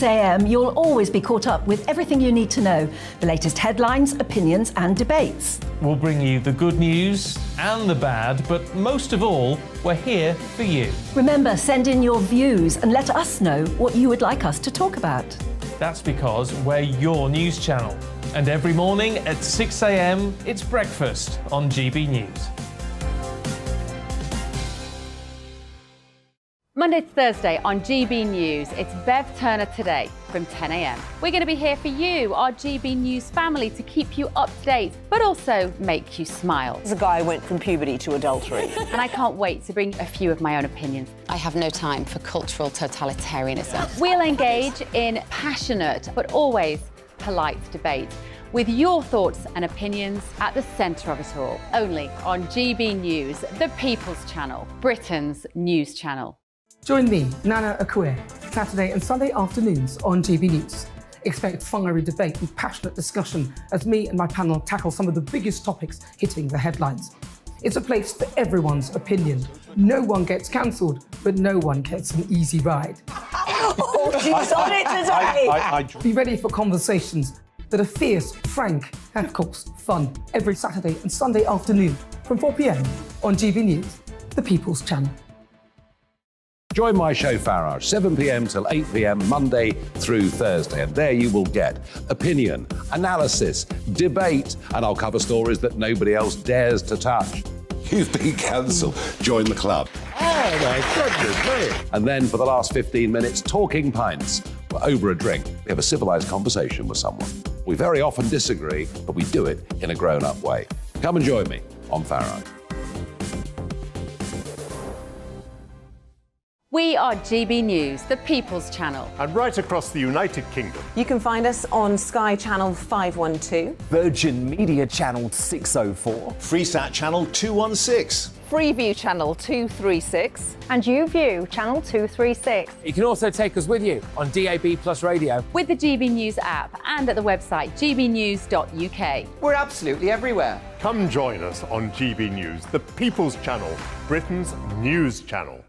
AM, you'll always be caught up with everything you need to know, the latest headlines, opinions and debates. We'll bring you the good news and the bad, but most of all, we're here for you. Remember, send in your views and let us know what you would like us to talk about. That's because we're your news channel. And every morning at 6 AM, it's breakfast on GB News. Monday to Thursday on GB News, it's Bev Turner Today from 10 AM. We're going to be here for you, our GB News family, to keep you up to date, but also make you smile. The guy went from puberty to adultery. And I can't wait to bring a few of my own opinions. I have no time for cultural totalitarianism. We'll engage in passionate, but always polite debate, with your thoughts and opinions at the centre of it all. Only on GB News, the People's Channel, Britain's news channel. Join me, Nana Akua, Saturday and Sunday afternoons on GB News. Expect fiery debate and passionate discussion as me and my panel tackle some of the biggest topics hitting the headlines. It's a place for everyone's opinion. No one gets cancelled, but no one gets an easy ride. Oh, she's on it today! Be ready for conversations that are fierce, frank, and of course, fun. Every Saturday and Sunday afternoon from 4 PM on GB News, the People's Channel. Join my show Farage, 7 PM till 8 PM, Monday through Thursday. And there you will get opinion, analysis, debate, and I'll cover stories that nobody else dares to touch. You've been cancelled. Join the club. Oh my goodness me. And then for the last 15 minutes, talking pints. We're over a drink. We have a civilised conversation with someone. We very often disagree, but we do it in a grown-up way. Come and join me on Farage. We are GB News, the People's Channel. And right across the United Kingdom. You can find us on Sky Channel 512, Virgin Media Channel 604, Freesat Channel 216, Freeview Channel 236, and YouView Channel 236. You can also take us with you on DAB Plus Radio, with the GB News app and at the website gbnews.uk. We're absolutely everywhere. Come join us on GB News, the People's Channel, Britain's news channel.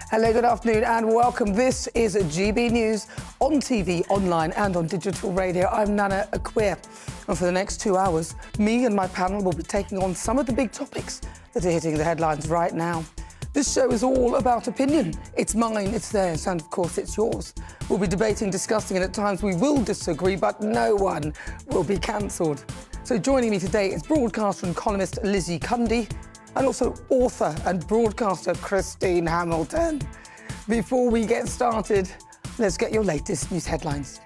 Hello, good afternoon and welcome. This is GB News on TV, online and on digital radio. I'm Nana Akua, and for the next 2 hours, me and my panel will be taking on some of the big topics that are hitting the headlines right now. This show is all about opinion. It's mine, it's theirs, and of course it's yours. We'll be debating, discussing, and at times we will disagree, but no one will be cancelled. So joining me today is broadcaster and columnist Lizzie Cundy, and also author and broadcaster Christine Hamilton. Before we get started, let's get your latest news headlines.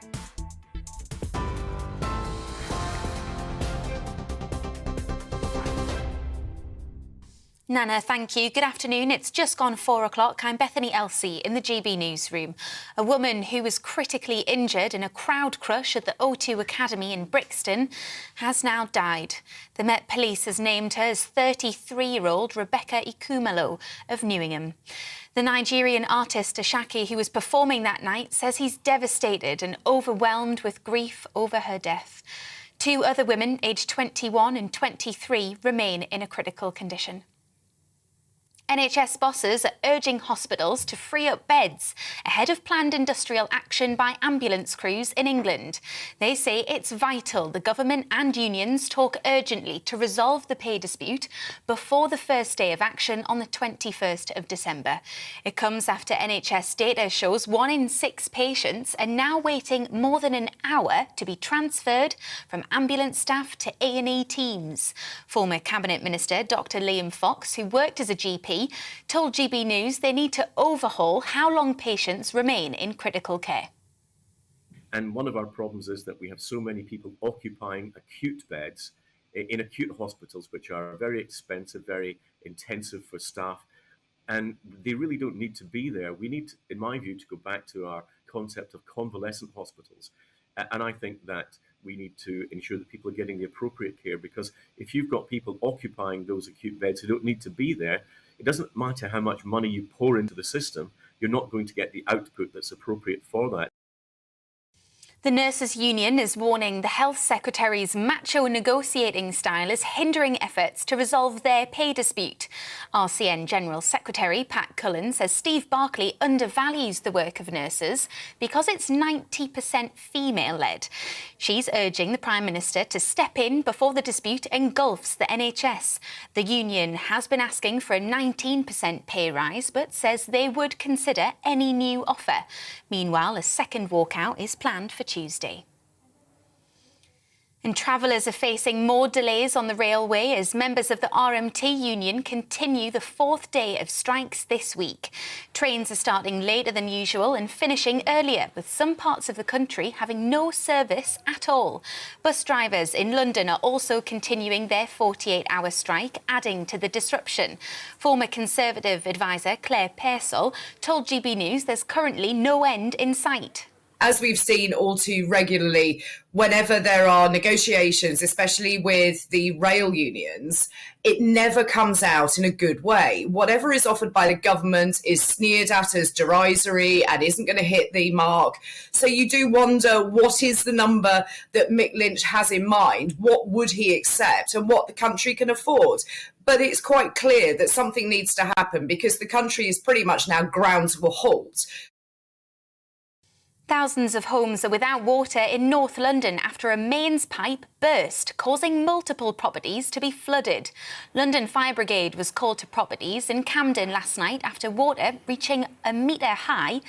Nana, thank you. Good afternoon. It's just gone 4 o'clock. I'm Bethany Elsey in the GB newsroom. A woman who was critically injured in a crowd crush at the O2 Academy in Brixton has now died. The Met Police has named her as 33-year-old Rebecca Ikumalo of Newingham. The Nigerian artist Ashaki, who was performing that night, says he's devastated and overwhelmed with grief over her death. 2 other women, aged 21 and 23, remain in a critical condition. NHS bosses are urging hospitals to free up beds ahead of planned industrial action by ambulance crews in England. They say it's vital the government and unions talk urgently to resolve the pay dispute before the first day of action on the 21st of December. It comes after NHS data shows 1 in 6 patients are now waiting more than an hour to be transferred from ambulance staff to A&E teams. Former Cabinet Minister Dr Liam Fox, who worked as a GP, told GB News they need to overhaul how long patients remain in critical care. And one of our problems is that we have so many people occupying acute beds in acute hospitals, which are very expensive, very intensive for staff, and they really don't need to be there. We need, in my view, to go back to our concept of convalescent hospitals. And I think that we need to ensure that people are getting the appropriate care, because if you've got people occupying those acute beds who don't need to be there, it doesn't matter how much money you pour into the system, you're not going to get the output that's appropriate for that. The Nurses' Union is warning the Health Secretary's macho negotiating style is hindering efforts to resolve their pay dispute. RCN General Secretary Pat Cullen says Steve Barclay undervalues the work of nurses because it's 90% female-led. She's urging the Prime Minister to step in before the dispute engulfs the NHS. The union has been asking for a 19% pay rise, but says they would consider any new offer. Meanwhile, a second walkout is planned for Tuesday. And travellers are facing more delays on the railway as members of the RMT union continue the fourth day of strikes this week. Trains are starting later than usual and finishing earlier, with some parts of the country having no service at all. Bus drivers in London are also continuing their 48-hour strike, adding to the disruption. Former Conservative advisor Claire Pearsall told GB News there's currently no end in sight. As we've seen all too regularly, whenever there are negotiations, especially with the rail unions, it never comes out in a good way. Whatever is offered by the government is sneered at as derisory and isn't going to hit the mark. So you do wonder, what is the number that Mick Lynch has in mind? What would he accept and what the country can afford? But it's quite clear that something needs to happen because the country is pretty much now ground to a halt. Thousands of homes are without water in North London after a mains pipe burst, causing multiple properties to be flooded. London Fire Brigade was called to properties in Camden last night after water reaching half a metre high,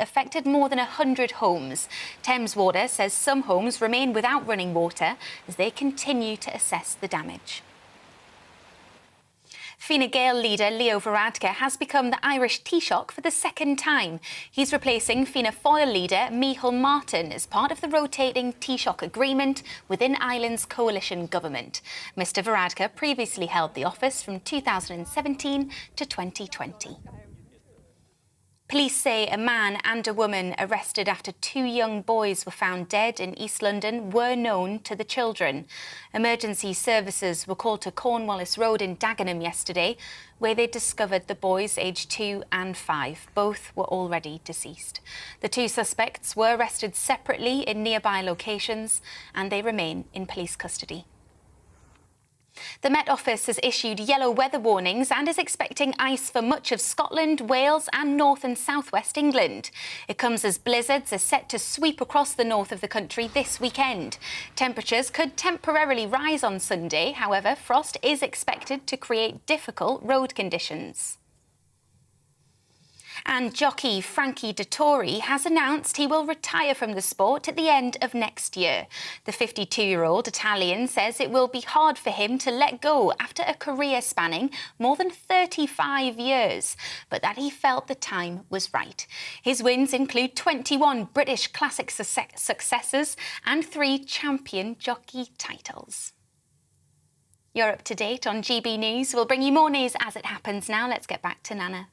affected more than 100 homes. Thames Water says some homes remain without running water as they continue to assess the damage. Fine Gael leader Leo Varadkar has become the Irish Taoiseach for the second time. He's replacing Fianna Fáil leader Micheál Martin as part of the rotating Taoiseach agreement within Ireland's coalition government. Mr Varadkar previously held the office from 2017 to 2020. Police say a man and a woman arrested after two young boys were found dead in East London were known to the children. Emergency services were called to Cornwallis Road in Dagenham yesterday, where they discovered the boys aged 2 and 5. Both were already deceased. The two suspects were arrested separately in nearby locations and they remain in police custody. The Met Office has issued yellow weather warnings and is expecting ice for much of Scotland, Wales and north and southwest England. It comes as blizzards are set to sweep across the north of the country this weekend. Temperatures could temporarily rise on Sunday. However, frost is expected to create difficult road conditions. And jockey Frankie Dettori has announced he will retire from the sport at the end of next year. The 52-year-old Italian says it will be hard for him to let go after a career spanning more than 35 years, but that he felt the time was right. His wins include 21 British Classic successes and 3 champion jockey titles. You're up to date on GB News. We'll bring you more news as it happens now. Let's get back to Nana.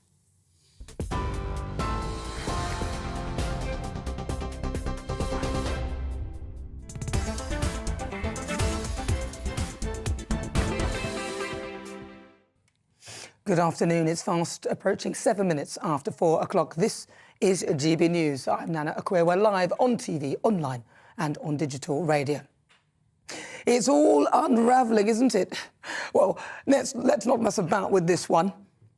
Good afternoon. It's fast approaching 7 minutes after 4 o'clock. This is GB News. I'm Nana Akua. We're live on TV, online and on digital radio. It's all unravelling, isn't it? Well, let's not mess about with this one.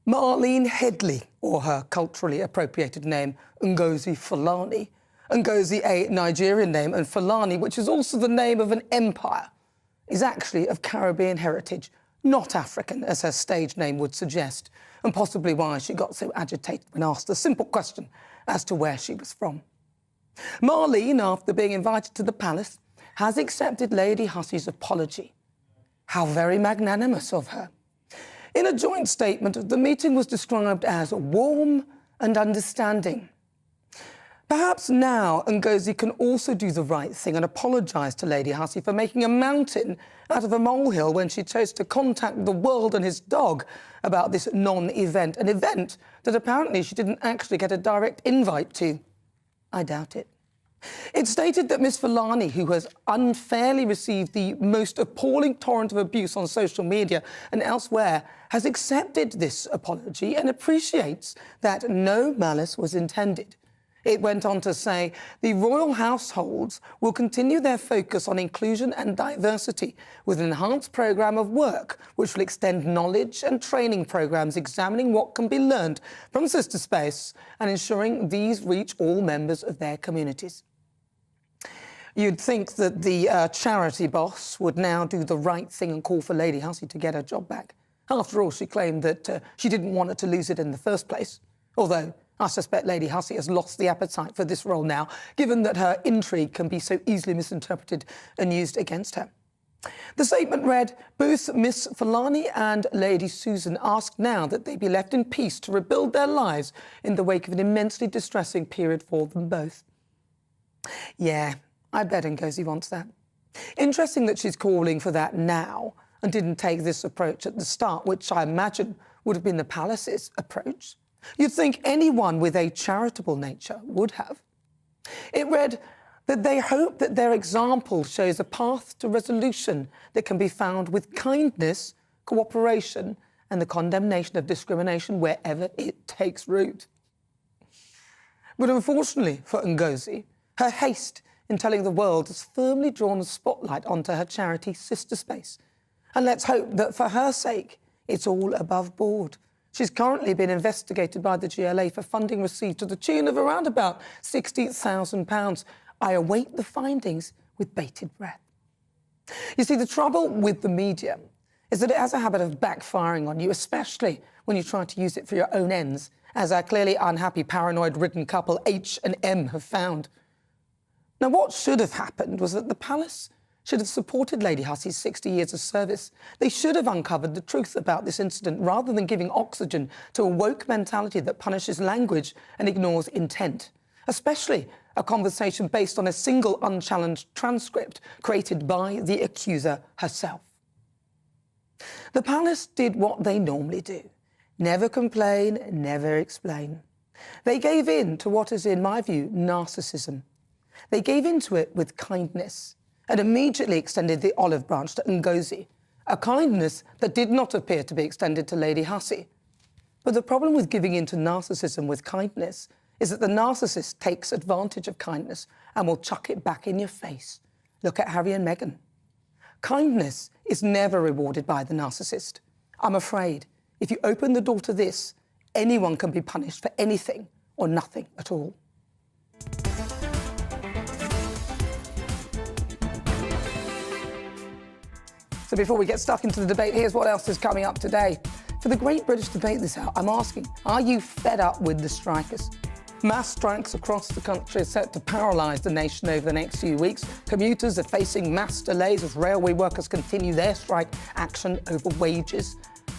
Marlene Headley, or her culturally appropriated name, Ngozi Fulani. Ngozi, a Nigerian name, and Fulani, which is also the name of an empire, is actually of Caribbean heritage, not African, as her stage name would suggest, and possibly why she got so agitated when asked the simple question as to where she was from. Marlene, after being invited to the palace, has accepted Lady Hussey's apology. How very magnanimous of her. In a joint statement, the meeting was described as warm and understanding. Perhaps now Ngozi can also do the right thing and apologise to Lady Hussey for making a mountain out of a molehill when she chose to contact the world and his dog about this non-event, an event that apparently she didn't actually get a direct invite to. I doubt it. It stated that Miss Fulani, who has unfairly received the most appalling torrent of abuse on social media and elsewhere, has accepted this apology and appreciates that no malice was intended. It went on to say the royal households will continue their focus on inclusion and diversity with an enhanced programme of work which will extend knowledge and training programmes examining what can be learned from Sister Space and ensuring these reach all members of their communities. You'd think that the charity boss would now do the right thing and call for Lady Hussey to get her job back. After all, she claimed that she didn't want her to lose it in the first place, although I suspect Lady Hussey has lost the appetite for this role now, given that her intrigue can be so easily misinterpreted and used against her. The statement read, both Miss Fulani and Lady Susan ask now that they be left in peace to rebuild their lives in the wake of an immensely distressing period for them both. Yeah, I bet Ngozi wants that. Interesting that she's calling for that now and didn't take this approach at the start, which I imagine would have been the palace's approach. You'd think anyone with a charitable nature would have. It read that they hope that their example shows a path to resolution that can be found with kindness, cooperation, and the condemnation of discrimination wherever it takes root. But unfortunately for Ngozi, her haste in telling the world has firmly drawn the spotlight onto her charity Sister Space. And let's hope that for her sake, it's all above board. She's currently been investigated by the GLA for funding received to the tune of around about £60,000. I await the findings with bated breath. You see, the trouble with the media is that it has a habit of backfiring on you, especially when you try to use it for your own ends, as our clearly unhappy, paranoid-ridden couple H and M have found. Now, what should have happened was that the palace should have supported Lady Hussey's 60 years of service. They should have uncovered the truth about this incident rather than giving oxygen to a woke mentality that punishes language and ignores intent, especially a conversation based on a single unchallenged transcript created by the accuser herself. The palace did what they normally do. Never complain, never explain. They gave in to what is, in my view, narcissism. They gave into it with kindness and immediately extended the olive branch to Ngozi, a kindness that did not appear to be extended to Lady Hussey. But the problem with giving in to narcissism with kindness is that the narcissist takes advantage of kindness and will chuck it back in your face. Look at Harry and Meghan. Kindness is never rewarded by the narcissist. I'm afraid if you open the door to this, anyone can be punished for anything or nothing at all. So before we get stuck into the debate, here's what else is coming up today. For the Great British Debate this hour, I'm asking, are you fed up with the strikers? Mass strikes across the country are set to paralyse the nation over the next few weeks. Commuters are facing mass delays as railway workers continue their strike action over wages.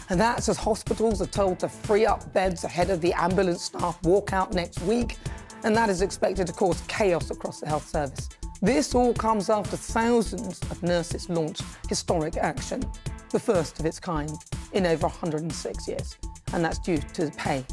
And that's as hospitals are told to free up beds ahead of the ambulance staff walkout next week. And that is expected to cause chaos across the health service. This all comes after thousands of nurses launched historic action, the first of its kind in over 106 years, and that's due to pay.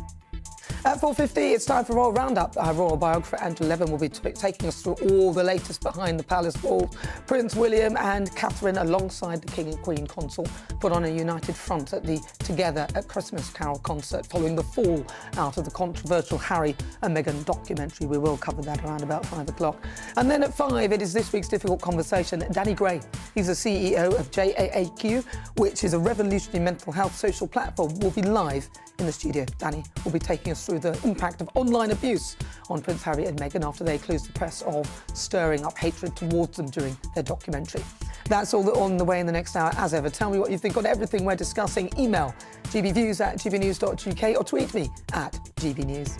At 4:50, it's time for Royal Roundup. Our royal biographer, Andrew Levin, will be taking us through all the latest behind the palace walls. Prince William and Catherine, alongside the King and Queen Consort, put on a united front at the Together at Christmas Carol concert following the fall out of the controversial Harry and Meghan documentary. We will cover that around about 5 o'clock. And then at 5, it is this week's Difficult Conversation. Danny Gray, he's the CEO of JAAQ, which is a revolutionary mental health social platform, will be live in the studio. Danny will be taking us through the impact of online abuse on Prince Harry and Meghan after they accused the press of stirring up hatred towards them during their documentary. That's all on the way in the next hour. As ever, tell me what you think on everything we're discussing. Email gbviews@gbnews.uk or tweet me at gbnews.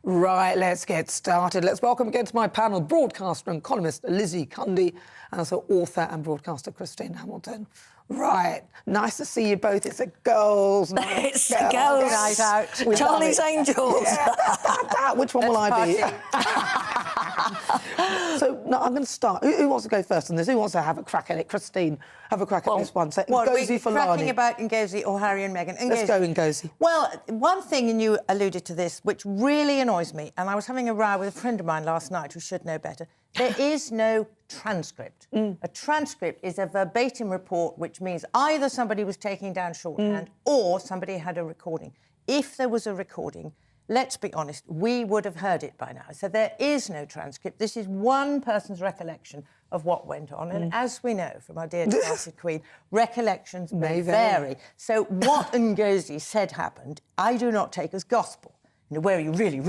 Right, let's get started. Let's welcome again to my panel broadcaster and columnist Lizzie Cundy and also author and broadcaster Christine Hamilton. Right, nice to see you both. It's a girls' night. It's a girls' night out. Charlie's Angels. Yeah. Which one will I be? So, no, I'm going to start. Who wants to go first on this? Who wants to have a crack at it? Christine, have a crack at this one. So, Ngozi for cracking Lani. about Ngozi or Harry and Meghan? Let's go, Ngozi. Well, one thing, and you alluded to this, which really annoys me, and I was having a row with a friend of mine last night who should know better. There is no transcript. A transcript is a verbatim report, which means either somebody was taking down shorthand or somebody had a recording. If there was a recording, let's be honest, we would have heard it by now. So there is no transcript. This is one person's recollection of what went on. And as we know from our dear departed Queen, recollections may vary. So what Ngozi said happened, I do not take as gospel. You know, where you really,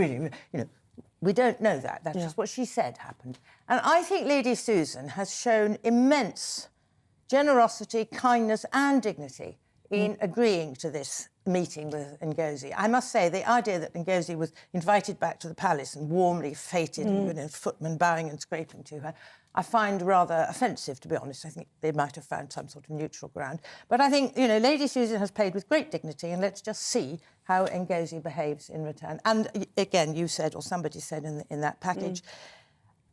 we don't know that. That's just what she said happened. And I think Lady Susan has shown immense generosity, kindness and dignity in agreeing to this meeting with Ngozi. I must say, the idea that Ngozi was invited back to the palace and warmly feted, with a footman bowing and scraping to her, I find rather offensive, to be honest. I think they might have found some sort of neutral ground. But I think, you know, Lady Susan has paid with great dignity, and let's just see how Ngozi behaves in return. And again, you said, or somebody said in that package,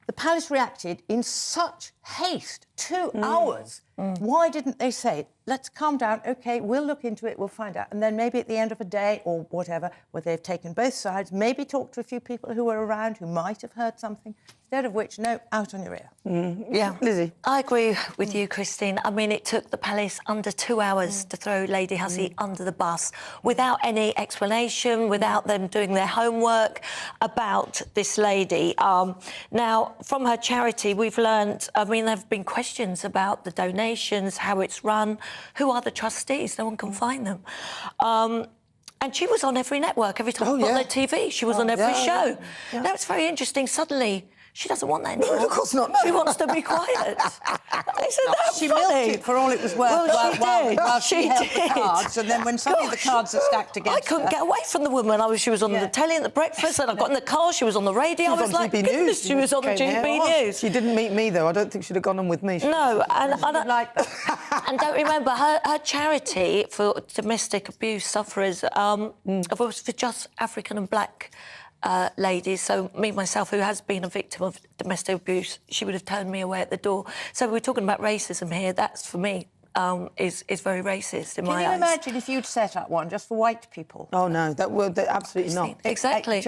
the palace reacted in such haste, 2 hours. Why didn't they say, let's calm down, OK, we'll look into it, we'll find out. And then maybe at the end of a day or whatever, where they've taken both sides, maybe talk to a few people who were around who might have heard something, instead of which, no, out on your ear. Yeah, Lizzie. I agree with you, Christine. I mean, it took the palace under 2 hours to throw Lady Hussey under the bus without any explanation, without them doing their homework about this lady. Now, from her charity, we've learned, I mean, there have been questions about the donations, how it's run, who are the trustees? No one can find them. And she was on every network. Every time on their TV, she was on every show. Now, it's very interesting. Suddenly, she doesn't want that anymore. No, of course not. No. She wants to be quiet. Isn't that She funny? milked it for all it was worth while she held the cards, and then when suddenly the cards are stacked against I couldn't get away from the woman. She was on the telly at the breakfast, and I got in the car, she was on the radio. I was like, goodness, she was on the GB News. She didn't meet me, though. I don't think she'd have gone on with me. No, and don't remember, her charity for domestic abuse sufferers was for just African and black ladies. So me, myself, who has been a victim of domestic abuse, she would have turned me away at the door. So we're talking about racism here. That's, for me, is very racist in my eyes. Can you imagine if you'd set up one just for white people? Oh, no, absolutely not. Exactly.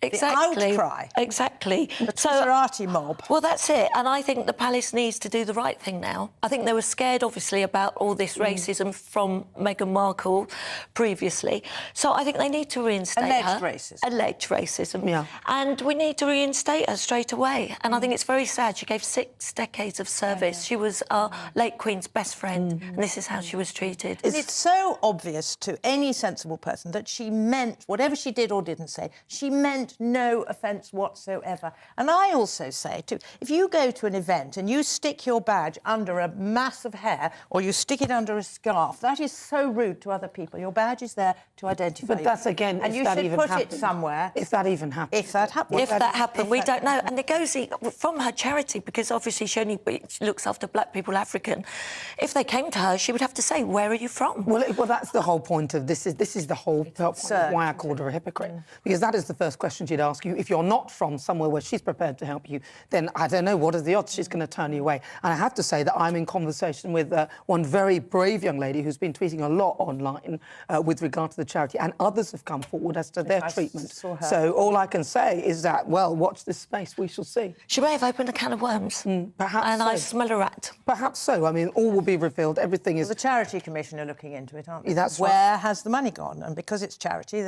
Exactly. The outcry. Exactly. The Twitterati mob. Well, that's it. And I think the palace needs to do the right thing now. I think they were scared, obviously, about all this racism from Meghan Markle previously. So I think they need to reinstate her. Alleged racism. Yeah. And we need to reinstate her straight away. And I think it's very sad. She gave 6 decades of service. She was our late Queen's best friend, and this is how she was treated. And it's so obvious to any sensible person that she meant, whatever she did or didn't say, she meant no offence whatsoever. And I also say, too, if you go to an event and you stick your badge under a mass of hair or you stick it under a scarf, that is so rude to other people. Your badge is there to identify you. But that's, again, and you should put it somewhere. If that even happened. If that happened. If that happened, we don't know. And Ngozi, from her charity, because obviously she only looks after black people, African, if they came to her, she would have to say, where are you from? Well, that's the whole point of this. This is the whole point of why I called her a hypocrite. Because that is the first question she'd ask you. If you're not from somewhere where she's prepared to help you, then I don't know, what are the odds she's going to turn you away? And I have to say that I'm in conversation with one very brave young lady who's been tweeting a lot online with regard to the charity, and others have come forward as to their treatment. So all I can say is that, well, watch this space, we shall see. She may have opened a can of worms. Perhaps and so. I smell a rat. Perhaps so. I mean, all will be revealed. Everything is... Well, the Charity Commission are looking into it, aren't they? That's Where right. has the money gone? And because it's charity,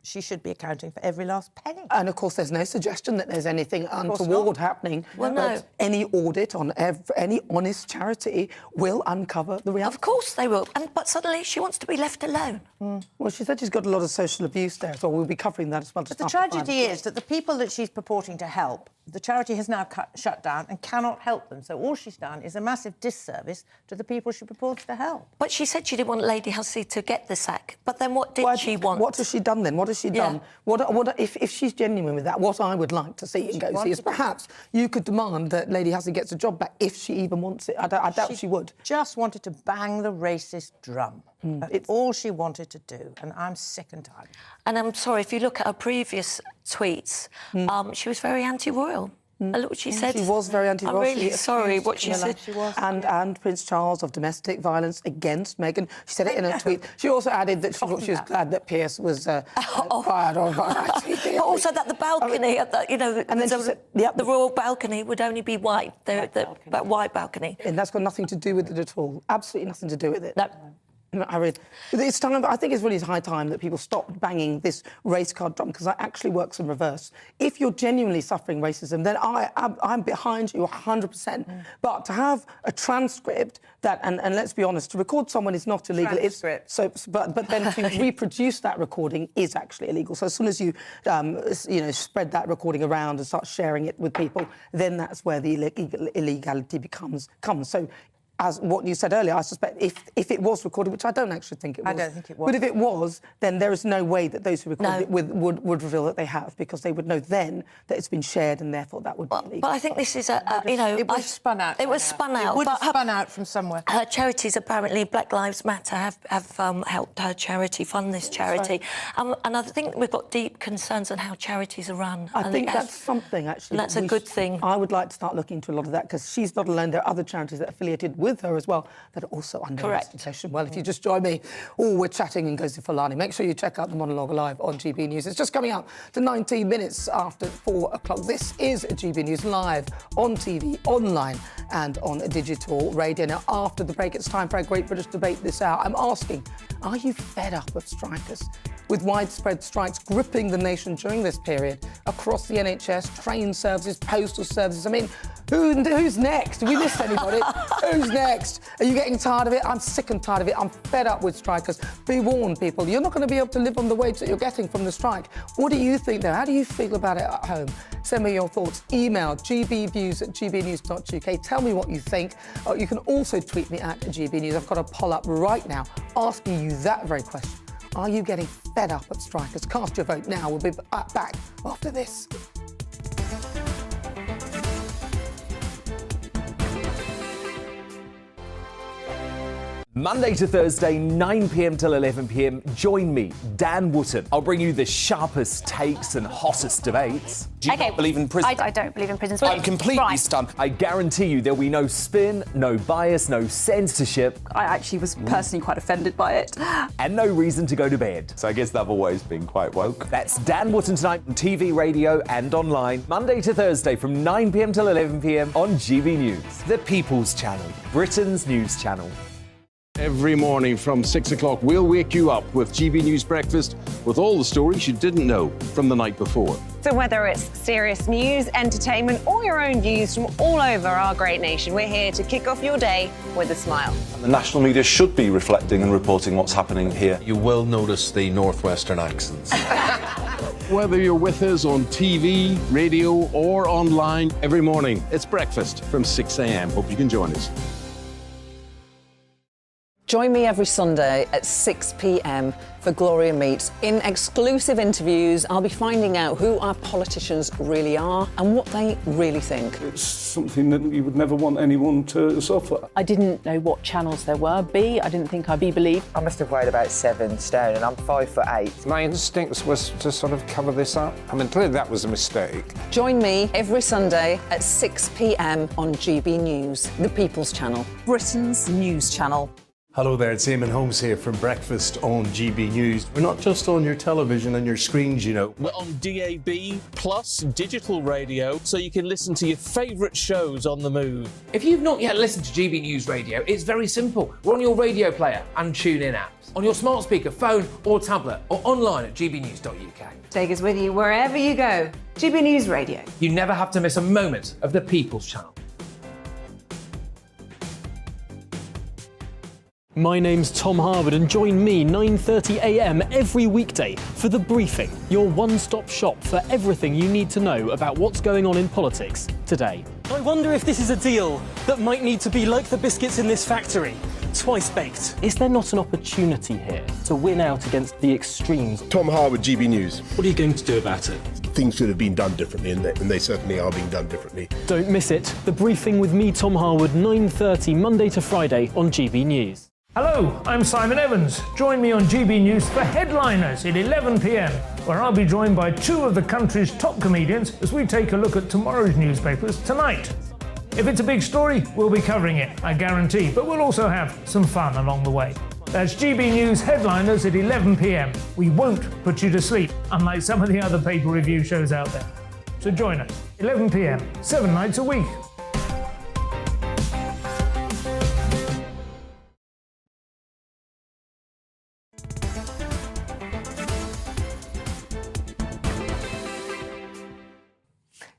she should be accounting for every last penny. And, of course, there's no suggestion that there's anything untoward happening. Well, no. But any audit on any honest charity will uncover the reality. Of course they will. But suddenly she wants to be left alone. Well, she said she's got a lot of social abuse there, so we'll be covering that as well. But the tragedy is that the people that she's purporting to help, the charity has now shut down and cannot help them. So all she's done is a massive disservice to the people she purports to help. But she said she didn't want Lady Hussey to get the sack. But then what did she want? What has she done then? What has she done? If she's genuine with that, what I would like to see in Ngozi is perhaps you could demand that Lady Hussey gets a job back if she even wants it. I doubt she would. Just wanted to bang the racist drum. It's all she wanted to do, and I'm sick and tired. And I'm sorry, if you look at her previous tweets, she was very anti-royal. Look what she said. She was very anti-Ross. I'm really sorry what she said. And Prince Charles of domestic violence against Meghan. She said it in a tweet. She also added that she was glad that Piers was fired on. But also that the balcony, and then she said, the royal balcony would only be white, the white balcony. And that's got nothing to do with it at all. Absolutely nothing to do with it. No. It's time. I think it's really high time that people stop banging this race card drum, because that actually works in reverse. If you're genuinely suffering racism, then I'm behind you 100%. But to have a transcript that, and let's be honest, to record someone is not illegal. But then to reproduce that recording is actually illegal. So as soon as you spread that recording around and start sharing it with people, then that's where the illegality comes. So, as what you said earlier, I suspect if it was recorded, which I don't actually think it was. I don't think it was. But if it was, then there is no way that those who recorded it would reveal that they have, because they would know then that it's been shared, and therefore that would be illegal. But I think this is it was spun out. It was spun out. It would have spun out from somewhere. Her charities, apparently, Black Lives Matter, have helped her charity fund this charity. And I think we've got deep concerns on how charities are run. I think that's something, actually. And that's a good thing. I would like to start looking into a lot of that, because she's not alone. There are other charities that are affiliated with her as well that are also under investigation. Well, if you just join me, we're chatting in Gozi Fulani. Make sure you check out the monologue live on GB News. It's just coming up to 19 minutes after 4 o'clock. This is GB News live on TV, online and on digital radio. Now, after the break, it's time for our Great British Debate this hour. I'm asking, are you fed up of strikers? With widespread strikes gripping the nation during this period across the NHS, train services, postal services. I mean, who's next? Did we miss anybody? Who's next? Are you getting tired of it? I'm sick and tired of it. I'm fed up with strikers. Be warned, people. You're not going to be able to live on the wage that you're getting from the strike. What do you think, though? How do you feel about it at home? Send me your thoughts. Email gbviews@gbnews.uk. Tell me what you think. You can also tweet me at GBNews. I've got a poll up right now asking you that very question. Are you getting fed up at strikers? Cast your vote now. We'll be back after this. Monday to Thursday, 9 p.m. till 11 p.m. Join me, Dan Wootton. I'll bring you the sharpest takes and hottest debates. Do you not believe in prisons? I don't believe in prisons. I'm completely stunned. I guarantee you there'll be no spin, no bias, no censorship. I actually was personally quite offended by it. And no reason to go to bed. So I guess they've always been quite woke. That's Dan Wootton tonight on TV, radio and online. Monday to Thursday from 9 p.m. till 11 p.m. on GB News. The People's Channel, Britain's news channel. Every morning from 6 o'clock, we'll wake you up with GB News Breakfast with all the stories you didn't know from the night before. So whether it's serious news, entertainment, or your own views from all over our great nation, we're here to kick off your day with a smile. The national media should be reflecting and reporting what's happening here. You will notice the northwestern accents. Whether you're with us on TV, radio or online, every morning, it's breakfast from 6 a.m. Hope you can join us. Join me every Sunday at 6 p.m. for Gloria Meets. In exclusive interviews, I'll be finding out who our politicians really are and what they really think. It's something that you would never want anyone to suffer. I didn't know what channels there were. I didn't think I'd be believed. I must have weighed about 7 stone and I'm 5'8". My instincts was to sort of cover this up. I mean, clearly that was a mistake. Join me every Sunday at 6 p.m. on GB News, the People's Channel, Britain's news channel. Hello there, it's Eamon Holmes here from Breakfast on GB News. We're not just on your television and your screens, you know. We're on DAB plus digital radio, so you can listen to your favourite shows on the move. If you've not yet listened to GB News Radio, it's very simple. We're on your radio player and TuneIn apps, on your smart speaker, phone or tablet, or online at gbnews.uk. Take us with you wherever you go. GB News Radio. You never have to miss a moment of the People's Channel. My name's Tom Harwood and join me 9:30 a.m. every weekday for The Briefing, your one-stop shop for everything you need to know about what's going on in politics today. I wonder if this is a deal that might need to be like the biscuits in this factory, twice baked. Is there not an opportunity here to win out against the extremes? Tom Harwood, GB News. What are you going to do about it? Things should have been done differently, and they certainly are being done differently. Don't miss it. The Briefing with me, Tom Harwood, 9:30 Monday to Friday on GB News. Hello, I'm Simon Evans. Join me on GB News for Headliners at 11 p.m, where I'll be joined by two of the country's top comedians as we take a look at tomorrow's newspapers tonight. If it's a big story, we'll be covering it, I guarantee, but we'll also have some fun along the way. That's GB News Headliners at 11 p.m. We won't put you to sleep, unlike some of the other paper review shows out there. So join us, 11 p.m, 7 nights a week.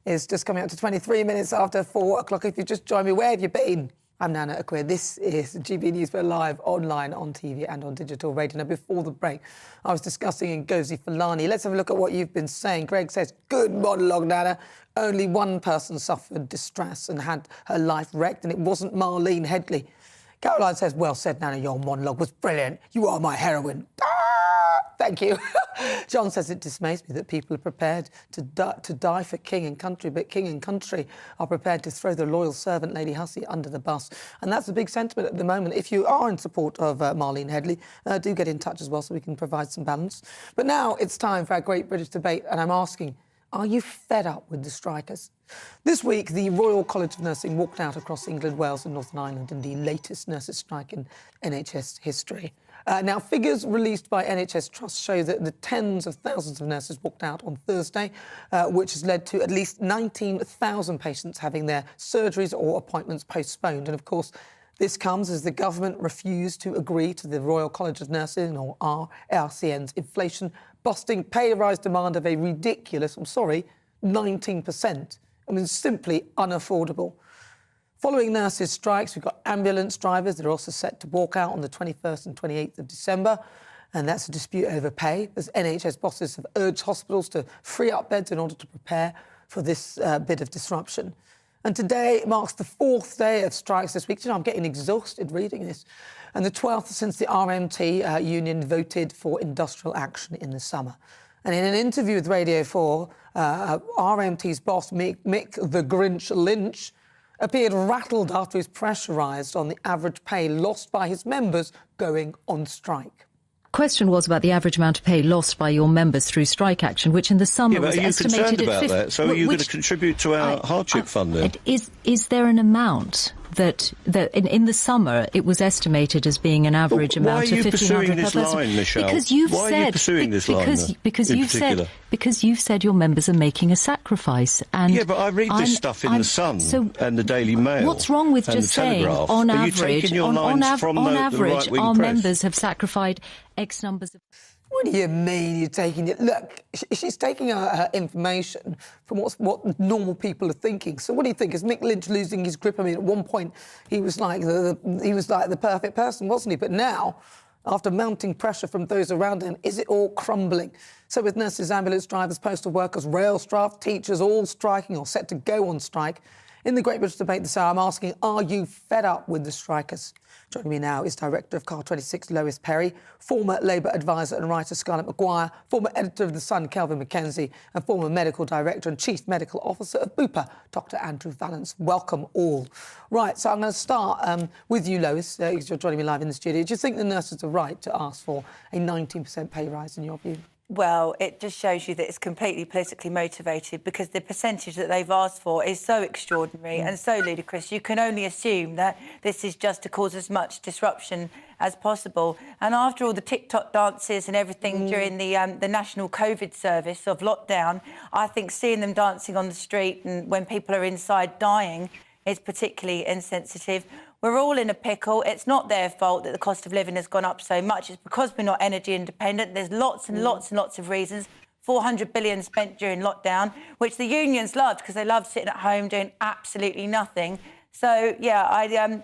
It's just coming up to 23 minutes after 4 o'clock. If you just joined me, where have you been? I'm Nana Akua. This is GB News. We're live online, on TV and on digital radio. Now, before the break, I was discussing Ngozi Fulani. Let's have a look at what you've been saying. Greg says, good monologue, Nana. Only one person suffered distress and had her life wrecked, and it wasn't Marlene Headley. Caroline says, well said, Nana, your monologue was brilliant. You are my heroine. Thank you. John says it dismays me that people are prepared to die for king and country, but king and country are prepared to throw the loyal servant, Lady Hussey, under the bus. And that's a big sentiment at the moment. If you are in support of Marlene Headley, do get in touch as well so we can provide some balance. But now it's time for our Great British Debate, and I'm asking, are you fed up with the strikers? This week, the Royal College of Nursing walked out across England, Wales and Northern Ireland in the latest nurses' strike in NHS history. Now, figures released by NHS Trust show that the tens of thousands of nurses walked out on Thursday, which has led to at least 19,000 patients having their surgeries or appointments postponed. And, of course, this comes as the government refused to agree to the Royal College of Nursing, or RCN's inflation-busting pay rise demand of a ridiculous, 19%. I mean, simply unaffordable. Following nurses' strikes, we've got ambulance drivers that are also set to walk out on the 21st and 28th of December, and that's a dispute over pay, as NHS bosses have urged hospitals to free up beds in order to prepare for this bit of disruption. And today marks the 4th day of strikes this week. You know, I'm getting exhausted reading this. And the 12th since the RMT union voted for industrial action in the summer. And in an interview with Radio 4, RMT's boss, Mick the Grinch Lynch, appeared rattled after he was pressurised on the average pay lost by his members going on strike. Question was about the average amount of pay lost by your members through strike action, which in the summer was estimated at 50. Are you concerned about that? So are you going to contribute to our hardship fund then? Is there an amount that in the summer it was estimated as being an average amount of 1,500 per person? Why are you pursuing this line, Michelle? Because you've Why said, are you pursuing this line, because you've said your members are making a sacrifice. And yeah, but I read this stuff in the Sun and the Daily Mail. What's wrong with just saying on average, our members have sacrificed X numbers of... What do you mean you're taking it? Look, she's taking her information from what normal people are thinking. So what do you think? Is Mick Lynch losing his grip? I mean, at one point he was like the perfect person, wasn't he? But now, after mounting pressure from those around him, is it all crumbling? So with nurses, ambulance drivers, postal workers, rail staff, teachers all striking or set to go on strike, in the Great British Debate this hour, I'm asking, are you fed up with the strikers? Joining me now is Director of Car 26, Lois Perry, former Labour advisor and writer Scarlett Maguire, former editor of The Sun, Kelvin Mackenzie, and former Medical Director and Chief Medical Officer of Bupa, Dr Andrew Vallance. Welcome all. Right, so I'm going to start with you, Lois, because you're joining me live in the studio. Do you think the nurses are right to ask for a 19% pay rise, in your view? Well, it just shows you that it's completely politically motivated, because the percentage that they've asked for is so extraordinary and so ludicrous. You can only assume that this is just to cause as much disruption as possible. And after all the TikTok dances and everything during the national COVID service of lockdown, I think seeing them dancing on the street and when people are inside dying is particularly insensitive. We're all in a pickle. It's not their fault that the cost of living has gone up so much. It's because we're not energy independent. There's lots and lots and lots of reasons. 400 billion spent during lockdown, which the unions loved because they loved sitting at home doing absolutely nothing. So, yeah,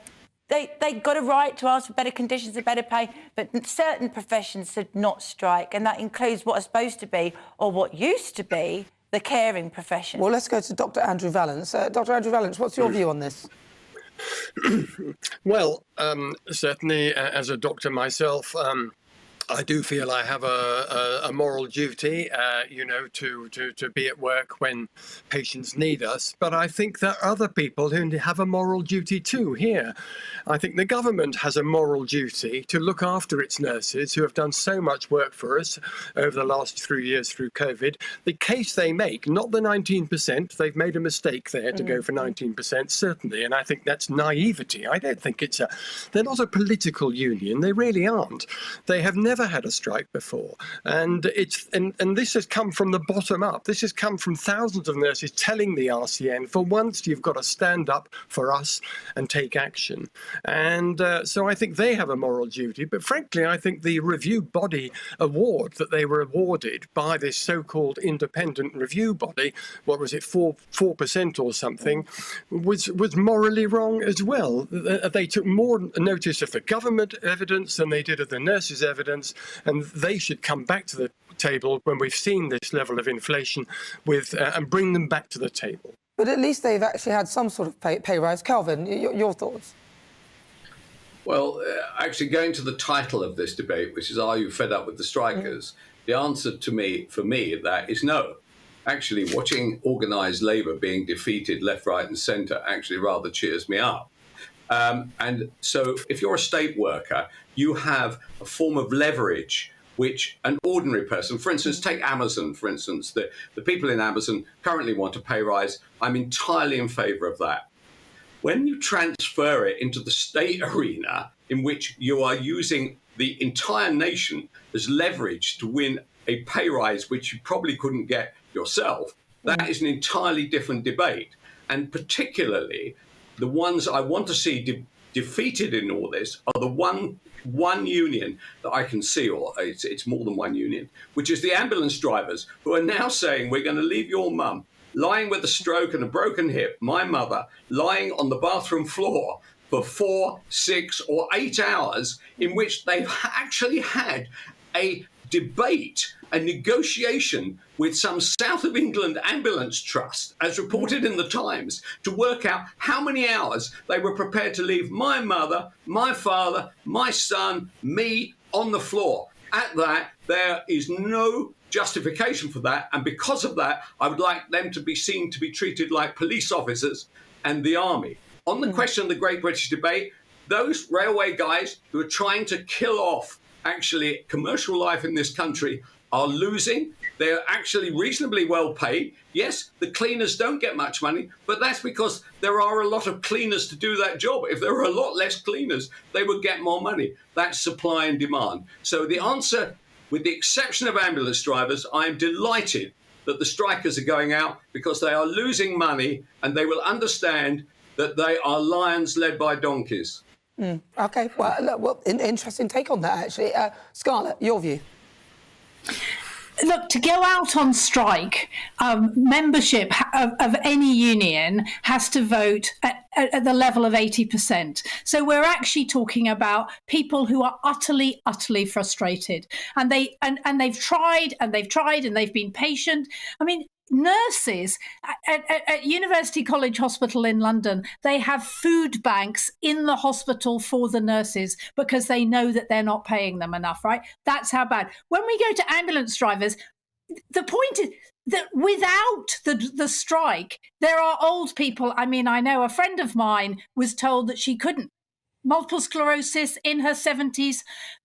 they got a right to ask for better conditions and better pay, but certain professions should not strike, and that includes what are supposed to be, or what used to be, the caring profession. Well, let's go to Dr Andrew Vallance. Dr Andrew Vallance, what's your view on this? Well, certainly as a doctor myself, I do feel I have a moral duty, to be at work when patients need us. But I think there are other people who have a moral duty too here. I think the government has a moral duty to look after its nurses who have done so much work for us over the last 3 years through COVID. The case they make, not the 19%, they've made a mistake there to go for 19%, certainly. And I think that's naivety. I don't think they're not a political union. They really aren't. They have never had a strike before, and this has come from the bottom up. This has come from thousands of nurses telling the RCN, for once you've got to stand up for us and take action. And so I think they have a moral duty. But frankly, I think the review body award that they were awarded by this so-called independent review body, what was it, 4% or something, was morally wrong as well. They took more notice of the government evidence than they did of the nurses' evidence. And they should come back to the table when we've seen this level of inflation and bring them back to the table. But at least they've actually had some sort of pay rise. Calvin, your thoughts? Well, actually going to the title of this debate, which is, are you fed up with the strikers? The answer for me, that is no. Actually, watching organised labour being defeated left, right and centre actually rather cheers me up. And so if you're a state worker, you have a form of leverage which an ordinary person, for instance, take Amazon, for instance, the people in Amazon currently want a pay rise. I'm entirely in favour of that. When you transfer it into the state arena in which you are using the entire nation as leverage to win a pay rise, which you probably couldn't get yourself, that is an entirely different debate. And particularly, the ones I want to see defeated in all this are the one union that I can see, or it's more than one union, which is the ambulance drivers, who are now saying, we're going to leave your mum lying with a stroke and a broken hip, my mother, lying on the bathroom floor for 4, 6 or 8 hours, in which they've actually had a debate, a negotiation with some South of England ambulance trust, as reported in the Times, to work out how many hours they were prepared to leave my mother, my father, my son, me on the floor. At that, there is no justification for that. And because of that, I would like them to be seen to be treated like police officers and the army. On the question of the Great British Debate, those railway guys who are trying to kill off actually commercial life in this country are losing. They're actually reasonably well paid. Yes, the cleaners don't get much money, but that's because there are a lot of cleaners to do that job. If there were a lot less cleaners, they would get more money. That's supply and demand. So the answer, with the exception of ambulance drivers, I am delighted that the strikers are going out, because they are losing money and they will understand that they are lions led by donkeys. OK, well, interesting take on that, actually. Scarlett, your view? Look, to go out on strike, membership of any union has to vote at the level of 80%. So we're actually talking about people who are utterly, utterly frustrated. And they've tried and they've been patient. I mean, nurses at University College Hospital in London, they have food banks in the hospital for the nurses because they know that they're not paying them enough, right? That's how bad. When we go to ambulance drivers, the point is that without the strike, there are old people. I mean, I know a friend of mine was told that she couldn't. Multiple sclerosis, in her 70s,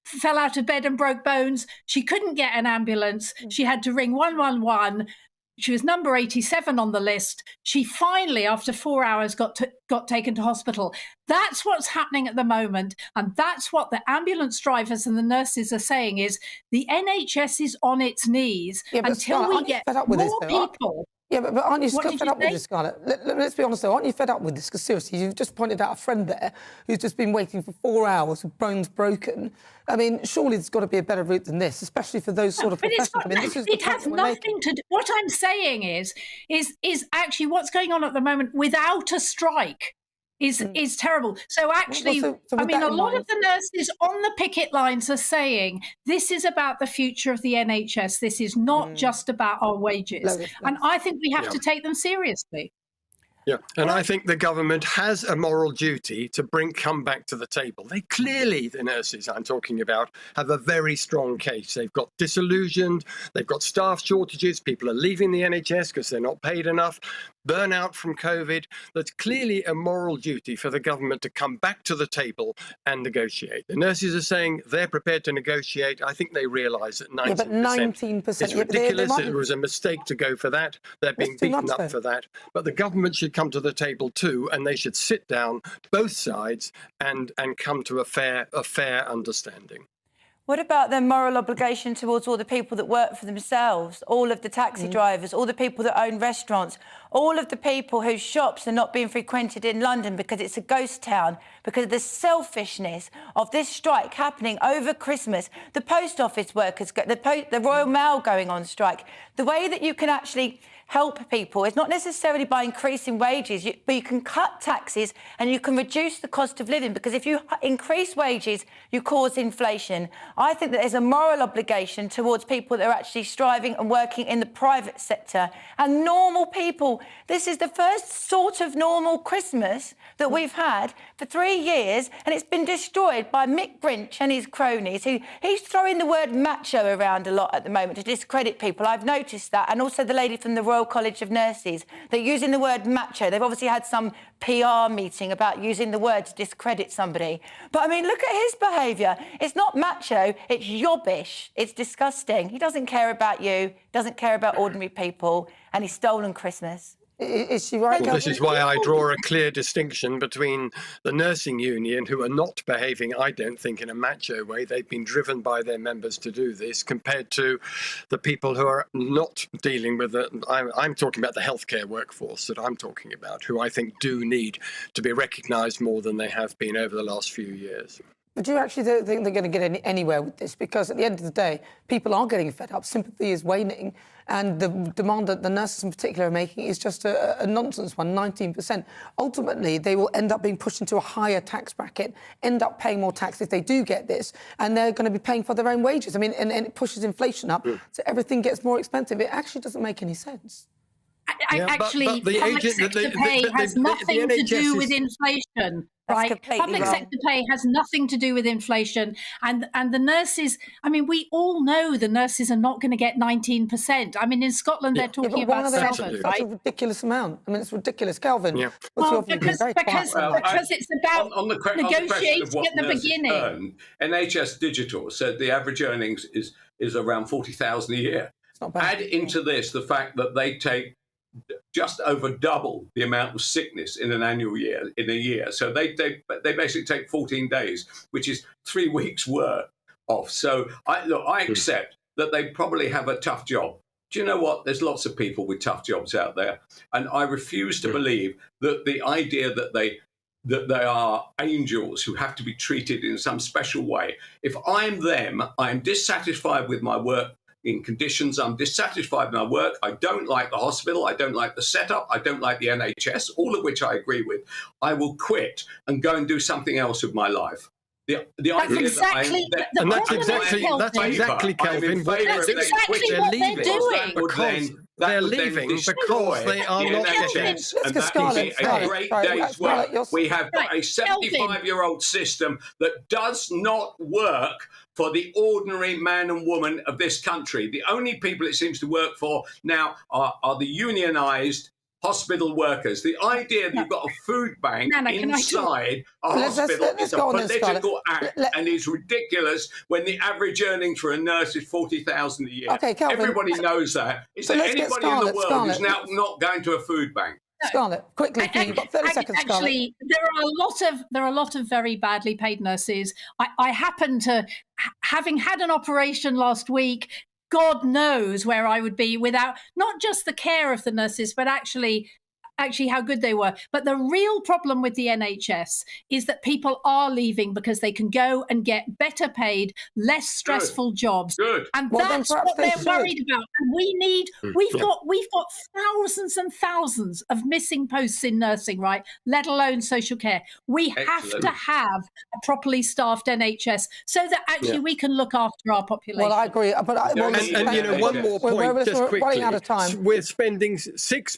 fell out of bed and broke bones. She couldn't get an ambulance. She had to ring 111. She was number 87 on the list. She finally, after 4 hours, got taken to hospital. That's what's happening at the moment. And that's what the ambulance drivers and the nurses are saying, is the NHS is on its knees until we get more people. Yeah, but aren't you fed up with this, Scarlett? Let's be honest, though. Aren't you fed up with this? Because seriously, you've just pointed out a friend there who's just been waiting for 4 hours with bones broken. I mean, surely there's got to be a better route than this, especially for those sort of professionals. It has nothing to do. What I'm saying is actually what's going on at the moment without a strike is terrible. So actually, I mean, a lot of the nurses on the picket lines are saying this is about the future of the NHS. This is not just about our wages. And I think we have to take them seriously. Yeah, and I think the government has a moral duty to come back to the table. They clearly, the nurses I'm talking about, have a very strong case. They've got disillusioned, they've got staff shortages, people are leaving the NHS because they're not paid enough, burnout from COVID. There's clearly a moral duty for the government to come back to the table and negotiate. The nurses are saying they're prepared to negotiate. I think they realise that 19%, but 19%, is ridiculous. It was a mistake to go for that. They're being beaten up for that. But the government should come to the table too, and they should sit down, both sides, and come to a fair understanding. What about their moral obligation towards all the people that work for themselves, all of the taxi drivers, all the people that own restaurants, all of the people whose shops are not being frequented in London because it's a ghost town, because of the selfishness of this strike happening over Christmas, the post office workers, the Royal Mail going on strike. The way that you can actually help people is not necessarily by increasing wages, but you can cut taxes and you can reduce the cost of living, because if you increase wages, you cause inflation. I think that there's a moral obligation towards people that are actually striving and working in the private sector and normal people. This is the first sort of normal Christmas that we've had for 3 years, and it's been destroyed by Mick Grinch and his cronies. He's throwing the word macho around a lot at the moment to discredit people. I've noticed that. And also the lady from the Royal College of Nurses, they're using the word macho. They've obviously had some PR meeting about using the word to discredit somebody. But I mean, look at his behaviour. It's not macho, it's yobbish. It's disgusting. He doesn't care about you, doesn't care about ordinary people, and he's stolen Christmas. Is she right? Well, this is why I draw a clear distinction between the nursing union, who are not behaving, I don't think, in a macho way. They've been driven by their members to do this, compared to the people who are not dealing with it. I'm talking about the healthcare workforce that I'm talking about, who I think do need to be recognised more than they have been over the last few years. But do you actually think they're going to get anywhere with this? Because at the end of the day, people are getting fed up, sympathy is waning, and the demand that the nurses in particular are making is just a nonsense one, 19%. Ultimately, they will end up being pushed into a higher tax bracket, end up paying more tax if they do get this, and they're going to be paying for their own wages. I mean, and it pushes inflation up, so everything gets more expensive. It actually doesn't make any sense. Actually, public sector pay has nothing to do with inflation. Right, public sector pay has nothing to do with inflation, and the nurses. I mean, we all know the nurses are not going to get 19%. I mean, in Scotland they're talking about 7%. Right? That's a ridiculous amount. I mean, it's ridiculous, Calvin. Yeah. Well, because it's about negotiating at the beginning. NHS Digital said the average earnings is around 40,000 a year. Add into this the fact that they take just over double the amount of sickness in a year. So they basically take 14 days, which is 3 weeks' work off. So I accept that they probably have a tough job. Do you know what? There's lots of people with tough jobs out there, and I refuse to believe that the idea that they are angels who have to be treated in some special way. If I'm them, I'm dissatisfied with my work in conditions, I'm dissatisfied with my work, I don't like the hospital, I don't like the setup, I don't like the NHS, all of which I agree with, I will quit and go and do something else with my life. That's exactly, Calvin, what they're doing. They're leaving because they are not getting. And that is a great day's work. We have a 75-year-old system that does not work for the ordinary man and woman of this country. The only people it seems to work for now are the unionised hospital workers. The idea that you've got a food bank inside a hospital is a political act and is ridiculous when the average earnings for a nurse is 40,000 a year. Okay, Calvin. Everybody knows that. Is there anybody in the world who's now not going to a food bank? Scarlett, quickly, you've got 30 seconds, Scarlett. Actually, there are a lot of very badly paid nurses. I happen to, having had an operation last week, God knows where I would be without not just the care of the nurses, but actually how good they were. But the real problem with the NHS is that people are leaving because they can go and get better paid, less stressful jobs. And that's what they're worried about. And we've got thousands and thousands of missing posts in nursing, right? Let alone social care. We have to have a properly staffed NHS so that actually we can look after our population. Well, I agree. But and you know, one more point, just quickly. Running out of time. We're spending 6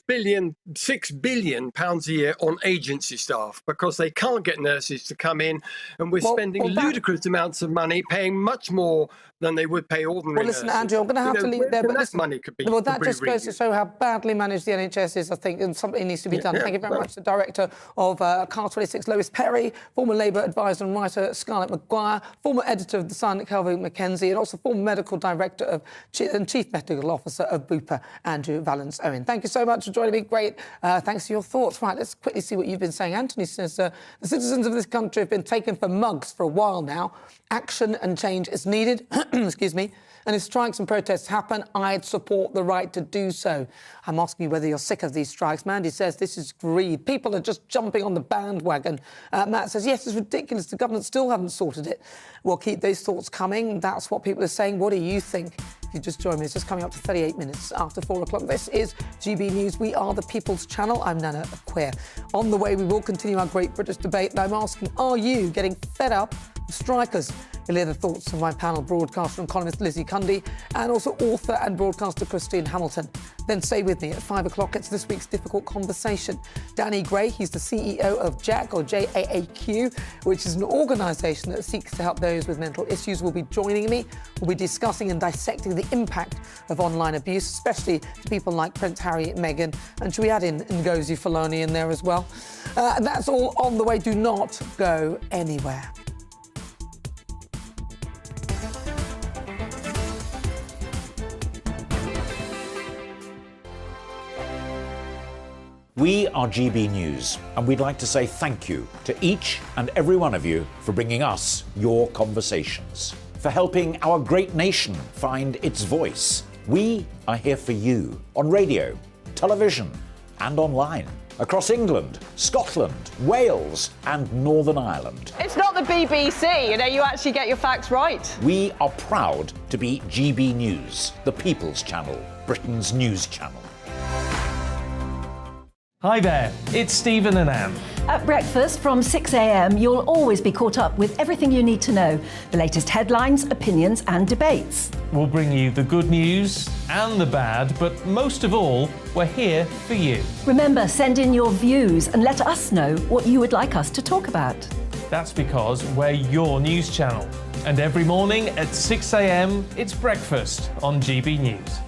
£6 billion a year on agency staff because they can't get nurses to come in, and we're spending ludicrous amounts of money, paying much more than they would pay ordinary Well, listen, nurses. Andrew, I'm going to have to leave it there. But that money could be. Well, that just goes to show how badly managed the NHS is, I think, and something needs to be done. Thank you very much. The director of Car 26, Lois Perry, former Labour advisor and writer Scarlett Maguire, former editor of The Sun, Kelvin Mackenzie, and also former medical director and chief medical officer of Bupa, Andrew Valence-Owen. Thank you so much for joining me. Great. Thanks for your thoughts. Right, let's quickly see what you've been saying. Anthony says, the citizens of this country have been taken for mugs for a while now. Action and change is needed. Excuse me. And if strikes and protests happen, I'd support the right to do so. I'm asking you whether you're sick of these strikes. Mandy says this is greed. People are just jumping on the bandwagon. Matt says, yes, it's ridiculous. The government still haven't sorted it. We'll keep those thoughts coming. That's what people are saying. What do you think? If you just joined me, it's just coming up to 38 minutes after 4 o'clock. This is GB News. We are the People's Channel. I'm Nana Akua. On the way, we will continue our Great British debate. And I'm asking, are you getting fed up with strikers? You'll hear the thoughts of my panel, broadcaster and columnist Lizzie Cundy, and also author and broadcaster Christine Hamilton. Then stay with me at 5 o'clock. It's this week's Difficult Conversation. Danny Gray, he's the CEO of JAAQ, or JAAQ, which is an organisation that seeks to help those with mental issues, will be joining me. We'll be discussing and dissecting the impact of online abuse, especially to people like Prince Harry, Meghan, and should we add in Ngozi Fulani in there as well? And that's all on the way. Do not go anywhere. We are GB News, and we'd like to say thank you to each and every one of you for bringing us your conversations, for helping our great nation find its voice. We are here for you on radio, television, and online, across England, Scotland, Wales, and Northern Ireland. It's not the BBC, you actually get your facts right. We are proud to be GB News, the People's Channel, Britain's news channel. Hi there, it's Stephen and Anne. At breakfast from 6 a.m, you'll always be caught up with everything you need to know, the latest headlines, opinions and debates. We'll bring you the good news and the bad, but most of all, we're here for you. Remember, send in your views and let us know what you would like us to talk about. That's because we're your news channel. And every morning at 6 a.m, it's breakfast on GB News.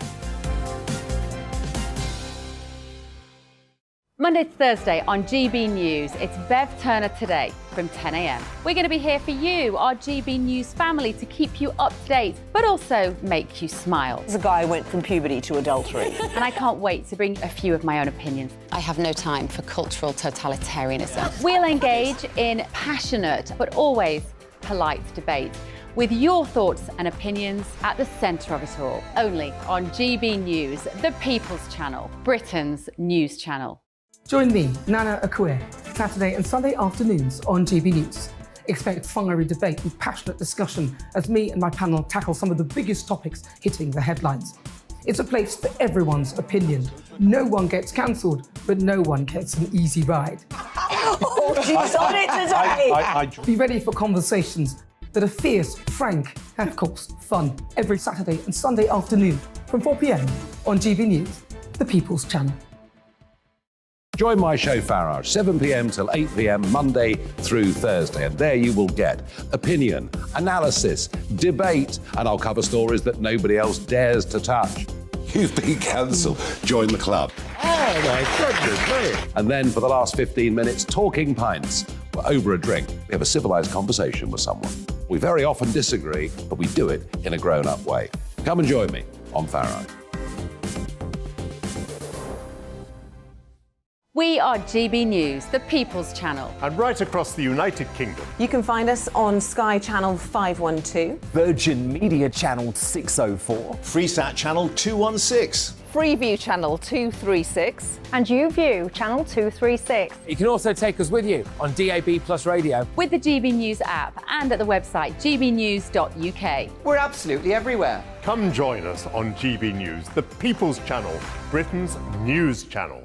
Monday to Thursday on GB News, it's Bev Turner Today from 10 a.m. We're going to be here for you, our GB News family, to keep you up to date, but also make you smile. There's a guy who went from puberty to adultery. And I can't wait to bring a few of my own opinions. I have no time for cultural totalitarianism. We'll engage in passionate, but always polite debate, with your thoughts and opinions at the centre of it all. Only on GB News, the People's Channel, Britain's news channel. Join me, Nana Akua, Saturday and Sunday afternoons on GB News. Expect fiery debate and passionate discussion as me and my panel tackle some of the biggest topics hitting the headlines. It's a place for everyone's opinion. No one gets cancelled, but no one gets an easy ride. Oh, she's on it today! Be ready for conversations that are fierce, frank, and of course, fun. Every Saturday and Sunday afternoon from 4 p.m. on GB News, the People's Channel. Join my show Farage, 7 p.m. till 8 p.m. Monday through Thursday, and there you will get opinion, analysis, debate, and I'll cover stories that nobody else dares to touch. You've been cancelled. Join the club. Oh my goodness me. And then for the last 15 minutes, talking pints. We're over a drink. We have a civilised conversation with someone. We very often disagree, but we do it in a grown-up way. Come and join me on Farage. We are GB News, the People's Channel. And right across the United Kingdom. You can find us on Sky Channel 512. Virgin Media Channel 604. Freesat Channel 216. Freeview Channel 236. And YouView Channel 236. You can also take us with you on DAB Plus Radio. With the GB News app and at the website gbnews.uk. We're absolutely everywhere. Come join us on GB News, the People's Channel, Britain's news channel.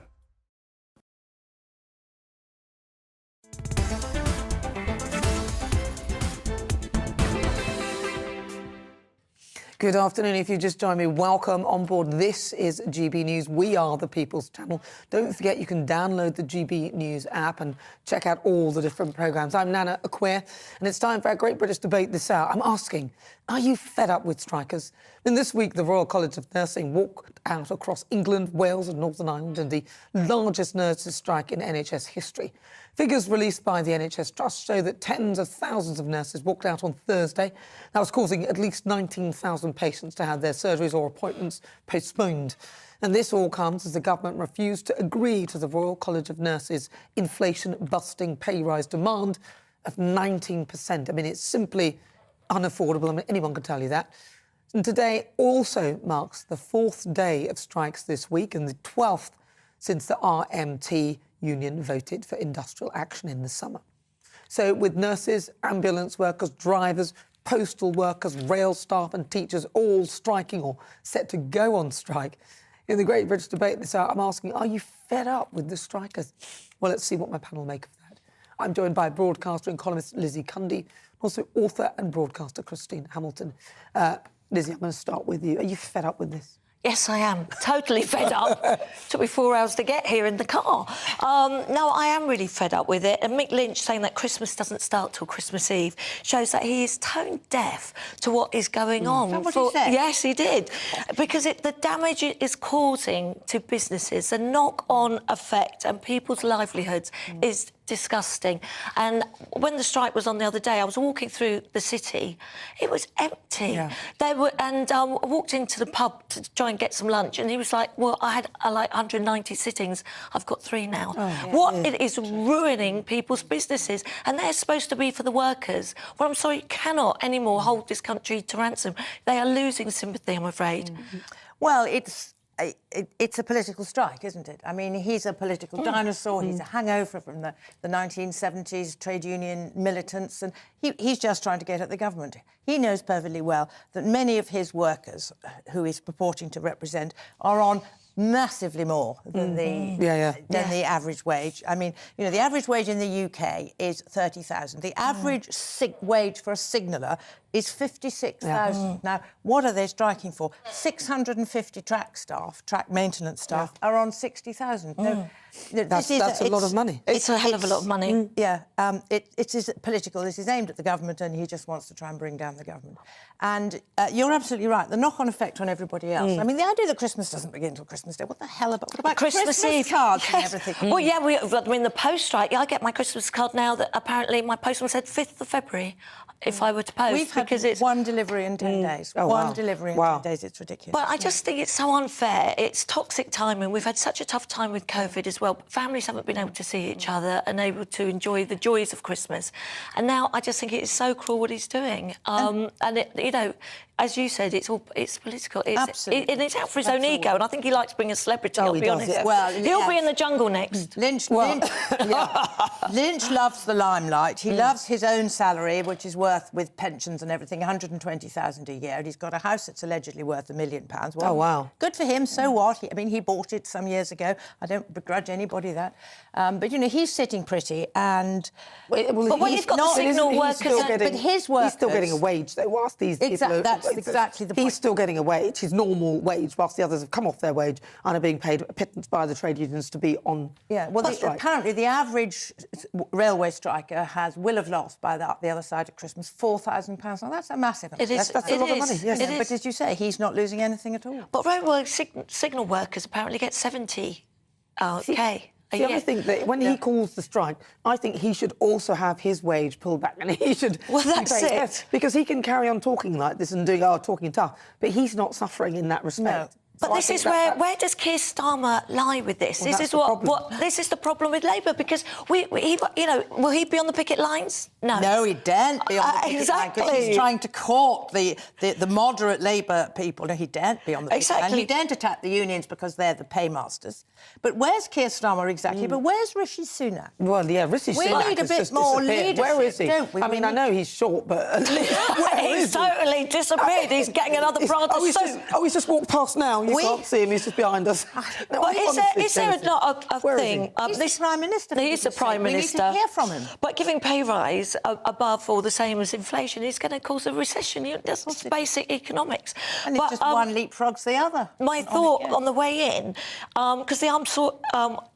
Good afternoon. If you just joined me, welcome on board. This is GB News. We are the People's Channel. Don't forget you can download the GB News app and check out all the different programmes. I'm Nana Akua, and it's time for our Great British Debate this hour. I'm asking, are you fed up with strikers? And this week, the Royal College of Nursing walked out across England, Wales and Northern Ireland in the largest nurses' strike in NHS history. Figures released by the NHS Trust show that tens of thousands of nurses walked out on Thursday. That was causing at least 19,000 patients to have their surgeries or appointments postponed. And this all comes as the government refused to agree to the Royal College of Nurses' inflation-busting pay rise demand of 19%. I mean, it's simply unaffordable. I mean, anyone can tell you that. And today also marks the 4th day of strikes this week and the 12th since the RMT union voted for industrial action in the summer. So with nurses, ambulance workers, drivers, postal workers, rail staff and teachers all striking or set to go on strike, in the Great British Debate this hour, I'm asking, are you fed up with the strikers? Well, let's see what my panel make of that. I'm joined by broadcaster and columnist Lizzie Cundy, also author and broadcaster Christine Hamilton. Lizzie, I'm going to start with you. Are you fed up with this? Yes, I am. Totally fed up. Took me 4 hours to get here in the car. No, I am really fed up with it. And Mick Lynch saying that Christmas doesn't start till Christmas Eve shows that he is tone deaf to what is going on. Is that what he said? Yes, he did. Because the damage it is causing to businesses, the knock-on effect and people's livelihoods is disgusting. And when the strike was on the other day, I was walking through the city. It was empty. Yeah. They were, and I walked into the pub to try and get some lunch, and he was like, "Well, I had like 190 sittings. I've got 3 now." It is ruining people's businesses, and they're supposed to be for the workers. Well, I'm sorry, you cannot anymore hold this country to ransom. They are losing sympathy, I'm afraid. Well, it's a political strike, isn't it? I mean, he's a political dinosaur. He's a hangover from the 1970s trade union militants, and he's just trying to get at the government. He knows perfectly well that many of his workers, who he's purporting to represent, are on massively more than the average wage. I mean, you know, the average wage in the UK is 30,000. The average wage for a signaller is 56,000. Now, what are they striking for? 650 track maintenance staff are on 60,000. That's a lot of money. It's a hell of a lot of money. It is political. This is aimed at the government, and he just wants to try and bring down the government. And you're absolutely right. The knock-on effect on everybody else. I mean, the idea that Christmas doesn't begin until Christmas Day. What the hell about? What about Christmas Eve cards and everything? Well, yeah. I mean, the post strike. I get my Christmas card now that apparently my postman said 5th of February. If I were to post, we've had because it's one delivery in 10 days. One delivery in 10 days. It's ridiculous. But I just think it's so unfair. It's toxic timing. We've had such a tough time with COVID as well. Families haven't been able to see each other and able to enjoy the joys of Christmas. And now I just think it is so cruel what he's doing. And it, you know, as you said, it's political. Absolutely. And it's out for his own ego. And I think he likes being a celebrity. I'll be honest. Yeah. Well, he'll be in the jungle next. Lynch loves the limelight. He loves his own salary, which is worth, with pensions and everything, 120,000 a year. And he's got a house that's allegedly worth £1 million. Well, oh, wow. Good for him. So what? He bought it some years ago. I don't begrudge anybody that. But, you know, he's sitting pretty and... But when you've got the signal workers... But his workers... He's still getting a wage, though, whilst these people... That's exactly the point. He's still getting a wage, his normal wage, whilst the others have come off their wage and are being paid a pittance by the trade unions to be on apparently the average railway striker will have lost by the other side of Christmas £4,000. Now, that's a massive amount. It is. That's a lot of money, yes. But as you say, he's not losing anything at all. But railway signal workers apparently get 70K. See, I think that when he calls the strike, I think he should also have his wage pulled back, and he should... Well, that's it. Yes, because he can carry on talking like this and doing talking tough, but he's not suffering in that respect. No. But this is where does Keir Starmer lie with this? Well, this is this is the problem with Labour, because will he be on the picket lines? No, he daren't be on the picket line, because he's trying to court the moderate Labour people. No, he daren't be on the picket line. He daren't attack the unions because they're the paymasters. But where's Keir Starmer exactly? But where's Rishi Sunak? Well, yeah, Rishi Sunak need a bit more leadership. Where is he? Don't we? I mean, I know he's short, but he's totally disappeared. He's getting another Prada suit. He's just walked past now. You can't see him, he's just behind us. No, But is there not a thing? He's the Prime Minister. He is the Prime Minister. We need to hear from him. But giving pay rise above or the same as inflation is going to cause a recession. That's basic economics. And it's just one leapfrogs the other. My thought on the way in, because the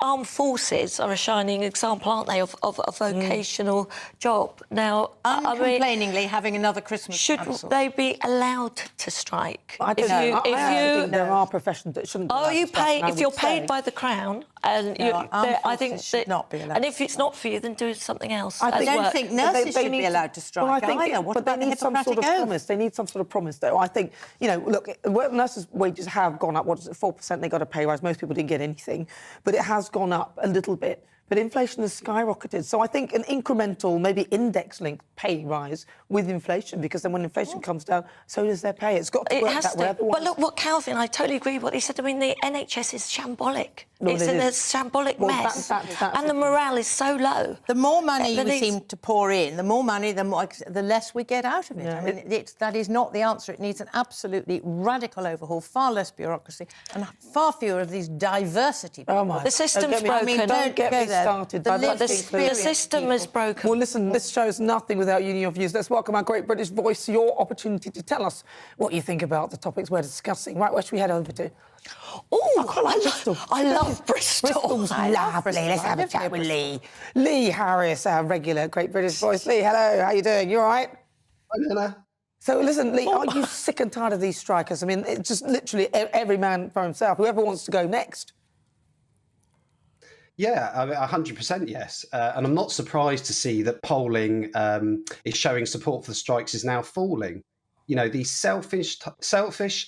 armed forces are a shining example, aren't they, of a vocational job. Now, uncomplainingly having another Christmas should cancelled. they be allowed to strike? I don't know. I think there are professions that shouldn't. If you're paid by the Crown, and I think should not be allowed. And if it's not for you, then do something else. I don't think nurses should be allowed to strike either. What about the Hippocratic Oath? They need some sort of promise, though. I think, look, nurses' wages have gone up. What is it, 4%? They got a pay rise. Most people didn't get anything, but it has gone up a little bit. But inflation has skyrocketed. So I think an incremental, maybe index-linked pay rise with inflation, because then when inflation comes down, so does their pay. It's got to work that way. But look, what Calvin, I totally agree with what he said. I mean, the NHS is shambolic. It's in a shambolic mess. And the morale is so low. The more money we seem to pour in, the more money, the less we get out of it. Yeah. I mean, that is not the answer. It needs an absolutely radical overhaul, far less bureaucracy, and far fewer of these diversity people. Oh my! The system's broken. Don't get me started. The system is broken. Well, listen, this show's nothing without your views. Let's welcome our great British voice, your opportunity to tell us what you think about the topics we're discussing. Right, where should we head over to? Oh, I love Bristol. Bristol's lovely. Let's have a chat with Lee. Lee Harris, our regular great British voice. Lee, hello, how you doing? You all right? Hi, Nana. So listen, Lee, are you sick and tired of these strikers? I mean, it's just literally every man for himself. Whoever wants to go next. Yeah, 100% yes. And I'm not surprised to see that polling is showing support for the strikes is now falling. These selfish,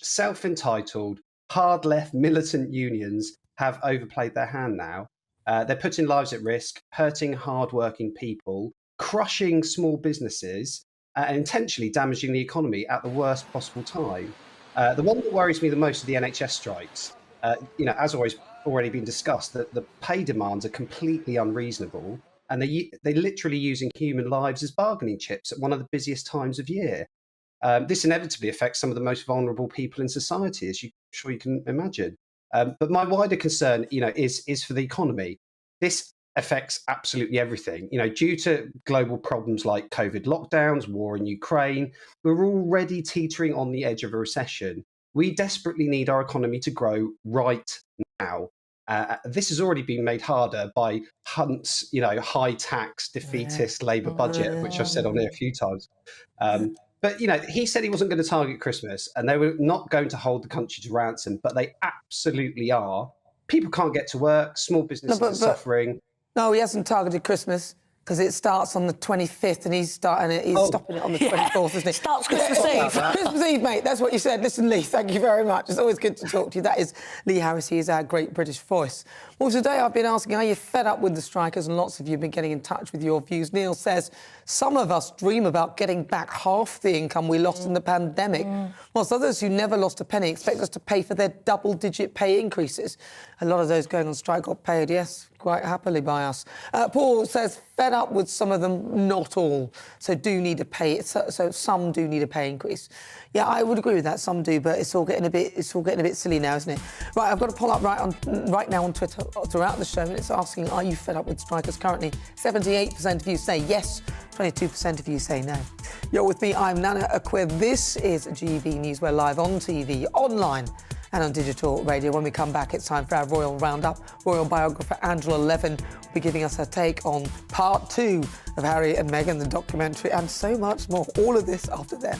self-entitled, hard-left militant unions have overplayed their hand now. They're putting lives at risk, hurting hard-working people, crushing small businesses, and intentionally damaging the economy at the worst possible time. The one that worries me the most are the NHS strikes. As already been discussed, that the pay demands are completely unreasonable, and they're literally using human lives as bargaining chips at one of the busiest times of year. This inevitably affects some of the most vulnerable people in society, as I'm sure you can imagine. But my wider concern, is for the economy. This affects absolutely everything. Due to global problems like COVID lockdowns, war in Ukraine, we're already teetering on the edge of a recession. We desperately need our economy to grow right now. This has already been made harder by Hunt's, high tax, defeatist Labour budget, which I've said on here a few times. But, he said he wasn't going to target Christmas and they were not going to hold the country to ransom, but they absolutely are. People can't get to work. Small businesses are suffering. No, he hasn't targeted Christmas because it starts on the 25th and he's stopping it on the 24th, isn't it? Starts Christmas Eve. Christmas Eve, mate. That's what you said. Listen, Lee, thank you very much. It's always good to talk to you. That is Lee Harris. He is our great British voice. Well, today I've been asking, are you fed up with the strikers? And lots of you have been getting in touch with your views. Neil says, some of us dream about getting back half the income we lost in the pandemic, whilst others who never lost a penny expect us to pay for their double-digit pay increases. A lot of those going on strike got paid, yes, quite happily by us. Paul says, fed up with some of them, not all. So do need a pay. So some do need a pay increase. Yeah, I would agree with that. Some do, but it's all getting a bit silly now, isn't it? Right, I've got a poll up right now on Twitter throughout the show, and it's asking, are you fed up with strikers currently? 78% of you say yes, 22% of you say no. You're with me, I'm Nana Akua. This is GB News. We're live on TV, online and on digital radio. When we come back, it's time for our Royal Roundup. Royal biographer Angela Levin will be giving us her take on part 2 of Harry and Meghan, the documentary, and so much more. All of this after that.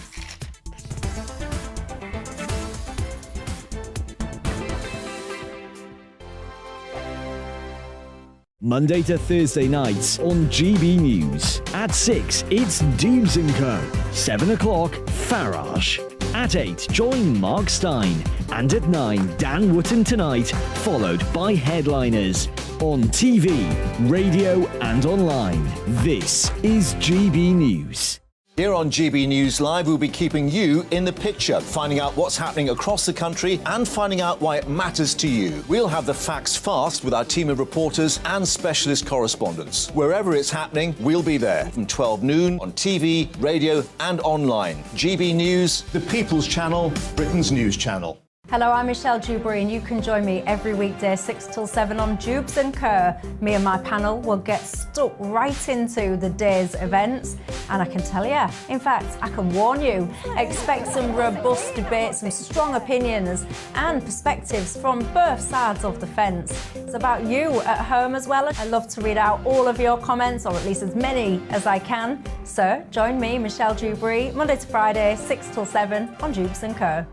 Monday to Thursday nights on GB News. At 6, it's Dubes & Co. 7 o'clock, Farage. At 8, join Mark Stein. And at 9, Dan Wootton Tonight, followed by Headliners. On TV, radio and online. This is GB News. Here on GB News Live, we'll be keeping you in the picture, finding out what's happening across the country and finding out why it matters to you. We'll have the facts fast with our team of reporters and specialist correspondents. Wherever it's happening, we'll be there from 12 noon on TV, radio and online. GB News, the People's Channel, Britain's news channel. Hello, I'm Michelle Dewberry, and you can join me every weekday 6 till 7 on Jubes and Kerr. Me and my panel will get stuck right into the day's events, and I can tell you, in fact, I can warn you, expect some robust debates, some strong opinions and perspectives from both sides of the fence. It's about you at home as well. I love to read out all of your comments, or at least as many as I can. So join me, Michelle Dewberry, Monday to Friday, 6 till 7 on Jubes and Kerr.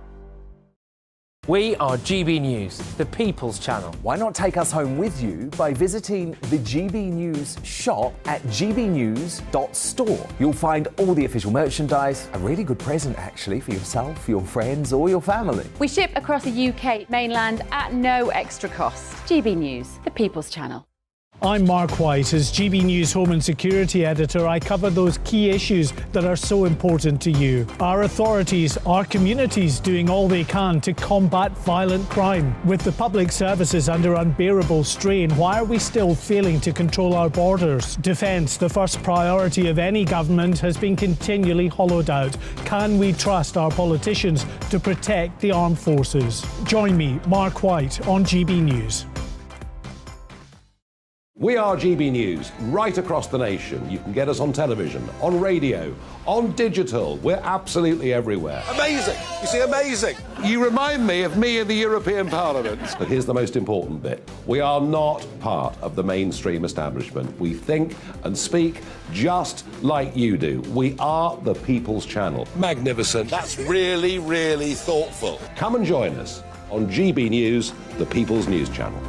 We are GB News, the People's Channel. Why not take us home with you by visiting the GB News shop at gbnews.store? You'll find all the official merchandise, a really good present actually for yourself, your friends or your family. We ship across the UK mainland at no extra cost. GB News, the People's Channel. I'm Mark White. As GB News Home and Security Editor, I cover those key issues that are so important to you. Our authorities, our communities doing all they can to combat violent crime. With the public services under unbearable strain, why are we still failing to control our borders? Defence, the first priority of any government, has been continually hollowed out. Can we trust our politicians to protect the armed forces? Join me, Mark White, on GB News. We are GB News, right across the nation. You can get us on television, on radio, on digital. We're absolutely everywhere. Amazing! You see, amazing! You remind me of me in the European Parliament. But here's the most important bit. We are not part of the mainstream establishment. We think and speak just like you do. We are the People's Channel. Magnificent. That's really, really thoughtful. Come and join us on GB News, the People's News Channel.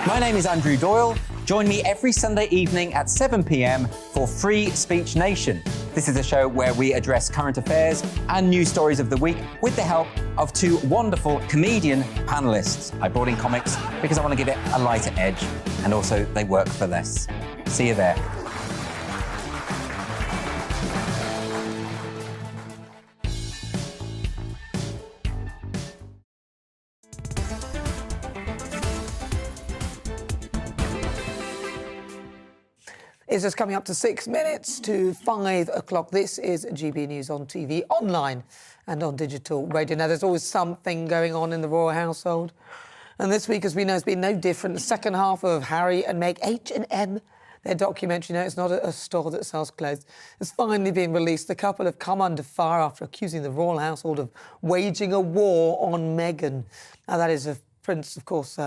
My name is Andrew Doyle. Join me every Sunday evening at 7 p.m. for Free Speech Nation. This is a show where we address current affairs and news stories of the week with the help of two wonderful comedian panellists. I brought in comics because I want to give it a lighter edge, and also they work for less. See you there. It's just coming up to 6 minutes to 5 o'clock. This is GB News on TV, online and on digital radio. Now, there's always something going on in the royal household. And this week, as we know, has been no different. The second half of Harry and Meg, H&M, their documentary, it's not a store that sells clothes, has finally been released. The couple have come under fire after accusing the royal household of waging a war on Meghan. Now, that is Prince, of course.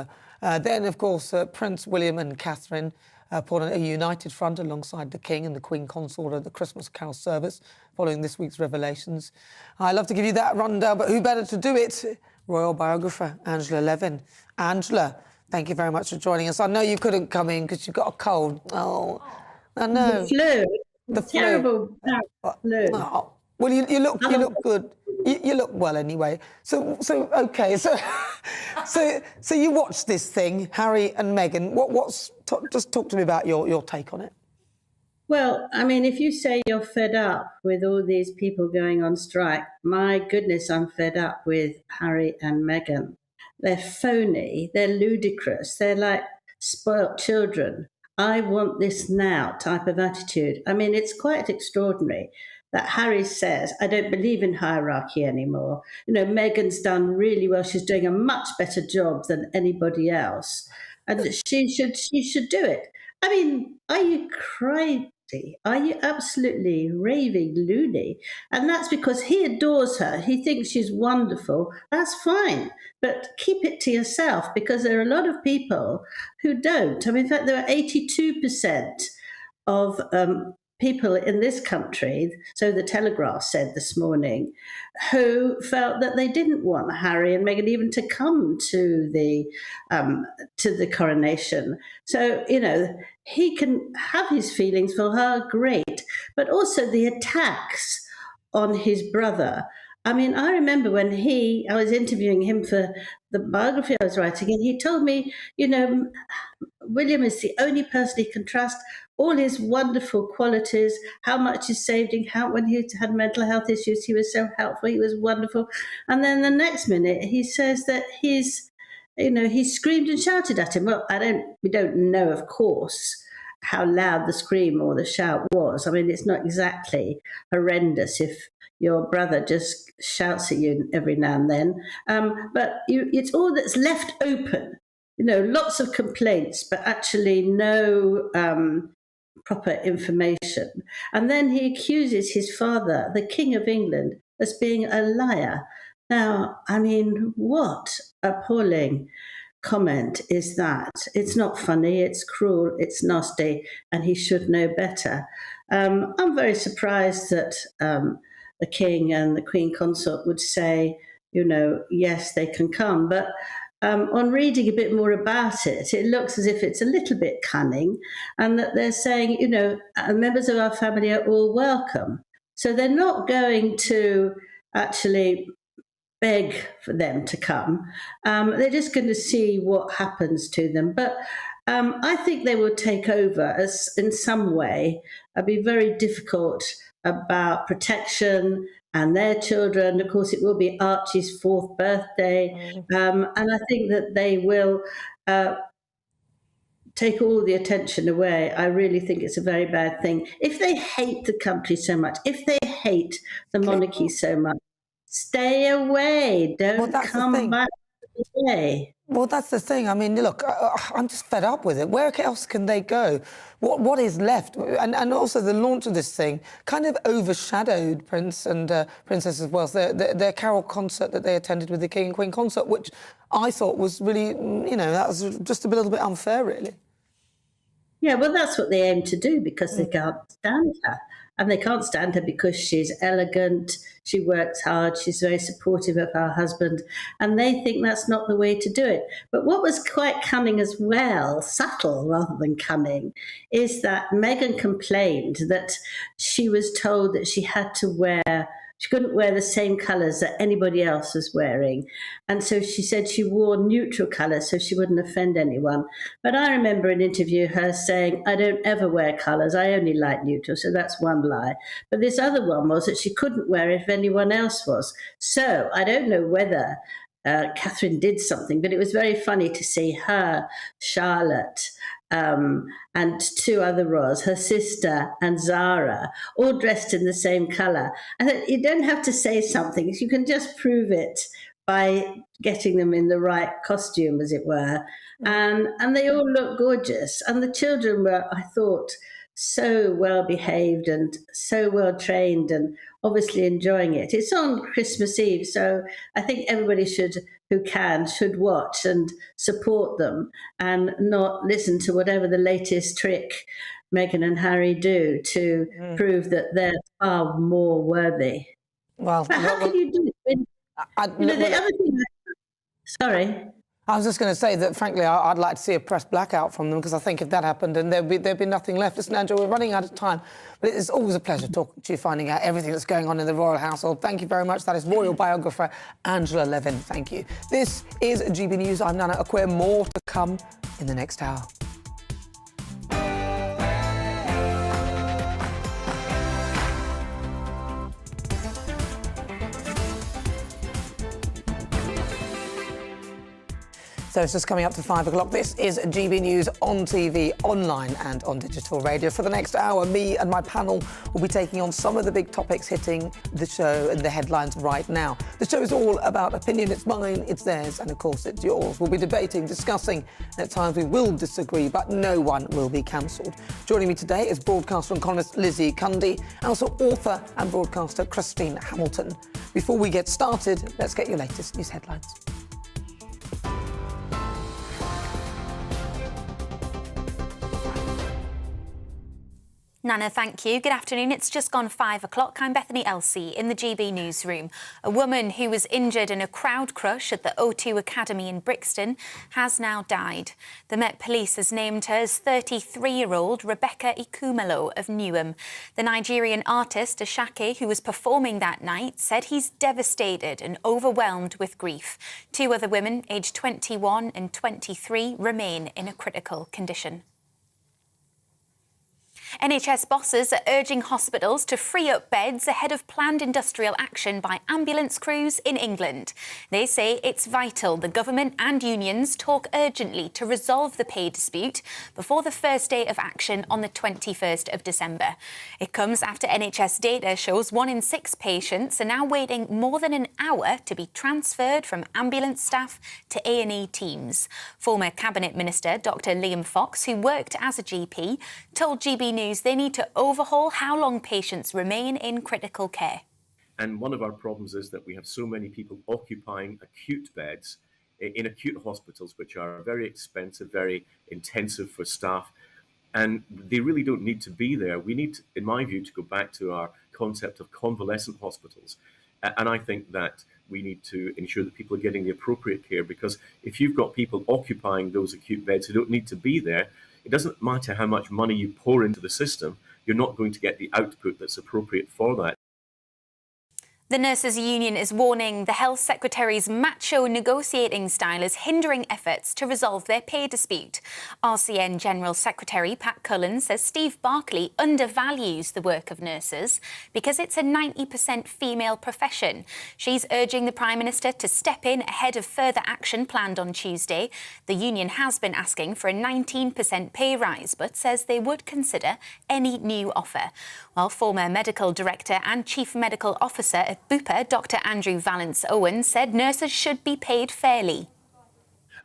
Prince William and Catherine put on a united front alongside the King and the Queen Consort at the Christmas Carol service following this week's revelations. I'd love to give you that rundown, but who better to do it? Royal biographer Angela Levin. Angela, thank you very much for joining us. I know you couldn't come in because you've got a cold. Oh, I know. The flu. Terrible flu. Oh. Well, you look good. You look well anyway. So you watched this thing, Harry and Meghan. Just talk to me about your take on it. Well, I mean, if you say you're fed up with all these people going on strike, my goodness, I'm fed up with Harry and Meghan. They're phony. They're ludicrous. They're like spoilt children. I want this now type of attitude. I mean, it's quite extraordinary that Harry says, I don't believe in hierarchy anymore. You know, Meghan's done really well. She's doing a much better job than anybody else. And she should do it. I mean, are you crazy? Are you absolutely raving loony? And that's because he adores her. He thinks she's wonderful. That's fine. But keep it to yourself, because there are a lot of people who don't. I mean, in fact, there are 82% of people in this country, so the Telegraph said this morning, who felt that they didn't want Harry and Meghan even to come to the coronation. So, you know, he can have his feelings for her, great, but also the attacks on his brother. I mean, I remember when I was interviewing him for the biography I was writing, and he told me, you know, William is the only person he can trust, all his wonderful qualities, how much he saved him, how when he had mental health issues, he was so helpful, he was wonderful. And then the next minute he says that he screamed and shouted at him. Well, we don't know, of course, how loud the scream or the shout was. I mean, it's not exactly horrendous if your brother just shouts at you every now and then. But it's all that's left open. Lots of complaints, but actually no proper information. And then he accuses his father, the King of England, as being a liar. Now, I mean, what appalling comment is that? It's not funny, it's cruel, it's nasty, and he should know better. I'm very surprised that the King and the Queen Consort would say, yes, they can come. But on reading a bit more about it, it looks as if it's a little bit cunning, and that they're saying, members of our family are all welcome. So they're not going to actually beg for them to come. They're just going to see what happens to them. But I think they will take over as in some way. It'll be very difficult about protection and their children. Of course, it will be Archie's 4th birthday. And I think that they will take all the attention away. I really think it's a very bad thing. If they hate the country so much, if they hate the monarchy so much, stay away. Don't come back today. Well, that's the thing. I mean, look, I'm just fed up with it. Where else can they go? What is left? And also the launch of this thing kind of overshadowed Prince and Princess as well. Their carol concert that they attended with the King and Queen Consort, which I thought was really, that was just a little bit unfair, really. Yeah, well, that's what they aim to do because they can't stand her. And they can't stand her because she's elegant, she works hard, she's very supportive of her husband, and they think that's not the way to do it. But what was quite cunning as well, subtle rather than cunning, is that Meghan complained that she was told that she couldn't wear the same colours that anybody else was wearing. And so she said she wore neutral colours so she wouldn't offend anyone. But I remember an interview her saying, I don't ever wear colours, I only like neutral. So that's one lie. But this other one was that she couldn't wear it if anyone else was. So I don't know whether Catherine did something, but it was very funny to see her, Charlotte, and 2 other Ros, her sister and Zara, all dressed in the same colour. And you don't have to say something, you can just prove it by getting them in the right costume, as it were. And they all look gorgeous. And the children were, I thought, so well behaved and so well trained and obviously enjoying it. It's on Christmas Eve, so I think everybody should watch and support them and not listen to whatever the latest trick Meghan and Harry do to prove that they're far more worthy. Well, but how can you do it? The other thing. Sorry. I was just going to say that, frankly, I'd like to see a press blackout from them, because I think if that happened, then there'd be nothing left. Listen, Andrew, we're running out of time, but it's always a pleasure talking to you, finding out everything that's going on in the royal household. Thank you very much. That is royal biographer Angela Levin. Thank you. This is GB News. I'm Nana Akua. More to come in the next hour. So it's just coming up to 5 o'clock. This is GB News on TV, online and on digital radio. For the next hour, me and my panel will be taking on some of the big topics hitting the show and the headlines right now. The show is all about opinion. It's mine, it's theirs, and of course it's yours. We'll be debating, discussing, and at times we will disagree, but no one will be cancelled. Joining me today is broadcaster and columnist Lizzie Cundy, and also author and broadcaster Christine Hamilton. Before we get started, let's get your latest news headlines. Nana, thank you. Good afternoon. It's just gone 5 o'clock. I'm Bethany Elsey in the GB newsroom. A woman who was injured in a crowd crush at the O2 Academy in Brixton has now died. The Met Police has named her as 33-year-old Rebecca Ikumalo of Newham. The Nigerian artist Ashake, who was performing that night, said he's devastated and overwhelmed with grief. 2 other women, aged 21 and 23, remain in a critical condition. NHS bosses are urging hospitals to free up beds ahead of planned industrial action by ambulance crews in England. They say it's vital the government and unions talk urgently to resolve the pay dispute before the first day of action on the 21st of December. It comes after NHS data shows 1 in 6 patients are now waiting more than an hour to be transferred from ambulance staff to A&E teams. Former Cabinet Minister Dr Liam Fox, who worked as a GP, told GB News they need to overhaul how long patients remain in critical care. And one of our problems is that we have so many people occupying acute beds in acute hospitals, which are very expensive, very intensive for staff, and they really don't need to be there. We need, in my view, to go back to our concept of convalescent hospitals. And I think that we need to ensure that people are getting the appropriate care, because if you've got people occupying those acute beds who don't need to be there, it doesn't matter how much money you pour into the system, you're not going to get the output that's appropriate for that. The Nurses' Union is warning the Health Secretary's macho negotiating style is hindering efforts to resolve their pay dispute. RCN General Secretary Pat Cullen says Steve Barclay undervalues the work of nurses because it's a 90% female profession. She's urging the Prime Minister to step in ahead of further action planned on Tuesday. The union has been asking for a 19% pay rise, but says they would consider any new offer. While former Medical Director and Chief Medical Officer at Bupa, Dr Andrew Vallance-Owen, said nurses should be paid fairly.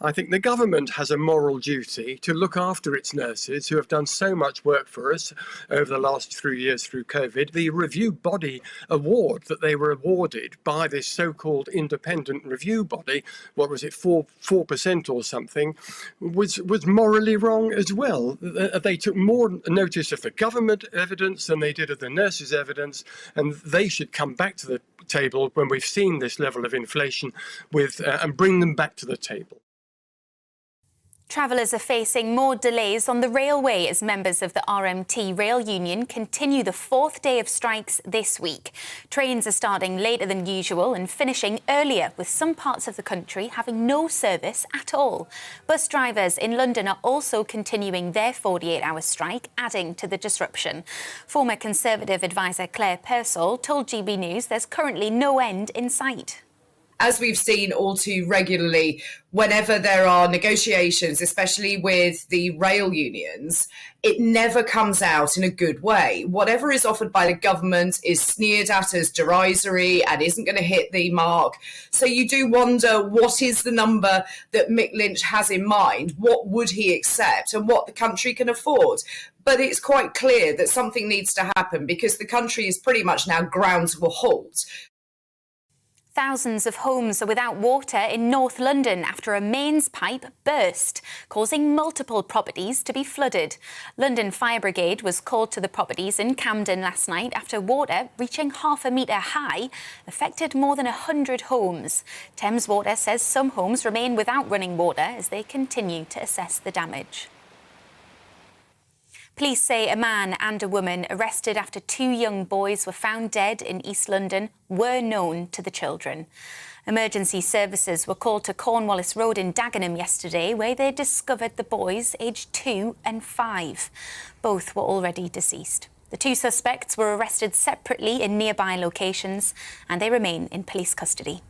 I think the government has a moral duty to look after its nurses who have done so much work for us over the last 3 years through COVID. The review body award that they were awarded by this so-called independent review body, what was it, 4% or something, was morally wrong as well. They took more notice of the government evidence than they did of the nurses' evidence, and they should come back to the table when we've seen this level of inflation and bring them back to the table. Travellers are facing more delays on the railway as members of the RMT Rail Union continue the 4th day of strikes this week. Trains are starting later than usual and finishing earlier, with some parts of the country having no service at all. Bus drivers in London are also continuing their 48-hour strike, adding to the disruption. Former Conservative advisor Claire Pearsall told GB News there's currently no end in sight. As we've seen all too regularly, whenever there are negotiations, especially with the rail unions, it never comes out in a good way. Whatever is offered by the government is sneered at as derisory and isn't going to hit the mark. So you do wonder, what is the number that Mick Lynch has in mind? What would he accept and what the country can afford? But it's quite clear that something needs to happen because the country is pretty much now ground to a halt. Thousands of homes are without water in North London after a mains pipe burst, causing multiple properties to be flooded. London Fire Brigade was called to the properties in Camden last night after water reaching half a metre high affected more than 100 homes. Thames Water says some homes remain without running water as they continue to assess the damage. Police say a man and a woman arrested after 2 young boys were found dead in East London were known to the children. Emergency services were called to Cornwallis Road in Dagenham yesterday, where they discovered the boys aged 2 and 5. Both were already deceased. The 2 suspects were arrested separately in nearby locations and they remain in police custody.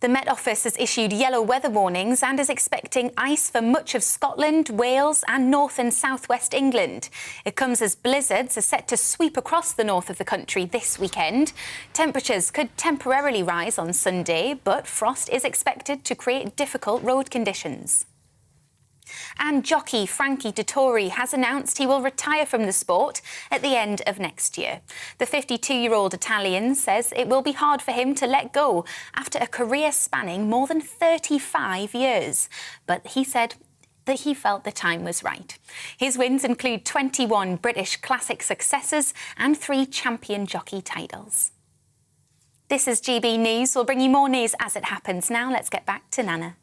The Met Office has issued yellow weather warnings and is expecting ice for much of Scotland, Wales and north and southwest England. It comes as blizzards are set to sweep across the north of the country this weekend. Temperatures could temporarily rise on Sunday, but frost is expected to create difficult road conditions. And jockey Frankie Dettori has announced he will retire from the sport at the end of next year. The 52-year-old Italian says it will be hard for him to let go after a career spanning more than 35 years. But he said that he felt the time was right. His wins include 21 British Classic successes and 3 champion jockey titles. This is GB News. We'll bring you more news as it happens. Now let's get back to Nana.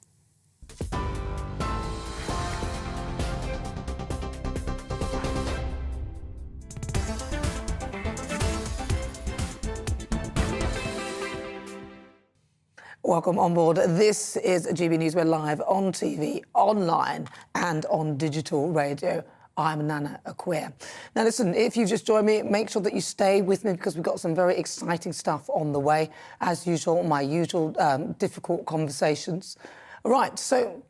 Welcome on board. This is GB News. We're live on TV, online and on digital radio. I'm Nana Akua. Now, listen, if you've just joined me, make sure that you stay with me because we've got some very exciting stuff on the way. As usual, my usual difficult conversations. Right, so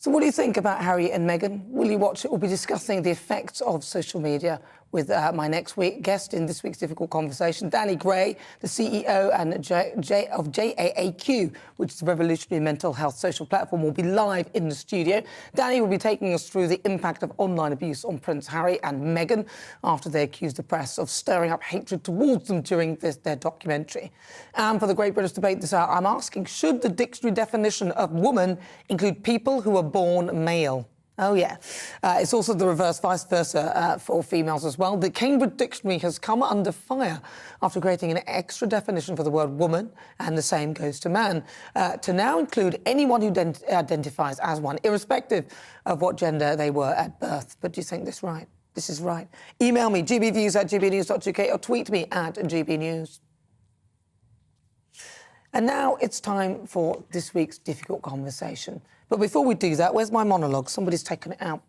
what do you think about Harry and Meghan? Will you watch it? We'll be discussing the effects of social media with my next week guest in this week's Difficult Conversation, Danny Gray, the CEO and of JAAQ, which is a revolutionary mental health social platform, will be live in the studio. Danny will be taking us through the impact of online abuse on Prince Harry and Meghan after they accused the press of stirring up hatred towards them during their documentary. And for the Great British Debate this hour, I'm asking, should the dictionary definition of woman include people who are born male? Oh, yeah. It's also the reverse, vice versa, for females as well. The Cambridge Dictionary has come under fire after creating an extra definition for the word woman, and the same goes to man, to now include anyone who identifies as one, irrespective of what gender they were at birth. But do you think this right? This is right. Email me, gbviews@gbnews.uk, or tweet me at gbnews. And now it's time for this week's Difficult Conversation. But before we do that, where's my monologue? Somebody's taken it out.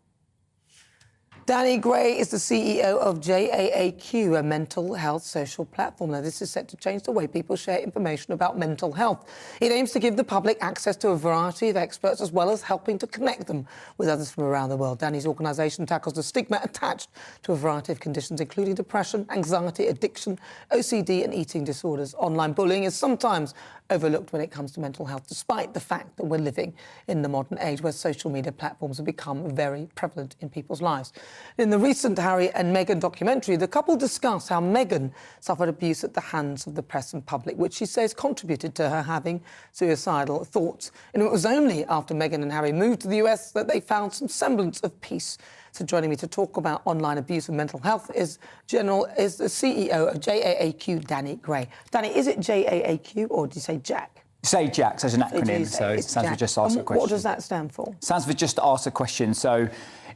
Danny Gray is the CEO of JAAQ, a mental health social platform. Now, this is set to change the way people share information about mental health. It aims to give the public access to a variety of experts, as well as helping to connect them with others from around the world. Danny's organisation tackles the stigma attached to a variety of conditions, including depression, anxiety, addiction, OCD and eating disorders. Online bullying is sometimes overlooked when it comes to mental health, despite the fact that we're living in the modern age where social media platforms have become very prevalent in people's lives. In the recent Harry and Meghan documentary, the couple discuss how Meghan suffered abuse at the hands of the press and public, which she says contributed to her having suicidal thoughts. And it was only after Meghan and Harry moved to the US that they found some semblance of peace. So joining me to talk about online abuse and mental health is the CEO of JAAQ, Danny Gray. Danny, is it JAAQ or do you say Jack? Say Jack, so it's an acronym, so it stands for Just Ask a Question. What does that stand for? It stands for Just Ask a Question. So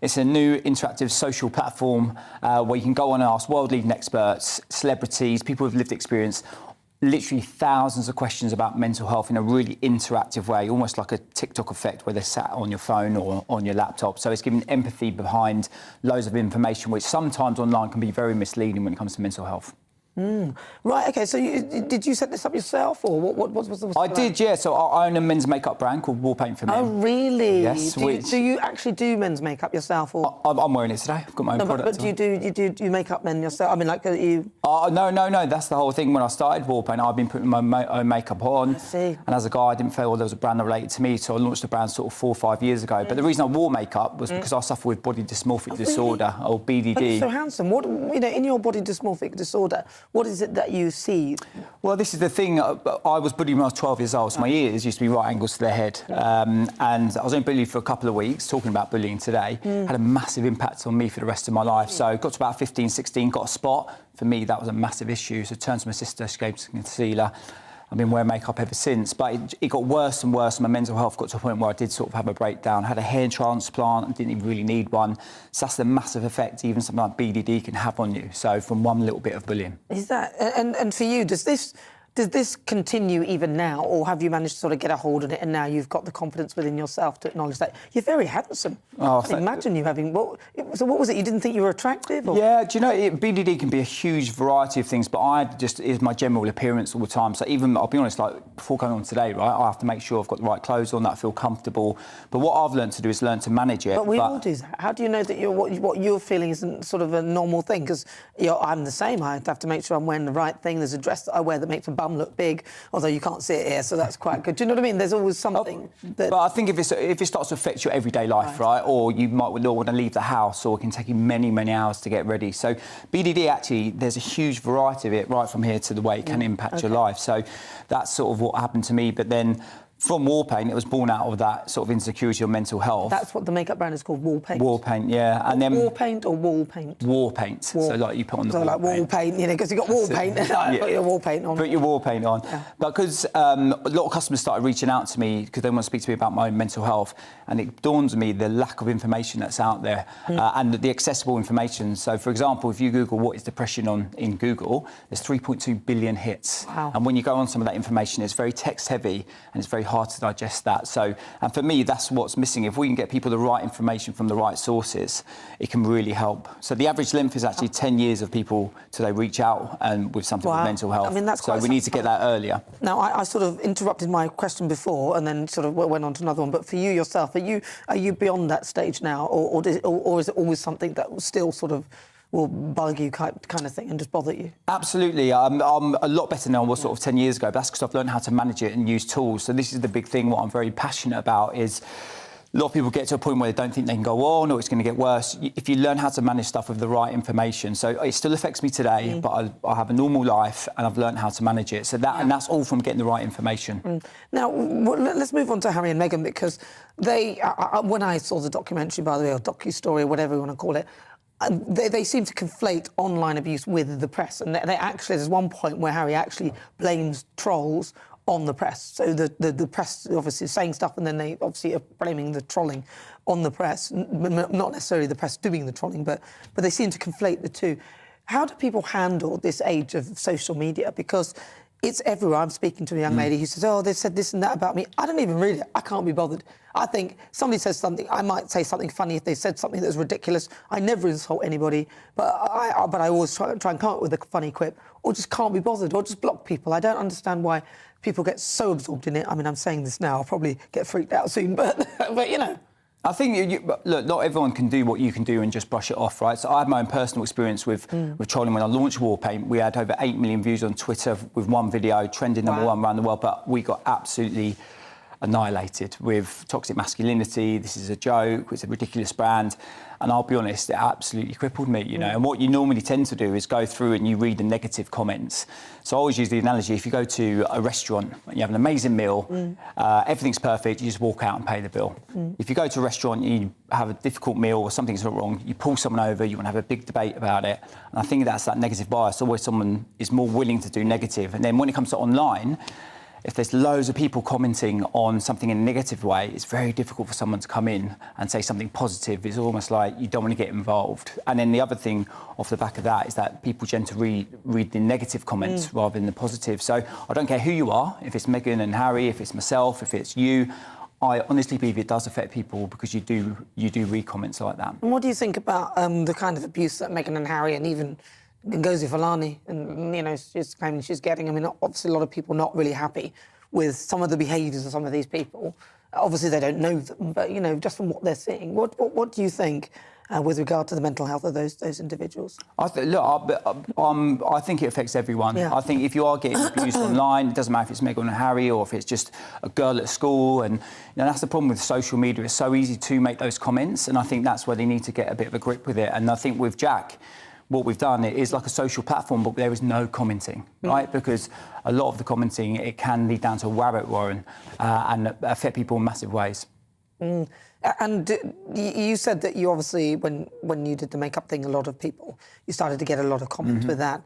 it's a new interactive social platform where you can go on and ask world-leading experts, celebrities, people with lived experience, literally thousands of questions about mental health in a really interactive way, almost like a TikTok effect where they're sat on your phone or on your laptop. So it's giving empathy behind loads of information, which sometimes online can be very misleading when it comes to mental health. Right, OK, so did you set this up yourself, or what was the... I did, yeah. So I own a men's makeup brand called Wall Paint for Men. Oh, really? Yes. Do you actually do men's makeup yourself? Or... I'm wearing it today. I've got my own product. But do you make up men yourself? I mean, like, you... No. That's the whole thing. When I started Wall Paint, I've been putting my own makeup on. I see. And as a guy, I didn't feel there was a brand that related to me, so I launched the brand sort of 4 or 5 years ago. But the reason I wore makeup was because I suffer with body dysmorphic disorder, or BDD. But you're so handsome. What, in your body dysmorphic disorder, what is it that you see? Well, this is the thing. I was bullied when I was 12 years old, so my ears used to be right angles to their head. And I was only bullied for a couple of weeks, talking about bullying today. Had a massive impact on me for the rest of my life. So got to about 15, 16, got a spot. For me, that was a massive issue. So I turned to my sister, she gave me concealer. I've been wearing makeup ever since, but it got worse and worse. My mental health got to a point where I did sort of have a breakdown. I had a hair transplant and didn't even really need one. So that's the massive effect even something like BDD can have on you. So from one little bit of bullying. Is that... And for you, does this continue even now, or have you managed to sort of get a hold of it and now you've got the confidence within yourself to acknowledge that you're very handsome? I can't imagine you having... So what was it? You didn't think you were attractive? Or? Yeah, do you know, BDD can be a huge variety of things, but is my general appearance all the time. So even, I'll be honest, like before going on today, right, I have to make sure I've got the right clothes on, that I feel comfortable. But what I've learned to do is learn to manage it. But we all do that. How do you know that what you're feeling isn't sort of a normal thing? Because I'm the same. I have to make sure I'm wearing the right thing. There's a dress that I wear that makes my bum look big, although you can't see it here, so that's quite good. Do you know what I mean? There's always something that... But I think if it starts to affect your everyday life, right, or you might not want to leave the house, or it can take you many, many hours to get ready. So BDD, actually, there's a huge variety of it, right from here to the way it can impact your life. So that's sort of what happened to me. But then from Wall Paint, it was born out of that sort of insecurity or mental health. That's what the makeup brand is called, Wall Paint? Wall Paint, yeah. And then War Paint or Wall Paint? War Paint. So like you put on the wall like Wall Paint, you know, because you've got Wall Paint, put your Wall Paint on. Put your Wall Paint on. Yeah. But because a lot of customers started reaching out to me because they want to speak to me about my own mental health, and it dawned on me the lack of information that's out there and the accessible information. So, for example, if you Google what is depression in Google, there's 3.2 billion hits. Wow. And when you go on some of that information, it's very text-heavy and it's very hard to digest that. So, and for me, that's what's missing. If we can get people the right information from the right sources, it can really help. So the average length is actually 10 years of people till they reach out and with something with mental health. I mean, that's so we need to get that earlier. Now, I sort of interrupted my question before and then sort of went on to another one. But for you yourself, are you beyond that stage now, or is it always something that will still sort of will bug you kind of thing and just bother you? Absolutely. I'm a lot better now than I was sort of 10 years ago, but that's because I've learned how to manage it and use tools. So this is the big thing, what I'm very passionate about is a lot of people get to a point where they don't think they can go on or it's going to get worse. If you learn how to manage stuff with the right information. So it still affects me today, but I have a normal life and I've learned how to manage it. So that and that's all from getting the right information. Now, let's move on to Harry and Meghan, because they, when I saw the documentary, by the way, or docu-story, or whatever you want to call it, they seem to conflate online abuse with the press. And they actually, there's one point where Harry actually blames trolls on the press. So the press obviously is saying stuff and then they obviously are blaming the trolling on the press. Not necessarily the press doing the trolling, but they seem to conflate the two. How do people handle this age of social media? Because it's everywhere. I'm speaking to a young lady who says, oh, they've said this and that about me. I don't even read it. I can't be bothered. I think somebody says something, I might say something funny if they said something that's ridiculous. I never insult anybody, but I always try and come up with a funny quip, or just can't be bothered, or just block people. I don't understand why people get so absorbed in it. I mean, I'm saying this now, I'll probably get freaked out soon, but you know. I think, look, not everyone can do what you can do and just brush it off, right? So I had my own personal experience with trolling when I launched Warpaint. We had over 8 million views on Twitter with one video, trending #1 around the world, but we got absolutely annihilated with toxic masculinity. This is a joke, it's a ridiculous brand. And I'll be honest, it absolutely crippled me, you know. And what you normally tend to do is go through and you read the negative comments. So I always use the analogy, if you go to a restaurant and you have an amazing meal, everything's perfect, you just walk out and pay the bill. If you go to a restaurant and you have a difficult meal or something's not wrong, you pull someone over, you want to have a big debate about it. And I think that's that negative bias. Always someone is more willing to do negative. And then when it comes to online, if there's loads of people commenting on something in a negative way, it's very difficult for someone to come in and say something positive. It's almost like you don't want to get involved. And then the other thing off the back of that is that people tend to read the negative comments rather than the positive. So I don't care who you are, if it's Meghan and Harry, if it's myself, if it's you, I honestly believe it does affect people because you do read comments like that. And what do you think about the kind of abuse that Meghan and Harry and even Ngozi Fulani, and, you know, she's claiming she's getting? I mean, obviously a lot of people not really happy with some of the behaviours of some of these people. Obviously they don't know them, but, you know, just from what they're seeing, what do you think with regard to the mental health of those individuals? I think it affects everyone. Yeah. I think if you are getting abused online, it doesn't matter if it's Meghan and Harry or if it's just a girl at school. And you know, that's the problem with social media. It's so easy to make those comments, and I think that's where they need to get a bit of a grip with it. And I think with Jack, what we've done is like a social platform, but there is no commenting, right? Because a lot of the commenting, it can lead down to a rabbit warren and affect people in massive ways. And you said that you obviously, when you did the makeup thing, a lot of people, you started to get a lot of comments with that.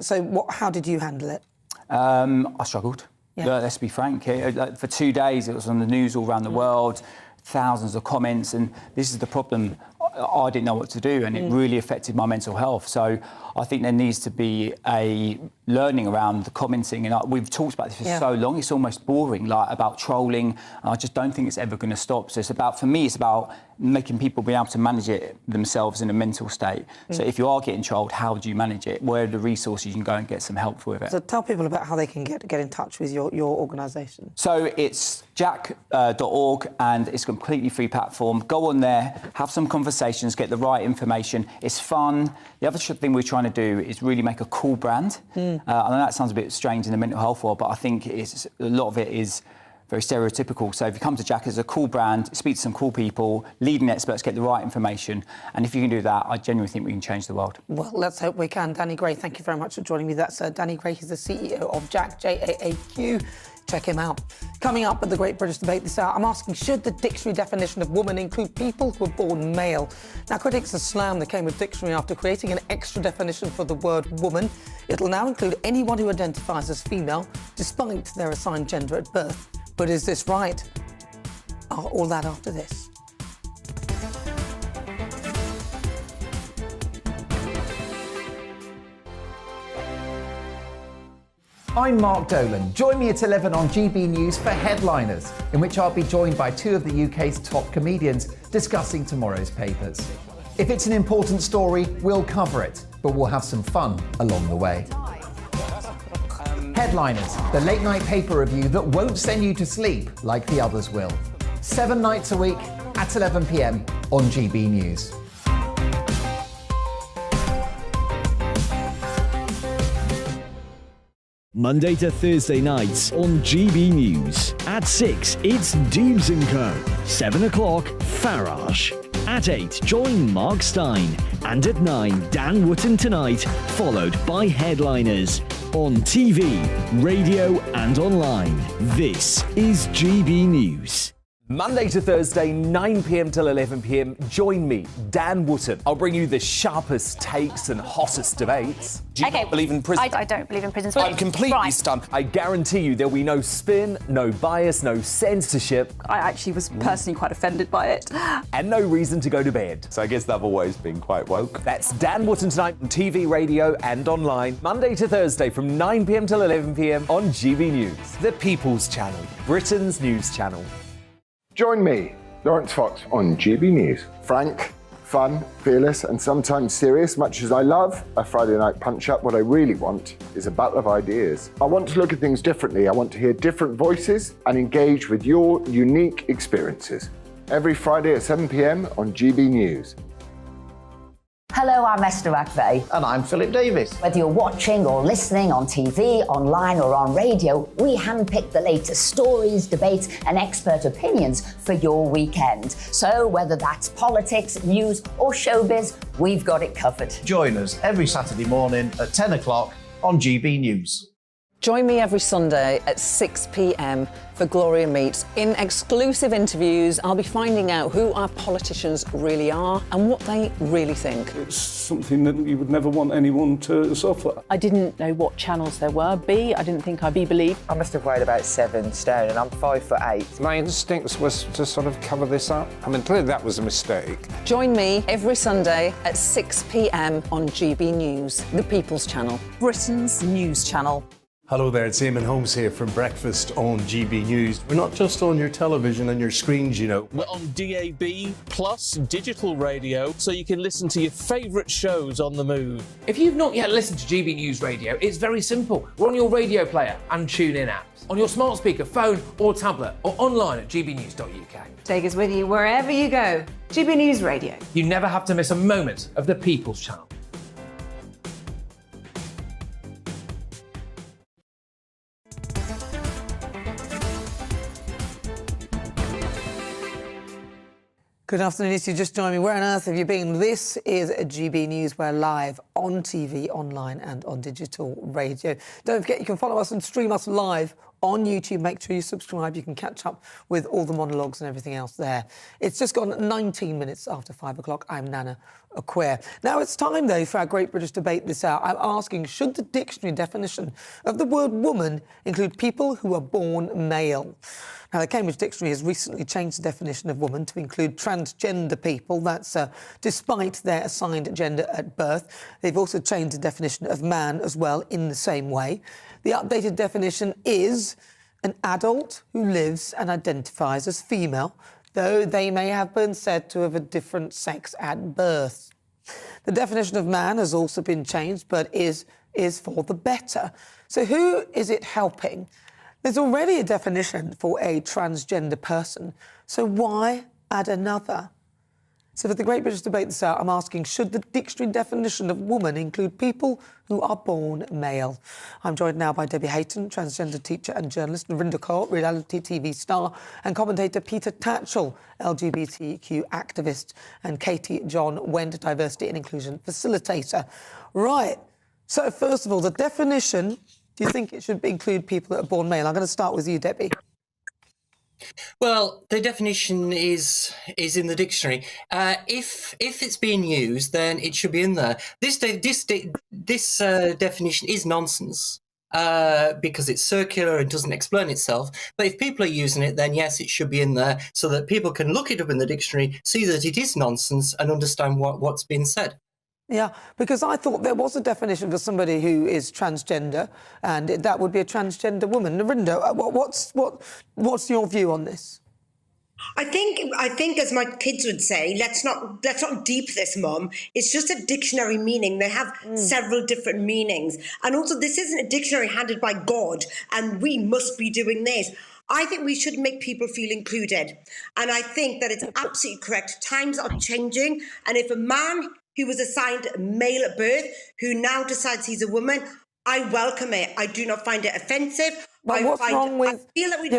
So how did you handle it? I struggled. Yeah. Let's be frank. For 2 days, it was on the news all around the world, thousands of comments, and this is the problem. I didn't know what to do, and it really affected my mental health. So I think there needs to be a learning around the commenting, and we've talked about this for so long. It's almost boring, like about trolling, and I just don't think it's ever going to stop. So it's about, for me, it's about making people be able to manage it themselves in a mental state. So if you are getting trolled, how do you manage it? Where are the resources you can go and get some help with it? So tell people about how they can get in touch with your organisation. So it's jack.org, and it's a completely free platform. Go on there, have some conversations, get the right information. It's fun. The other thing we're trying to do is really make a cool brand. I know that sounds a bit strange in the mental health world, but I think a lot of it is very stereotypical. So if you come to Jack as a cool brand, speak to some cool people, leading experts, get the right information, and if you can do that, I genuinely think we can change the world. Well, let's hope we can. Danny Gray, thank you very much for joining me. That's Danny Gray. He's the CEO of Jack, JAAQ. Check him out. Coming up at the Great British Debate this hour, I'm asking, should the dictionary definition of woman include people who are born male? Now, critics have slammed the Cambridge Dictionary after creating an extra definition for the word woman. It'll now include anyone who identifies as female, despite their assigned gender at birth. But is this right? All that after this. I'm Mark Dolan. Join me at 11 on GB News for Headliners, in which I'll be joined by two of the UK's top comedians discussing tomorrow's papers. If it's an important story, we'll cover it, but we'll have some fun along the way. Headliners, the late night paper review that won't send you to sleep like the others will. 7 nights a week at 11 p.m. on GB News. Monday to Thursday nights on GB News. At 6, it's Dubes & Co. 7 o'clock, Farage. At 8, join Mark Stein. And at 9, Dan Wootton Tonight, followed by Headliners. On TV, radio and online. This is GB News. Monday to Thursday, 9 p.m. till 11 p.m. Join me, Dan Wootton. I'll bring you the sharpest takes and hottest debates. Do you not believe in prison? I don't believe in prison. I'm completely stunned. I guarantee you there'll be no spin, no bias, no censorship. I actually was personally quite offended by it. And no reason to go to bed. So I guess they've always been quite woke. That's Dan Wootton Tonight on TV, radio and online. Monday to Thursday from 9 p.m. till 11 p.m. on GB News. The People's Channel, Britain's news channel. Join me, Lawrence Fox, on GB News. Frank, fun, fearless, and sometimes serious. Much as I love a Friday night punch-up, what I really want is a battle of ideas. I want to look at things differently. I want to hear different voices and engage with your unique experiences. Every Friday at 7 p.m. on GB News. Hello, I'm Esther McVeigh. And I'm Philip Davis. Whether you're watching or listening on TV, online or on radio, we handpick the latest stories, debates and expert opinions for your weekend. So whether that's politics, news or showbiz, we've got it covered. Join us every Saturday morning at 10 o'clock on GB News. Join me every Sunday at 6 p.m. for Gloria Meets. In exclusive interviews, I'll be finding out who our politicians really are and what they really think. It's something that you would never want anyone to suffer. I didn't know what channels there were. I didn't think I'd be believed. I must have weighed about 7 stone and I'm 5'8". My instincts was to sort of cover this up. I mean, clearly that was a mistake. Join me every Sunday at 6 p.m. on GB News, the People's Channel, Britain's news channel. Hello there, it's Eamon Holmes here from Breakfast on GB News. We're not just on your television and your screens, you know. We're on DAB plus digital radio, so you can listen to your favourite shows on the move. If you've not yet listened to GB News Radio, it's very simple. We're on your radio player and TuneIn apps, on your smart speaker, phone or tablet, or online at gbnews.uk. Take us with you wherever you go. GB News Radio. You never have to miss a moment of the People's Channel. Good afternoon, if you just joined me. Where on earth have you been? This is GB News. We're live on TV, online and on digital radio. Don't forget, you can follow us and stream us live on YouTube. Make sure you subscribe. You can catch up with all the monologues and everything else there. It's just gone 19 minutes after 5 o'clock. I'm Nana Akua. Now it's time, though, for our Great British Debate this hour. I'm asking, should the dictionary definition of the word woman include people who are born male? Now, the Cambridge Dictionary has recently changed the definition of woman to include transgender people. That's despite their assigned gender at birth. They've also changed the definition of man as well in the same way. The updated definition is an adult who lives and identifies as female, though they may have been said to have a different sex at birth. The definition of man has also been changed, but is for the better. So who is it helping? There's already a definition for a transgender person, so why add another? So for the Great British Debate this hour, I'm asking, should the dictionary definition of woman include people who are born male? I'm joined now by Debbie Hayton, transgender teacher and journalist, Narinder Kaur, reality TV star, and commentator Peter Tatchell, LGBTQ activist, and Katie John Wendt, diversity and inclusion facilitator. Right, so first of all, the definition... Do you think it should include people that are born male? I'm going to start with you, Debbie. Well, the definition is in the dictionary. If it's being used, then it should be in there. This definition is nonsense because it's circular and doesn't explain itself. But if people are using it, then yes, it should be in there so that people can look it up in the dictionary, see that it is nonsense, and understand what's being said. Yeah, because I thought there was a definition for somebody who is transgender, and that would be a transgender woman. Narinder, what's your view on this? I think, as my kids would say, let's not deep this, Mum. It's just a dictionary meaning. They have several different meanings, and also this isn't a dictionary handed by God, and we must be doing this. I think we should make people feel included, and I think that it's absolutely correct. Times are changing, and if a man who was assigned male at birth, who now decides he's a woman, I welcome it. I do not find it offensive. But what's wrong with...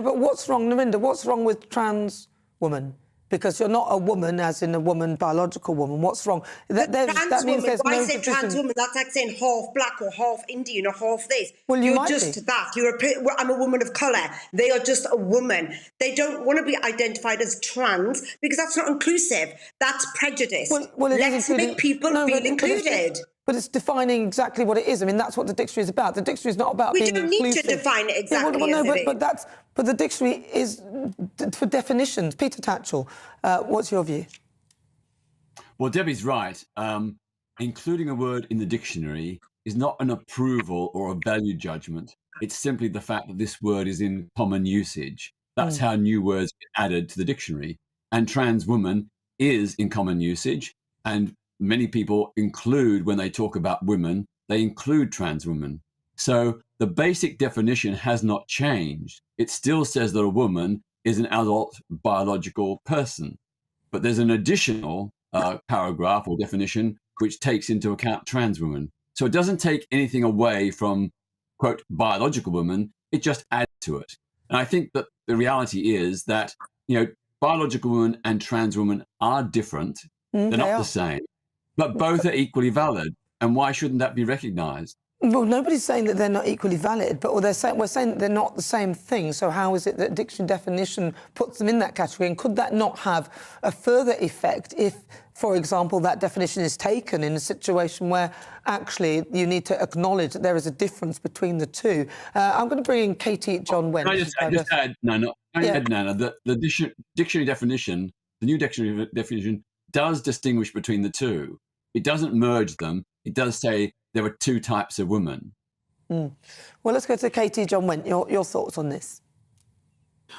but what's wrong, Narinder, what's wrong with trans woman? Because you're not a woman, as in a woman, biological woman. What's wrong? That means there's why no say trans woman? That's like saying half black or half Indian or half this. Well, you're just that. I'm a woman of colour. They are just a woman. They don't want to be identified as trans because that's not inclusive. That's prejudice. Let's make people feel included. But it's defining exactly what it is. I mean, that's what the dictionary is about. The dictionary is not about being inclusive. We don't need to define it exactly. But the dictionary is for definitions. Peter Tatchell, what's your view? Well, Debbie's right. Including a word in the dictionary is not an approval or a value judgment. It's simply the fact that this word is in common usage. That's how new words get added to the dictionary. And trans woman is in common usage, and many people include, when they talk about women, they include trans women. So the basic definition has not changed. It still says that a woman is an adult biological person. But there's an additional paragraph or definition which takes into account trans women. So it doesn't take anything away from, quote, biological woman, it just adds to it. And I think that the reality is that, biological woman and trans woman are different. They're not the same. But both are equally valid. And why shouldn't that be recognised? Well, nobody's saying that they're not equally valid, but we're saying that they're not the same thing. So how is it that dictionary definition puts them in that category? And could that not have a further effect if, for example, that definition is taken in a situation where actually you need to acknowledge that there is a difference between the two? I'm going to bring in Katie John Wendt. Can I just add, Nana, that the dictionary definition, the new dictionary definition, does distinguish between the two. It doesn't merge them. It does say there are two types of women. Well, let's go to Katie John Wendt. Your thoughts on this?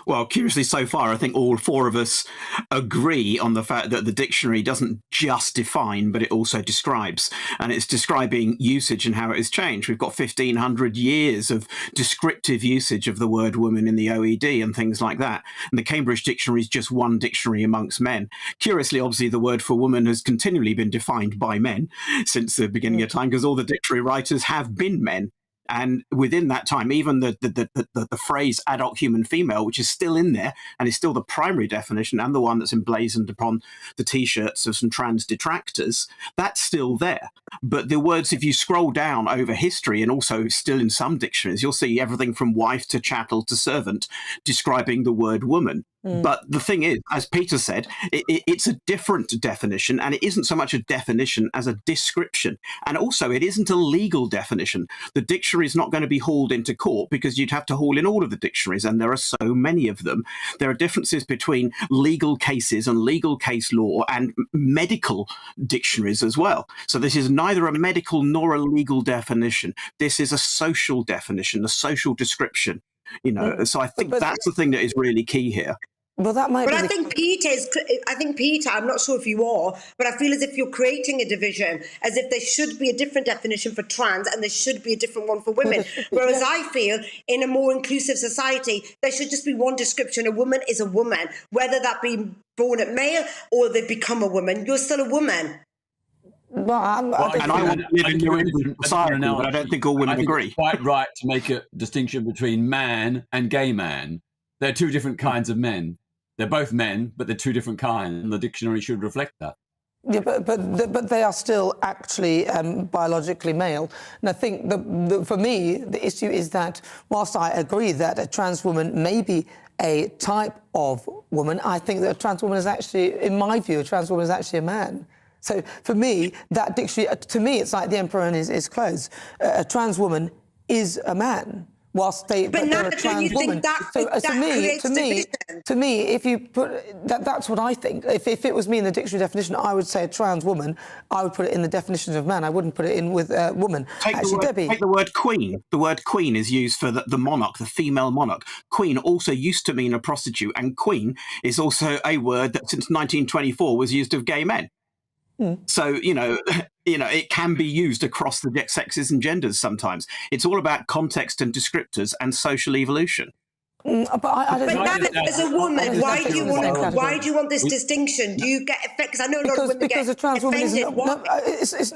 Well, curiously, so far, I think all four of us agree on the fact that the dictionary doesn't just define, but it also describes. And it's describing usage and how it has changed. We've got 1,500 years of descriptive usage of the word woman in the OED and things like that. And the Cambridge Dictionary is just one dictionary amongst men. Curiously, obviously, the word for woman has continually been defined by men since the beginning of time, because all the dictionary writers have been men. And within that time, even the phrase adult human female, which is still in there and is still the primary definition and the one that's emblazoned upon the T-shirts of some trans detractors, that's still there. But the words, if you scroll down over history and also still in some dictionaries, you'll see everything from wife to chattel to servant describing the word woman. But the thing is, as Peter said, it's a different definition, and it isn't so much a definition as a description. And also, it isn't a legal definition. The dictionary is not going to be hauled into court because you'd have to haul in all of the dictionaries, and there are so many of them. There are differences between legal cases and legal case law and medical dictionaries as well. So this is neither a medical nor a legal definition. This is a social definition, a social description. So I think that's the thing that is really key here. Well, that might. But I think Peter, I'm not sure if you are, but I feel as if you're creating a division, as if there should be a different definition for trans and there should be a different one for women. Whereas I feel in a more inclusive society, there should just be one description. A woman is a woman, whether that be born at male or they become a woman. You're still a woman. Well, I want to live in your society, but I don't think all women agree. It's quite right to make a distinction between man and gay man. They're two different kinds of men. They're both men, but they're two different kinds, and the dictionary should reflect that. Yeah, but they are still actually biologically male. And I think for me, the issue is that whilst I agree that a trans woman may be a type of woman, I think that a trans woman is actually, in my view, a trans woman is actually a man. So for me, that dictionary, to me, it's like the emperor and his clothes. A trans woman is a man. whilst they're a trans woman. To me, if you put that's what I think. If it was me in the dictionary definition, I would say a trans woman. I would put it in the definition of man. I wouldn't put it in with woman. Take the word queen. The word queen is used for the monarch, the female monarch. Queen also used to mean a prostitute, and queen is also a word that since 1924 was used of gay men. So, it can be used across the sexes and genders sometimes. It's all about context and descriptors and social evolution. But I don't Nana, as a woman, why do you want this distinction? Do you get affected? Because I know a lot of women because a trans woman isn't.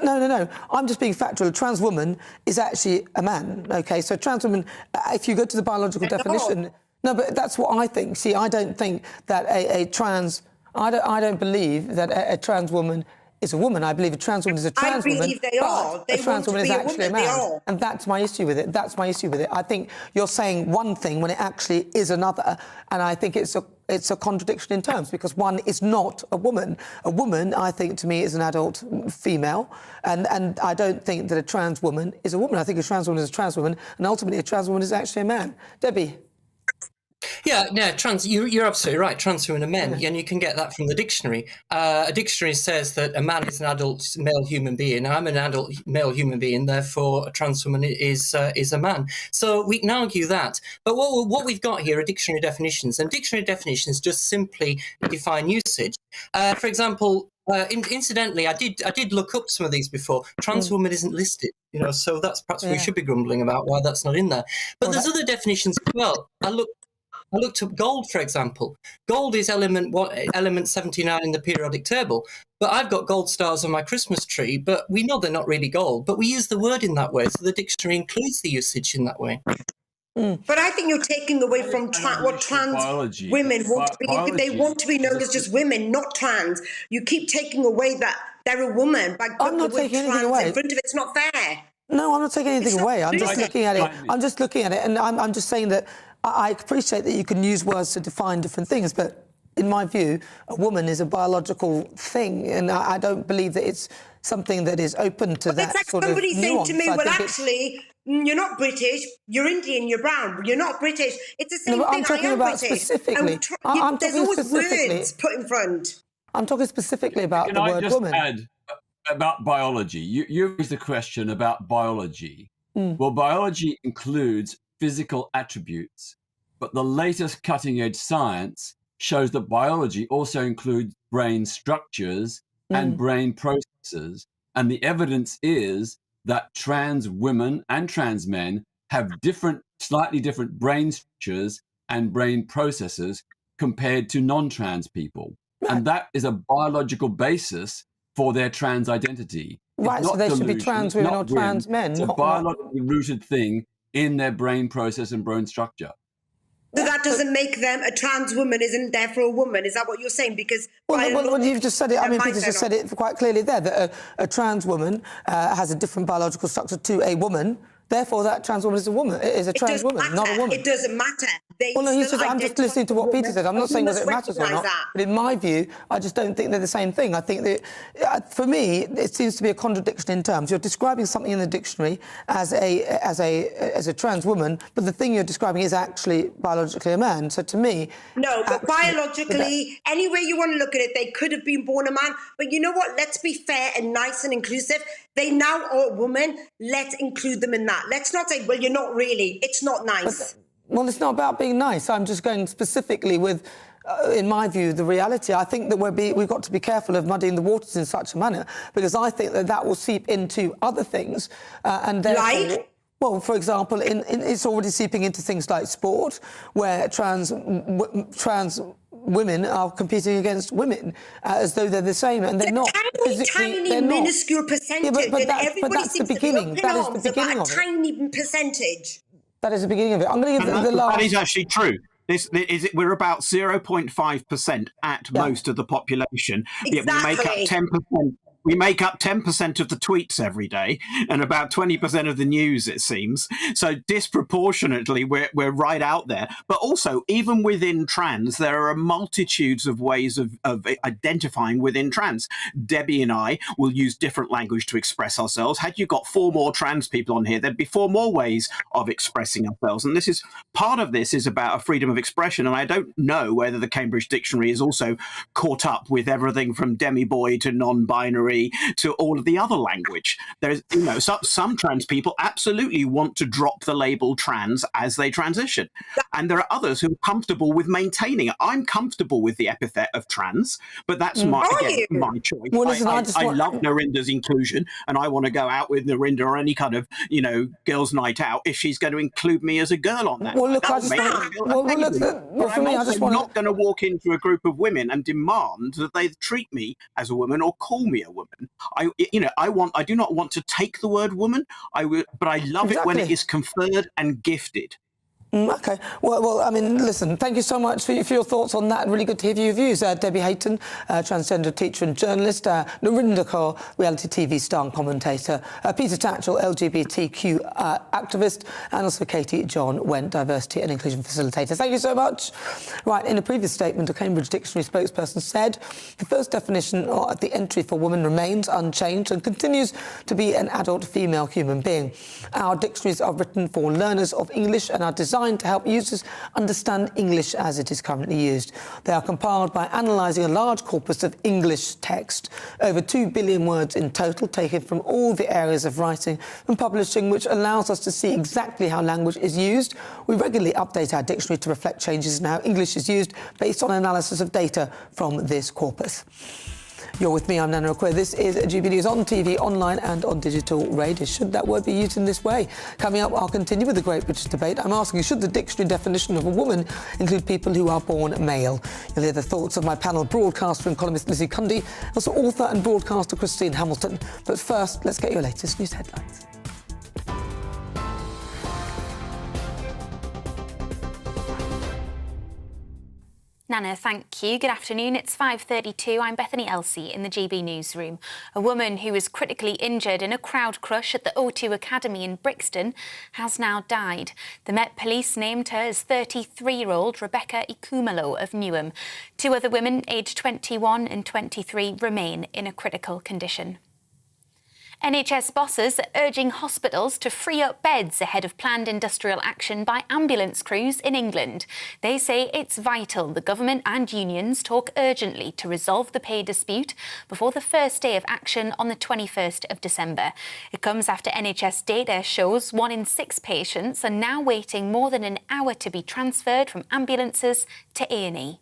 No. I'm just being factual. A trans woman is actually a man. Okay, so a trans woman, if you go to the biological definition, no, but that's what I think. See, I don't think that I don't believe that a trans woman is a woman. I believe a trans woman is a trans woman. I believe they are. A trans woman is actually a man. And that's my issue with it. I think you're saying one thing when it actually is another. And I think it's a contradiction in terms, because one is not a woman. A woman, I think, to me, is an adult female. And I don't think that a trans woman is a woman. I think a trans woman is a trans woman. And ultimately, a trans woman is actually a man. Debbie? Yeah, you're absolutely right. Trans women are men, and you can get that from the dictionary. A dictionary says that a man is an adult male human being. I'm an adult male human being, therefore a trans woman is a man. So we can argue that. But what we've got here are dictionary definitions, and dictionary definitions just simply define usage. For example, incidentally, I did look up some of these before. Trans woman isn't listed, so that's perhaps we should be grumbling about why that's not in there. But there's other definitions as well. I looked up gold, for example. Gold is element 79 in the periodic table. But I've got gold stars on my Christmas tree, but we know they're not really gold. But we use the word in that way, so the dictionary includes the usage in that way. But I think you're taking away from what trans women want to be. They want to be known as just women, not trans. You keep taking away that they're a woman by putting the word trans in front of it. It's not fair. No, I'm not taking anything away. I'm just looking at it. And I'm just saying that I appreciate that you can use words to define different things, but in my view, a woman is a biological thing, and I don't believe that it's something that is open to that sort of nuance. Somebody saying to me, well, actually, you're not British, you're Indian, you're brown, you're not British. It's the same thing. I'm talking about British. Specifically. There's always words put in front. I'm talking specifically about the word woman. Add about biology? You raised the question about biology. Well, biology includes physical attributes, but the latest cutting-edge science shows that biology also includes brain structures and brain processes, and the evidence is that trans women and trans men have slightly different brain structures and brain processes compared to non-trans people, and that is a biological basis for their trans identity. Right, so they should be trans women or trans men. It's a biologically rooted thing in their brain process and brain structure. So that doesn't make them a trans woman, isn't therefore a woman? Is that what you're saying? Because well, you've just said it. I mean, Peter just said it quite clearly there, that a trans woman has a different biological structure to a woman. Therefore, that trans woman is a trans woman, not a woman. It doesn't matter. I'm just listening to what Peter said. I'm not saying whether it matters or not. But in my view, I just don't think they're the same thing. I think that, for me, it seems to be a contradiction in terms. You're describing something in the dictionary as a trans woman, but the thing you're describing is actually biologically a man. So to me... No, but biologically, any way you want to look at it, they could have been born a man. But you know what? Let's be fair and nice and inclusive. They now are a woman. Let's include them in that. Let's not say, well, you're not really. It's not nice. Well, it's not about being nice. I'm just going specifically with, in my view, the reality. I think that we've got to be careful of muddying the waters in such a manner, because I think that will seep into other things. And therefore, well, for example, it's already seeping into things like sport, where trans women are competing against women as though they're the same, and they're not. Tiny, minuscule percentage. Yeah, but that's the beginning. That is the beginning of it. Tiny percentage. That is the beginning of it. I'm going to give the last... That is actually true. We're about 0.5% at most of the population. Exactly. Yet we make up 10% of the tweets every day and about 20% of the news, it seems. So disproportionately, we're right out there. But also, even within trans, there are multitudes of ways of identifying within trans. Debbie and I will use different language to express ourselves. Had you got 4 more trans people on here, there'd be 4 more ways of expressing ourselves. And this is part of this is about a freedom of expression. And I don't know whether the Cambridge Dictionary is also caught up with everything from demi-boy to non-binary to all of the other language. There's, some trans people absolutely want to drop the label trans as they transition. And there are others who are comfortable with maintaining it. I'm comfortable with the epithet of trans, but that's my choice. Well, listen, I love Narinda's inclusion, and I want to go out with Narinda or any kind of, girls' night out if she's going to include me as a girl on that. Well, look, I'm not going to walk into a group of women and demand that they treat me as a woman or call me a woman. I do not want to take the word woman. But I love it when it is conferred and gifted. Okay. Well, I mean, listen, thank you so much for your thoughts on that. Really good to hear your views. Debbie Hayton, transgender teacher and journalist, Narinda Kaur, reality TV star and commentator, Peter Tatchell, LGBTQ activist, and also Katie John Went, diversity and inclusion facilitator. Thank you so much. Right, in a previous statement, a Cambridge Dictionary spokesperson said the first definition at the entry for woman remains unchanged and continues to be an adult female human being. Our dictionaries are written for learners of English and are designed to help users understand English as it is currently used. They are compiled by analysing a large corpus of English text, over 2 billion words in total, taken from all the areas of writing and publishing, which allows us to see exactly how language is used. We regularly update our dictionary to reflect changes in how English is used based on analysis of data from this corpus. You're with me, I'm Nana Akua. This is GB News on TV, online and on digital radio. Should that word be used in this way? Coming up, I'll continue with the Great British Debate. I'm asking, should the dictionary definition of a woman include people who are born male? You'll hear the thoughts of my panel, broadcaster and columnist Lizzie Cundy, also author and broadcaster Christine Hamilton. But first, let's get your latest news headlines. Nana, thank you. Good afternoon. It's 5:32. I'm Bethany Elsey in the GB newsroom. A woman who was critically injured in a crowd crush at the O2 Academy in Brixton has now died. The Met Police named her as 33-year-old Rebecca Ikumalo of Newham. 2 other women, aged 21 and 23, remain in a critical condition. NHS bosses are urging hospitals to free up beds ahead of planned industrial action by ambulance crews in England. They say it's vital the government and unions talk urgently to resolve the pay dispute before the first day of action on the 21st of December. It comes after NHS data shows 1 in 6 patients are now waiting more than an hour to be transferred from ambulances to A&E.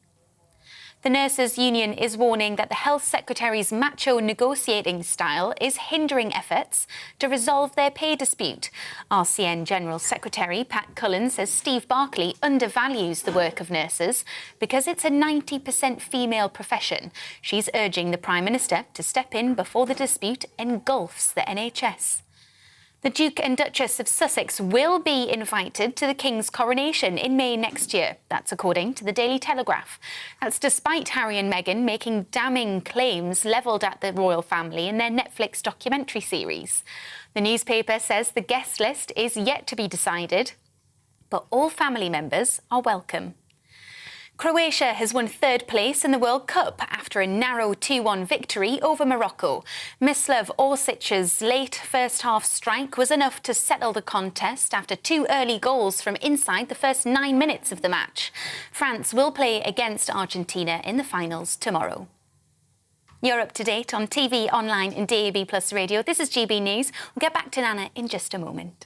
The Nurses' Union is warning that the Health Secretary's macho negotiating style is hindering efforts to resolve their pay dispute. RCN General Secretary Pat Cullen says Steve Barclay undervalues the work of nurses because it's a 90% female profession. She's urging the Prime Minister to step in before the dispute engulfs the NHS. The Duke and Duchess of Sussex will be invited to the King's coronation in May next year. That's according to the Daily Telegraph. That's despite Harry and Meghan making damning claims levelled at the royal family in their Netflix documentary series. The newspaper says the guest list is yet to be decided, but all family members are welcome. Croatia has won 3rd place in the World Cup after a narrow 2-1 victory over Morocco. Mislav Orsic's late first-half strike was enough to settle the contest after 2 early goals from inside the first 9 minutes of the match. France will play against Argentina in the finals tomorrow. You're up to date on TV, online and DAB+ radio. This is GB News. We'll get back to Nana in just a moment.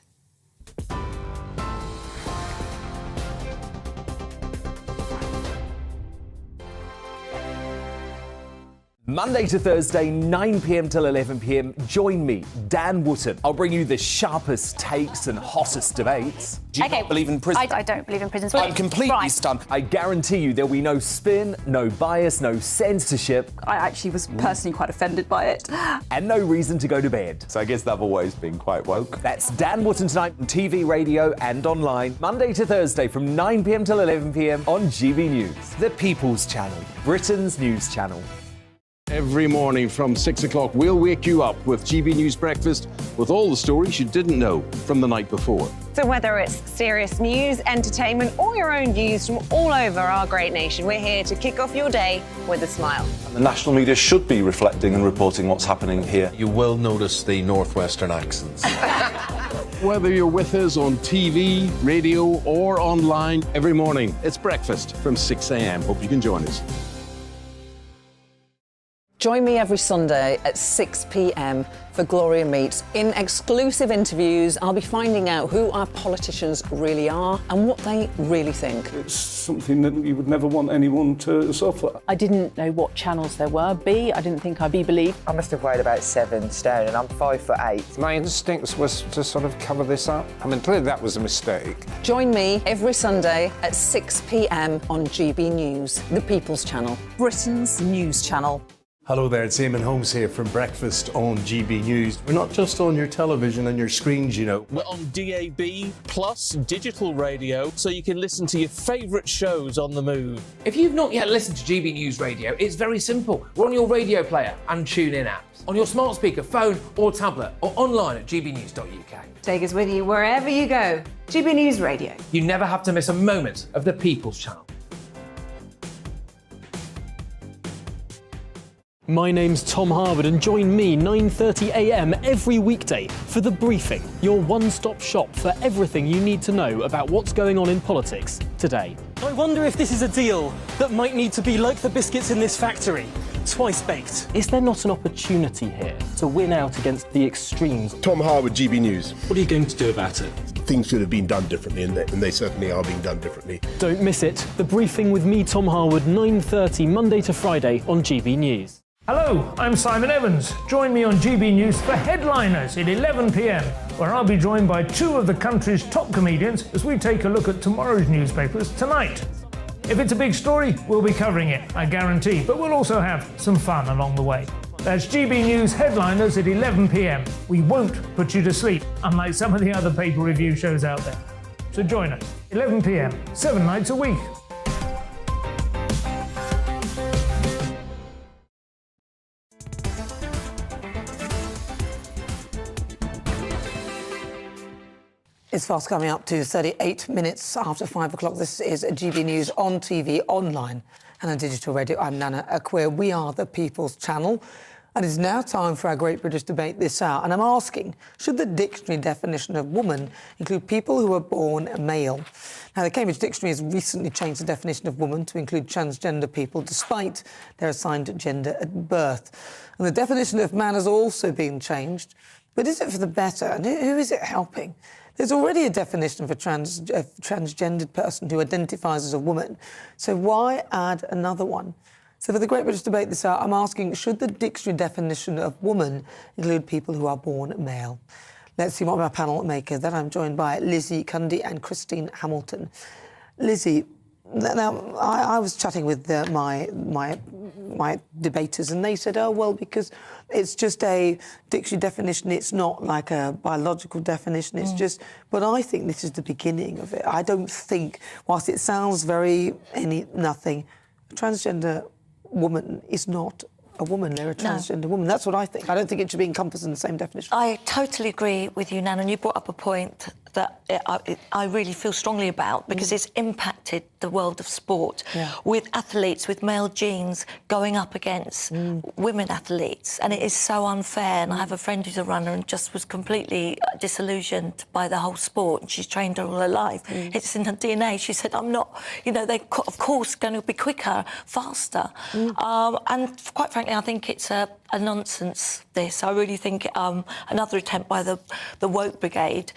Monday to Thursday, 9 p.m. till 11 p.m. Join me, Dan Wootton. I'll bring you the sharpest takes and hottest debates. Do you not believe in prison? I don't believe in prison. I'm completely stunned. I guarantee you there'll be no spin, no bias, no censorship. I actually was personally quite offended by it. And no reason to go to bed. So I guess they've always been quite woke. That's Dan Wootton tonight on TV, radio and online. Monday to Thursday from 9 p.m. till 11 p.m. on GB News. The People's Channel, Britain's news channel. Every morning from 6 o'clock, we'll wake you up with GB News Breakfast with all the stories you didn't know from the night before. So whether it's serious news, entertainment, or your own views from all over our great nation, we're here to kick off your day with a smile. And the national media should be reflecting and reporting what's happening here. You will notice the northwestern accents. Whether you're with us on TV, radio, or online, every morning, it's breakfast from 6 a.m. Hope you can join us. Join me every Sunday at 6 p.m. for Gloria Meets. In exclusive interviews, I'll be finding out who our politicians really are and what they really think. It's something that you would never want anyone to suffer. I didn't know what channels there were. B, I didn't think I'd be believed. I must have weighed about 7 stone and I'm 5'8". My instincts was to sort of cover this up. I mean, clearly that was a mistake. Join me every Sunday at 6 p.m. on GB News, the People's Channel. Britain's news channel. Hello there, it's Eamon Holmes here from Breakfast on GB News. We're not just on your television and your screens, you know. We're on DAB plus digital radio, so you can listen to your favourite shows on the move. If you've not yet listened to GB News Radio, it's very simple. We're on your radio player and TuneIn apps, on your smart speaker, phone or tablet, or online at gbnews.uk. Take us with you wherever you go. GB News Radio. You never have to miss a moment of the People's Channel. My name's Tom Harwood and join me 9:30 a.m. every weekday for The Briefing, your one-stop shop for everything you need to know about what's going on in politics today. I wonder if this is a deal that might need to be like the biscuits in this factory, twice baked. Is there not an opportunity here to win out against the extremes? Tom Harwood, GB News. What are you going to do about it? Things should have been done differently, and they certainly are being done differently. Don't miss it. The Briefing with me, Tom Harwood, 9:30 Monday to Friday on GB News. Hello, I'm Simon Evans. Join me on GB News for Headliners at 11 p.m, where I'll be joined by two of the country's top comedians as we take a look at tomorrow's newspapers tonight. If it's a big story, we'll be covering it, I guarantee, but we'll also have some fun along the way. That's GB News Headliners at 11 p.m. We won't put you to sleep, unlike some of the other paper review shows out there. So join us, 11 p.m, 7 nights a week. It's fast coming up to 38 minutes after 5 o'clock. This is GB News on TV, online and on digital radio. I'm Nana Akua. We are the People's Channel. And it's now time for our Great British Debate this hour. And I'm asking, should the dictionary definition of woman include people who are born male? Now, the Cambridge Dictionary has recently changed the definition of woman to include transgender people, despite their assigned gender at birth. And the definition of man has also been changed. But is it for the better? And who is it helping? There's already a definition for a transgendered person who identifies as a woman. So why add another one? So for the Great British Debate this hour, I'm asking, should the dictionary definition of woman include people who are born male? Let's see what my panel make of that. I'm joined by Lizzie Cundy and Christine Hamilton. Lizzie, now, I was chatting with my debaters, and they said, oh, well, because it's just a dictionary definition, it's not like a biological definition, it's just... But I think this is the beginning of it. I don't think, whilst it sounds very nothing, a transgender woman is not a woman, they're a transgender woman. That's what I think. I don't think it should be encompassed in the same definition. I totally agree with you, Nan, and you brought up a point that I really feel strongly about, because it's impacted the world of sport with athletes with male genes going up against women athletes, and it is so unfair. And I have a friend who's a runner and just was completely disillusioned by the whole sport, and she's trained all her life. It's in her DNA. She said, I'm not, they're of course going to be quicker, faster. And quite frankly, I think it's a nonsense, this. I really think another attempt by the woke brigade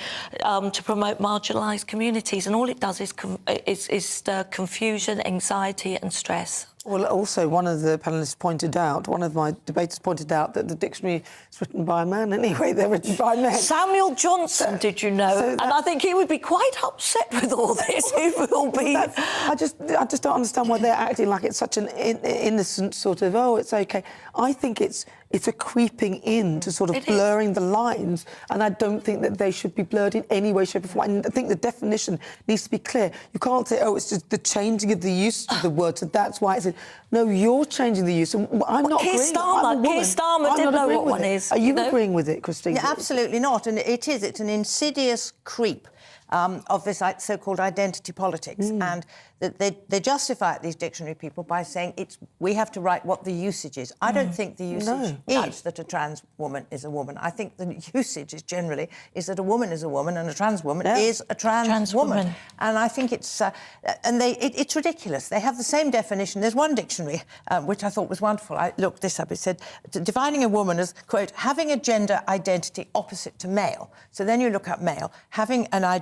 to promote marginalised communities, and all it does is stir confusion, anxiety and stress. Well, also, one of the panellists pointed out, one of my debaters pointed out that the dictionary is written by a man anyway. They're written by men. Samuel Johnson, did you know? And I think he would be quite upset with all this. He will be. I just don't understand why they're acting like it's such an innocent sort of, oh, it's OK. I think it's it's a creeping in to sort of blurring the lines, and I don't think that they should be blurred in any way, shape or form. I think the definition needs to be clear. You can't say, oh, it's just the changing of the use of the word, so that's why it's... No, you're changing the use, and I'm not agreeing. Keir Starmer didn't know what one is. Are you agreeing with it, Christine? Yeah, absolutely not, and it's an insidious creep of this so-called identity politics, and they justify it, these dictionary people, by saying we have to write what the usage is. I don't think the usage is that a trans woman is a woman. I think the usage is generally that a woman is a woman and a trans woman is a trans woman. And I think it's it's ridiculous. They have the same definition. There's one dictionary which I thought was wonderful. I looked this up. It said defining a woman as, quote, having a gender identity opposite to male. So then you look up male, having a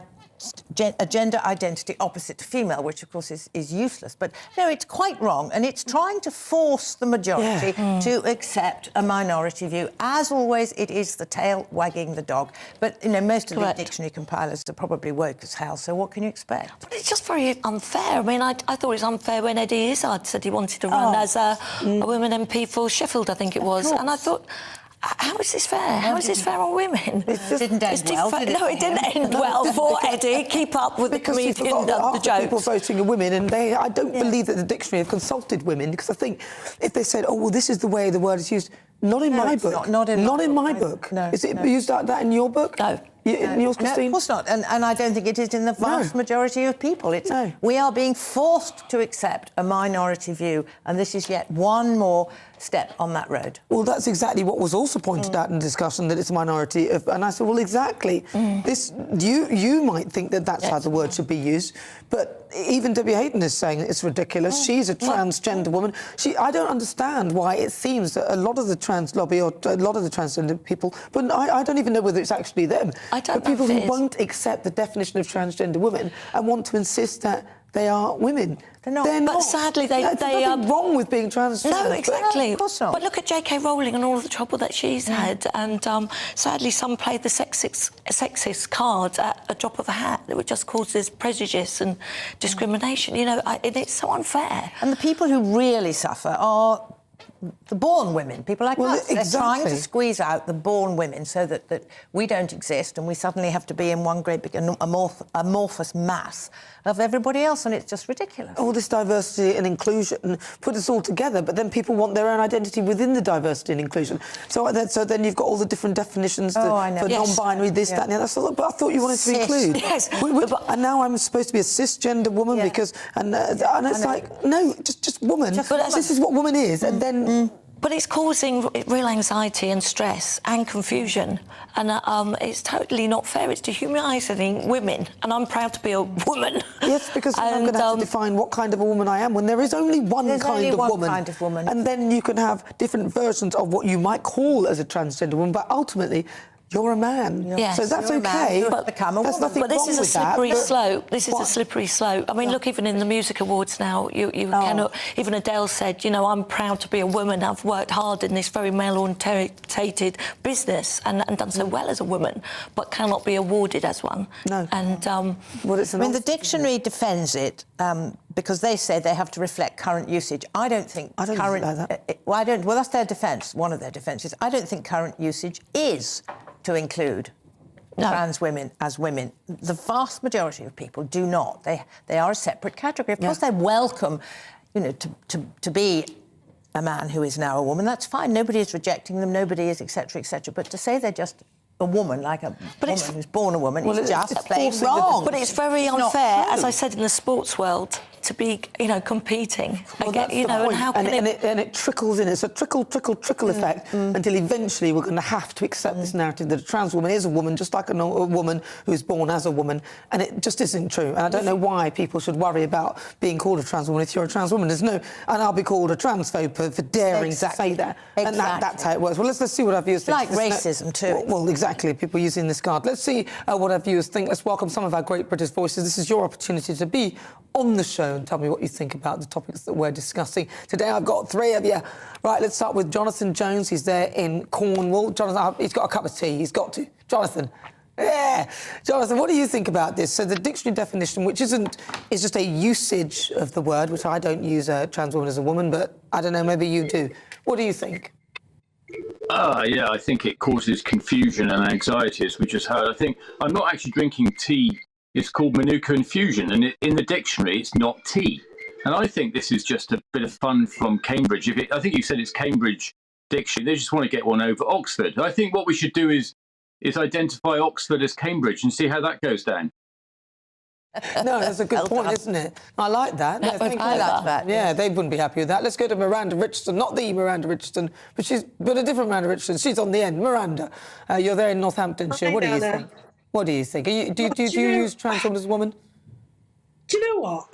gender identity opposite to female, which, of course, is useless. But, no, it's quite wrong, and it's trying to force the majority to accept a minority view. As always, it is the tail wagging the dog. But, you know, most of the dictionary compilers are probably woke as hell, so what can you expect? But it's just very unfair. I mean, I thought it was unfair when Eddie Izzard said he wanted to run as a women MP for Sheffield, I think it was. And I thought... How is this fair? How is this fair on women? It didn't end well, did it? No, it didn't end well for Eddie. Keep up with the comedian, the jokes. People voting are women, and I don't believe that the dictionary have consulted women, because I think if they said, oh, well, this is the way the word is used, not in my book. Not in my book. No, is it used like that in your book? No. In yours, Christine? No, of course not. And I don't think it is in the vast majority of people. We are being forced to accept a minority view, and this is yet one more step on that road. Well, that's exactly what was also pointed out in the discussion, that it's a minority of... And I said, well, exactly. This you might think that that's how the word should be used, but even Debbie Hayden is saying it's ridiculous. She's a transgender woman. I don't understand why it seems that a lot of the trans lobby, or a lot of the transgender people, but I don't even know whether it's actually them, but people who won't accept the definition of transgender women and want to insist that they are women. They're not. But sadly, they are wrong with being transgender. No, exactly. Of course not. But look at J.K. Rowling and all of the trouble that she's had, and sadly, some play the sexist card at a drop of a hat, which just causes prejudice and discrimination. You know, it's so unfair. And the people who really suffer are the born women, people like us. They're trying to squeeze out the born women so that we don't exist, and we suddenly have to be in one great big amorphous mass of everybody else, and it's just ridiculous. All this diversity and inclusion put us all together, but then people want their own identity within the diversity and inclusion. So then you've got all the different definitions for non-binary, this, that, and the other. But I thought you wanted to include. Yes. And now I'm supposed to be a cisgender woman because... And it's like, no, just woman. This is what woman is, and then... But it's causing real anxiety and stress and confusion, and it's totally not fair. It's dehumanising women, and I'm proud to be a woman. Yes, because I'm going to have to define what kind of a woman I am when there is only one kind of woman. And then you can have different versions of what you might call as a transgender woman, but ultimately... You're a man. Yes. So that's okay. But become a woman. But this is a slippery slope. This is a slippery slope. I mean, look, even in the music awards now, you cannot... Even Adele said, you know, I'm proud to be a woman. I've worked hard in this very male-orientated business and done so well as a woman, but cannot be awarded as one. No. And... the dictionary defends it because they say they have to reflect current usage. I don't think current... Well, that's their defence, one of their defences. I don't think current usage is... to include trans women as women. The vast majority of people do not. They are a separate category. Of course, they're welcome, you know, to be a man who is now a woman. That's fine. Nobody is rejecting them. Nobody is, etc., etc. But to say they're just a woman, like a woman who's born a woman, is just plain wrong. But it's very unfair, as I said, in the sports world, to be, you know, competing. Well, that's the point. And how can it trickles in. It's a trickle effect until eventually we're going to have to accept this narrative that a trans woman is a woman, just like a woman who's born as a woman, and it just isn't true. And I don't know why people should worry about being called a trans woman if you're a trans woman. There's no... And I'll be called a transphobe for daring to say that. And that's how it works. Well, let's see what our viewers think. Like racism, too. Well, exactly. People using this card. Let's see what our viewers think. Let's welcome some of our great British voices. This is your opportunity to be on the show and tell me what you think about the topics that we're discussing. Today I've got three of you. Right, let's start with Jonathan Jones. He's there in Cornwall. Jonathan, he's got a cup of tea. He's got to. Jonathan. Yeah. Jonathan, what do you think about this? So the dictionary definition, which is just a usage of the word, which I don't use trans woman as a woman, but I don't know, maybe you do. What do you think? Yeah, I think it causes confusion and anxiety, as we just heard. I think I'm not actually drinking tea. It's called Manuka infusion, and in the dictionary, it's not tea. And I think this is just a bit of fun from Cambridge. I think you said it's Cambridge Dictionary. They just want to get one over Oxford. I think what we should do is identify Oxford as Cambridge and see how that goes down. No, that's a good point, isn't it? I like that. I like that. Yeah, they wouldn't be happy with that. Let's go to Miranda Richardson, not the Miranda Richardson, but a different Miranda Richardson. She's on the end. Miranda, you're there in Northamptonshire. Hi, what do you Nana. think? What do you think? Do you use trans women as a woman? Do you know what?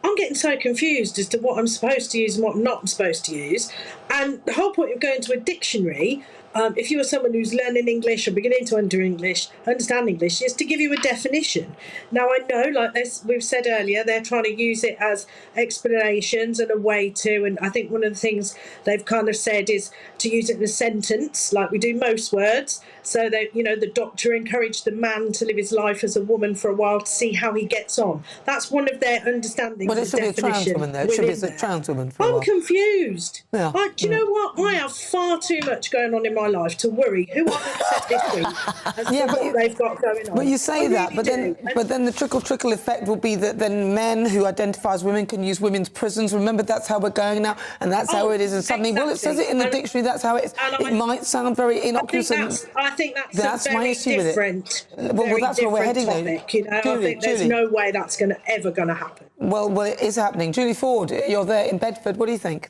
I'm getting so confused as to what I'm supposed to use and what I'm not supposed to use. And the whole point of going to a dictionary, if you are someone who's learning English or beginning to understand English, is to give you a definition. Now, I know, like we've said earlier, they're trying to use it as explanations and a way to, and I think one of the things they've kind of said is to use it in a sentence, like we do most words. So that, the doctor encouraged the man to live his life as a woman for a while to see how he gets on. That's one of their understandings. Well, it should be a trans woman, though. It should be a trans woman for a while. I'm confused. Yeah. Do you know what? I have far too much going on in my life to worry who I've upset this week as to what they've got going on. But you say that, but then the trickle effect will be that then men who identify as women can use women's prisons. Remember, that's how we're going now, and that's how it is. And suddenly, well, it says it in the dictionary. That's how it is. It might sound very innocuous. I think that's a very different. Well, that's where we're heading. Topic, I think there's no way that's ever going to happen. Well, it is happening. Julie Ford, you're there in Bedford. What do you think?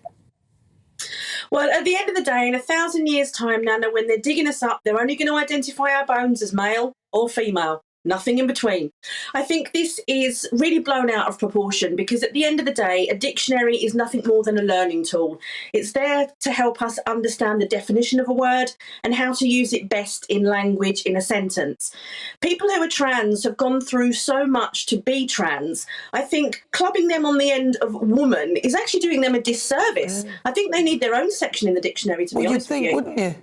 Well, at the end of the day, in 1,000 years' time, Nana, when they're digging us up, they're only going to identify our bones as male or female. Nothing in between. I think this is really blown out of proportion because at the end of the day, a dictionary is nothing more than a learning tool. It's there to help us understand the definition of a word and how to use it best in language in a sentence. People who are trans have gone through so much to be trans. I think clubbing them on the end of woman is actually doing them a disservice. I think they need their own section in the dictionary, to be honest with you. Wouldn't you?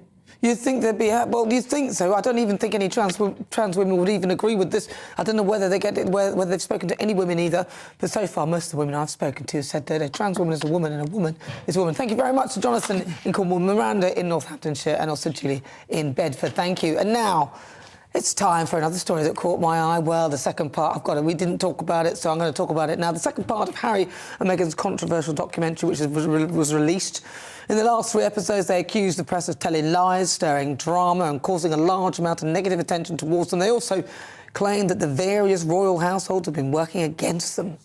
You'd think there'd be... Well, you'd think so. I don't even think any trans women would even agree with this. I don't know whether they get it, whether they've spoken to any women either. But so far, most of the women I've spoken to have said that a trans woman is a woman and a woman is a woman. Thank you very much to Jonathan in Cornwall, Miranda in Northamptonshire, and also Julie in Bedford. Thank you. And now... it's time for another story that caught my eye. Well, the second part, we didn't talk about it, so I'm going to talk about it now. The second part of Harry and Meghan's controversial documentary, which was released. In the last 3 episodes, they accused the press of telling lies, stirring drama and causing a large amount of negative attention towards them. They also claimed that the various royal households have been working against them.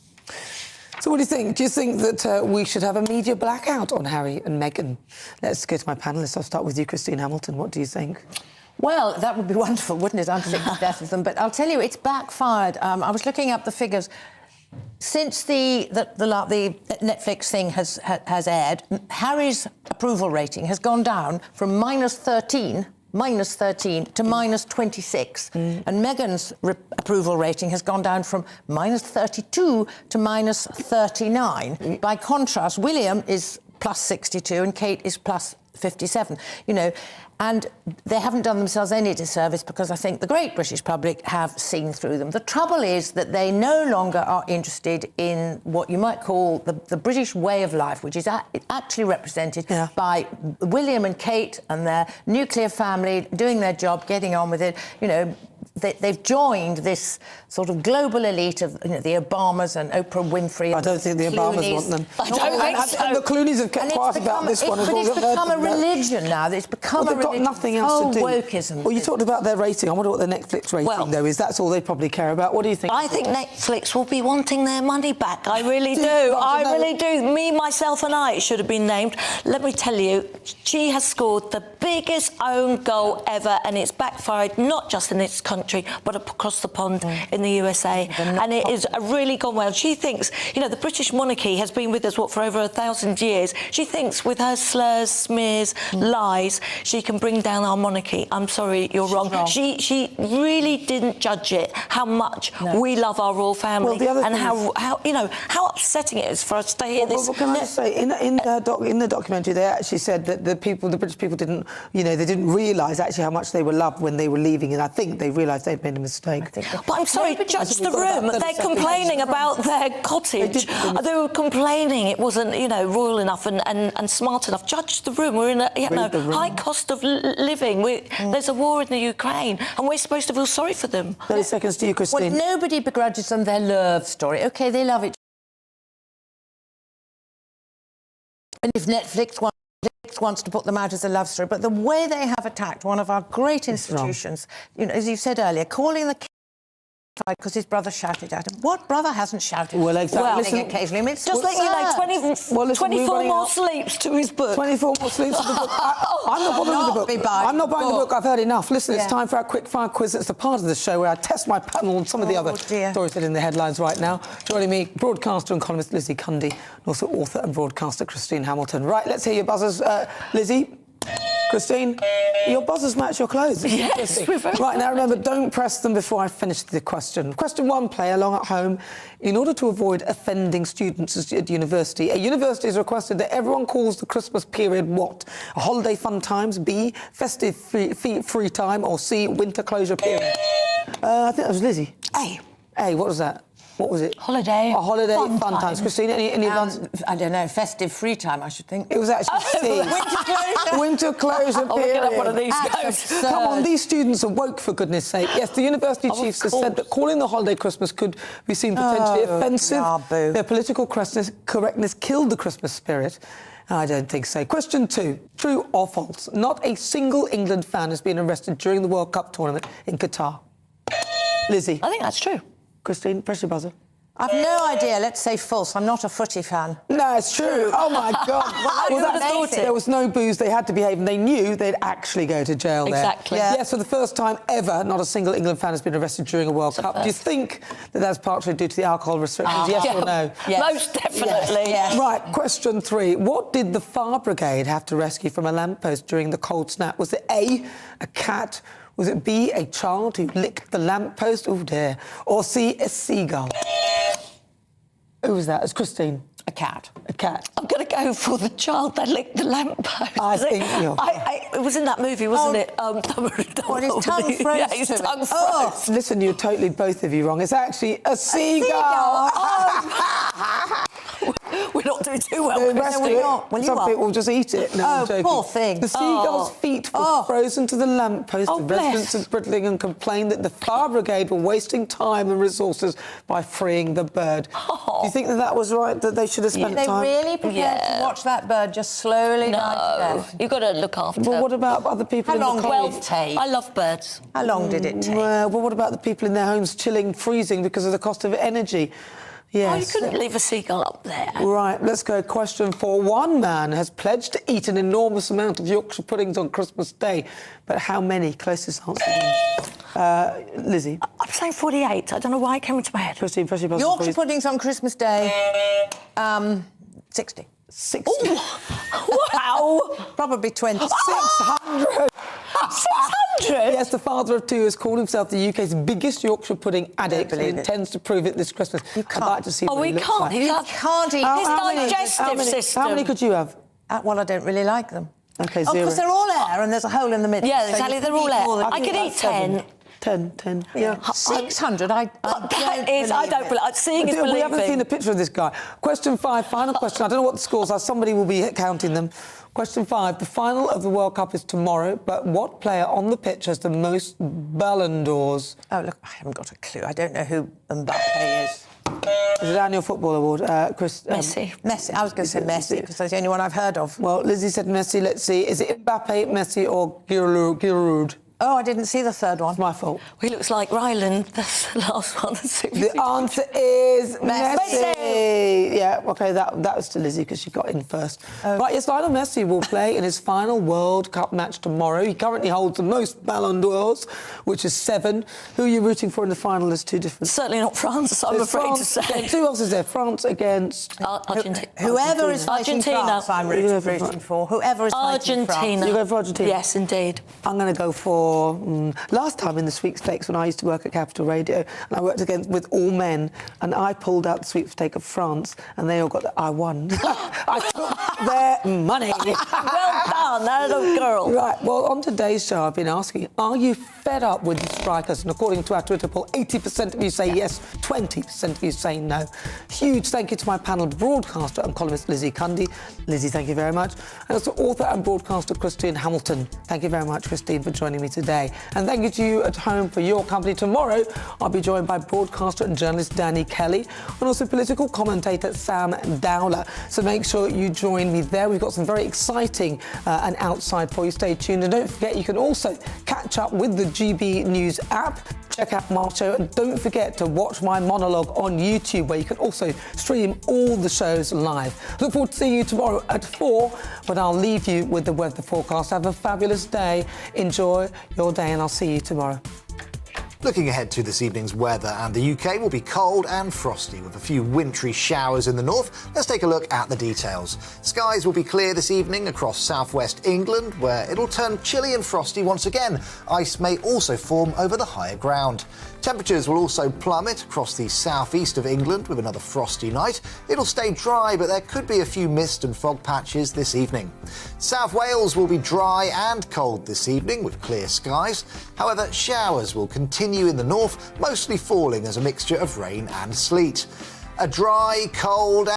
So what do you think? Do you think that we should have a media blackout on Harry and Meghan? Let's go to my panellists. I'll start with you, Christine Hamilton. What do you think? Well, that would be wonderful, wouldn't it? I'm sick to death of them. But I'll tell you, it's backfired. I was looking up the figures. Since the Netflix thing has aired, Harry's approval rating has gone down from -13 to -26. And Meghan's approval rating has gone down from -32 to -39. By contrast, William is +62 and Kate is +57. And they haven't done themselves any disservice because I think the great British public have seen through them. The trouble is that they no longer are interested in what you might call the British way of life, which is actually represented by William and Kate and their nuclear family doing their job, getting on with it. They've joined this sort of global elite of the Obamas and Oprah Winfrey. I don't think the Obamas want them. I don't think so. And the Clooney's have kept quiet about this one. But it's become a religion now. It's become a religion. They've got nothing else to do. Wokeism. Well, you talked about their rating. I wonder what their Netflix rating, though, is. That's all they probably care about. What do you think? I think Netflix will be wanting their money back. I really do. I really do. Me, myself and I should have been named. Let me tell you, she has scored the biggest own goal ever, and it's backfired not just in this country, but across the pond in the USA. And it is really gone well. She thinks, the British monarchy has been with us, for over 1,000 years. She thinks with her slurs, smears, lies, she can bring down our monarchy. I'm sorry, you're wrong. She really didn't judge it, how much we love our royal family, and how upsetting it is for us to hear this. Well, can I just say, in the documentary, they actually said that the British people didn't, they didn't realise actually how much they were loved when they were leaving, and I think they realised realise they'd made a mistake. But I'm sorry, judge the room. They're complaining about their cottage. They were complaining it wasn't, royal enough and smart enough. Judge the room. We're in a high cost of living. There's a war in the Ukraine, and we're supposed to feel sorry for them. 30 seconds to you, Christine. Well, nobody begrudges them their love story. OK, they love it. And if Netflix wants to put them out as a love story, but the way they have attacked one of our great institutions, as you said earlier, calling the because his brother shouted at him. What brother hasn't shouted? Well, exactly. Listen, occasionally. I mean, it's just letting you know, 24 more sleeps to his book. 24 more sleeps to the book. I'm not bothering with the book. I'm not buying the book. I've heard enough. Listen, it's time for our quick fire quiz. It's the part of the show where I test my panel on some of the other stories that are in the headlines right now. Joining me, broadcaster and columnist Lizzie Cundy, and also author and broadcaster Christine Hamilton. Right, let's hear your buzzers. Lizzie, Christine, your buzzers match your clothes. Yes. Right, now remember, don't press them before I finish the question. Question 1, play along at home. In order to avoid offending students at university, a university has requested that everyone calls the Christmas period what? A holiday fun times, B, festive free time, or C, winter closure period? I think that was Lizzie. A, what was that? What was it? Holiday. A holiday fun times. Christine, any I don't know, festive free time, I should think. It was actually C. Winter closure. Winter closure period. We're going to have one of these goes. Come on, these students are woke, for goodness sake. Yes, the university chiefs have said that calling the holiday Christmas could be seen potentially offensive. Their political correctness killed the Christmas spirit. I don't think so. Question 2, true or false? Not a single England fan has been arrested during the World Cup tournament in Qatar. Lizzie? I think that's true. Christine, press your buzzer. I've no idea. Let's say false. I'm not a footy fan. No, it's true. Oh, my God. There was no booze. They had to behave, and they knew they'd actually go to jail there. Exactly. Yes, for the first time ever, not a single England fan has been arrested during a World Cup. Do you think that that's partly due to the alcohol restrictions? Yes or no? Yes. Most definitely. Yes. Right, question 3. What did the fire brigade have to rescue from a lamppost during the cold snap? Was it A, a cat? Was it B, a child who licked the lamppost? Oh, dear. Or C, a seagull? Who was that? It's Christine. A cat. A cat. I'm going to go for the child that licked the lamppost. I think you're... It was in that movie, wasn't it? Well, his tongue froze. Yeah, his tongue froze. Listen, you're totally, both of you, wrong. It's actually a seagull. We're not doing too well. Some people just eat it. No, I'm joking. Poor thing. The seagull's feet were frozen to the lamppost. The residents of Bridlingham complained that the fire brigade were wasting time and resources by freeing the bird. Do you think that was right, that they should have spent time? They really prepared to watch that bird just slowly die to death? You've got to look after. Well, what about other people in the How long did it take? I love birds. How long did it take? Well, what about the people in their homes chilling, freezing because of the cost of energy? Yes. Oh, you couldn't leave a seagull up there. Right, let's go. Question 4. One man has pledged to eat an enormous amount of Yorkshire puddings on Christmas Day. But how many? Closest answer. Lizzie? I'm saying 48. I don't know why it came into my head. Christine, press your buzzer, Yorkshire please. puddings on Christmas Day. 60. 60. Wow! Probably 20. 600! 600? Yes, the father of 2 has called himself the UK's biggest Yorkshire pudding addict and intends to prove it this Christmas. I'd like to see what he looks like. You can't eat. His digestive system. How many could you have? Well, I don't really like them. OK, 0. because they're all air and there's a hole in the middle. Yeah, exactly, they're all air. I could eat 10. 10, yeah. 600, I don't believe seeing is believing. We haven't seen a picture of this guy. Question 5, final question. I don't know what the scores are. Somebody will be counting them. Question 5, the final of the World Cup is tomorrow, but what player on the pitch has the most Ballon d'Ors? Oh, look, I haven't got a clue. I don't know who Mbappe is. Is it annual football award? Messi. Messi. I was going to say Messi, because that's the only one I've heard of. Well, Lizzie said Messi. Let's see. Is it Mbappe, Messi or Giroud? Oh, I didn't see the third one. It's my fault. Well, he looks like Ryland. That's the last one. The answer is Messi. Yeah, OK, that was to Lizzie because she got in first. Right, yes, Lionel Messi will play in his final World Cup match tomorrow. He currently holds the most Ballon d'Ors, which is 7. Who are you rooting for in the final? There's 2 different... Certainly not France, I'm afraid to say. Who else is there? France against... Argentina. Whoever is fighting France, I'm rooting for. Whoever is fighting France. Argentina. You go for Argentina? Yes, indeed. I'm going to go for for last time in the sweepstakes when I used to work at Capital Radio, and I worked with all men, and I pulled out the sweepstake of France, and they all got I won. I took their money. Well done, that little girl. Right, well, on today's show, I've been asking, are you fed up with the strikers? And according to our Twitter poll, 80% of you say yes, 20% of you say no. Huge thank you to my panel broadcaster and columnist Lizzie Cundy. Lizzie, thank you very much. And also author and broadcaster Christine Hamilton. Thank you very much, Christine, for joining me today. And thank you to you at home for your company. Tomorrow, I'll be joined by broadcaster and journalist Danny Kelly and also political commentator Sam Dowler. So make sure you join me there. We've got some very exciting and outside for you. Stay tuned. And don't forget, you can also catch up with the GB News app. Check out my show, and don't forget to watch my monologue on YouTube, where you can also stream all the shows live. Look forward to seeing you tomorrow at 4, but I'll leave you with the weather forecast. Have a fabulous day. Enjoy your day, and I'll see you tomorrow. Looking ahead to this evening's weather, and the UK will be cold and frosty with a few wintry showers in the north. Let's take a look at the details. Skies will be clear this evening across southwest England, where it'll turn chilly and frosty once again. Ice may also form over the higher ground. Temperatures will also plummet across the southeast of England with another frosty night. It'll stay dry, but there could be a few mist and fog patches this evening. South Wales will be dry and cold this evening with clear skies. However, showers will continue in the north, mostly falling as a mixture of rain and sleet. A dry, cold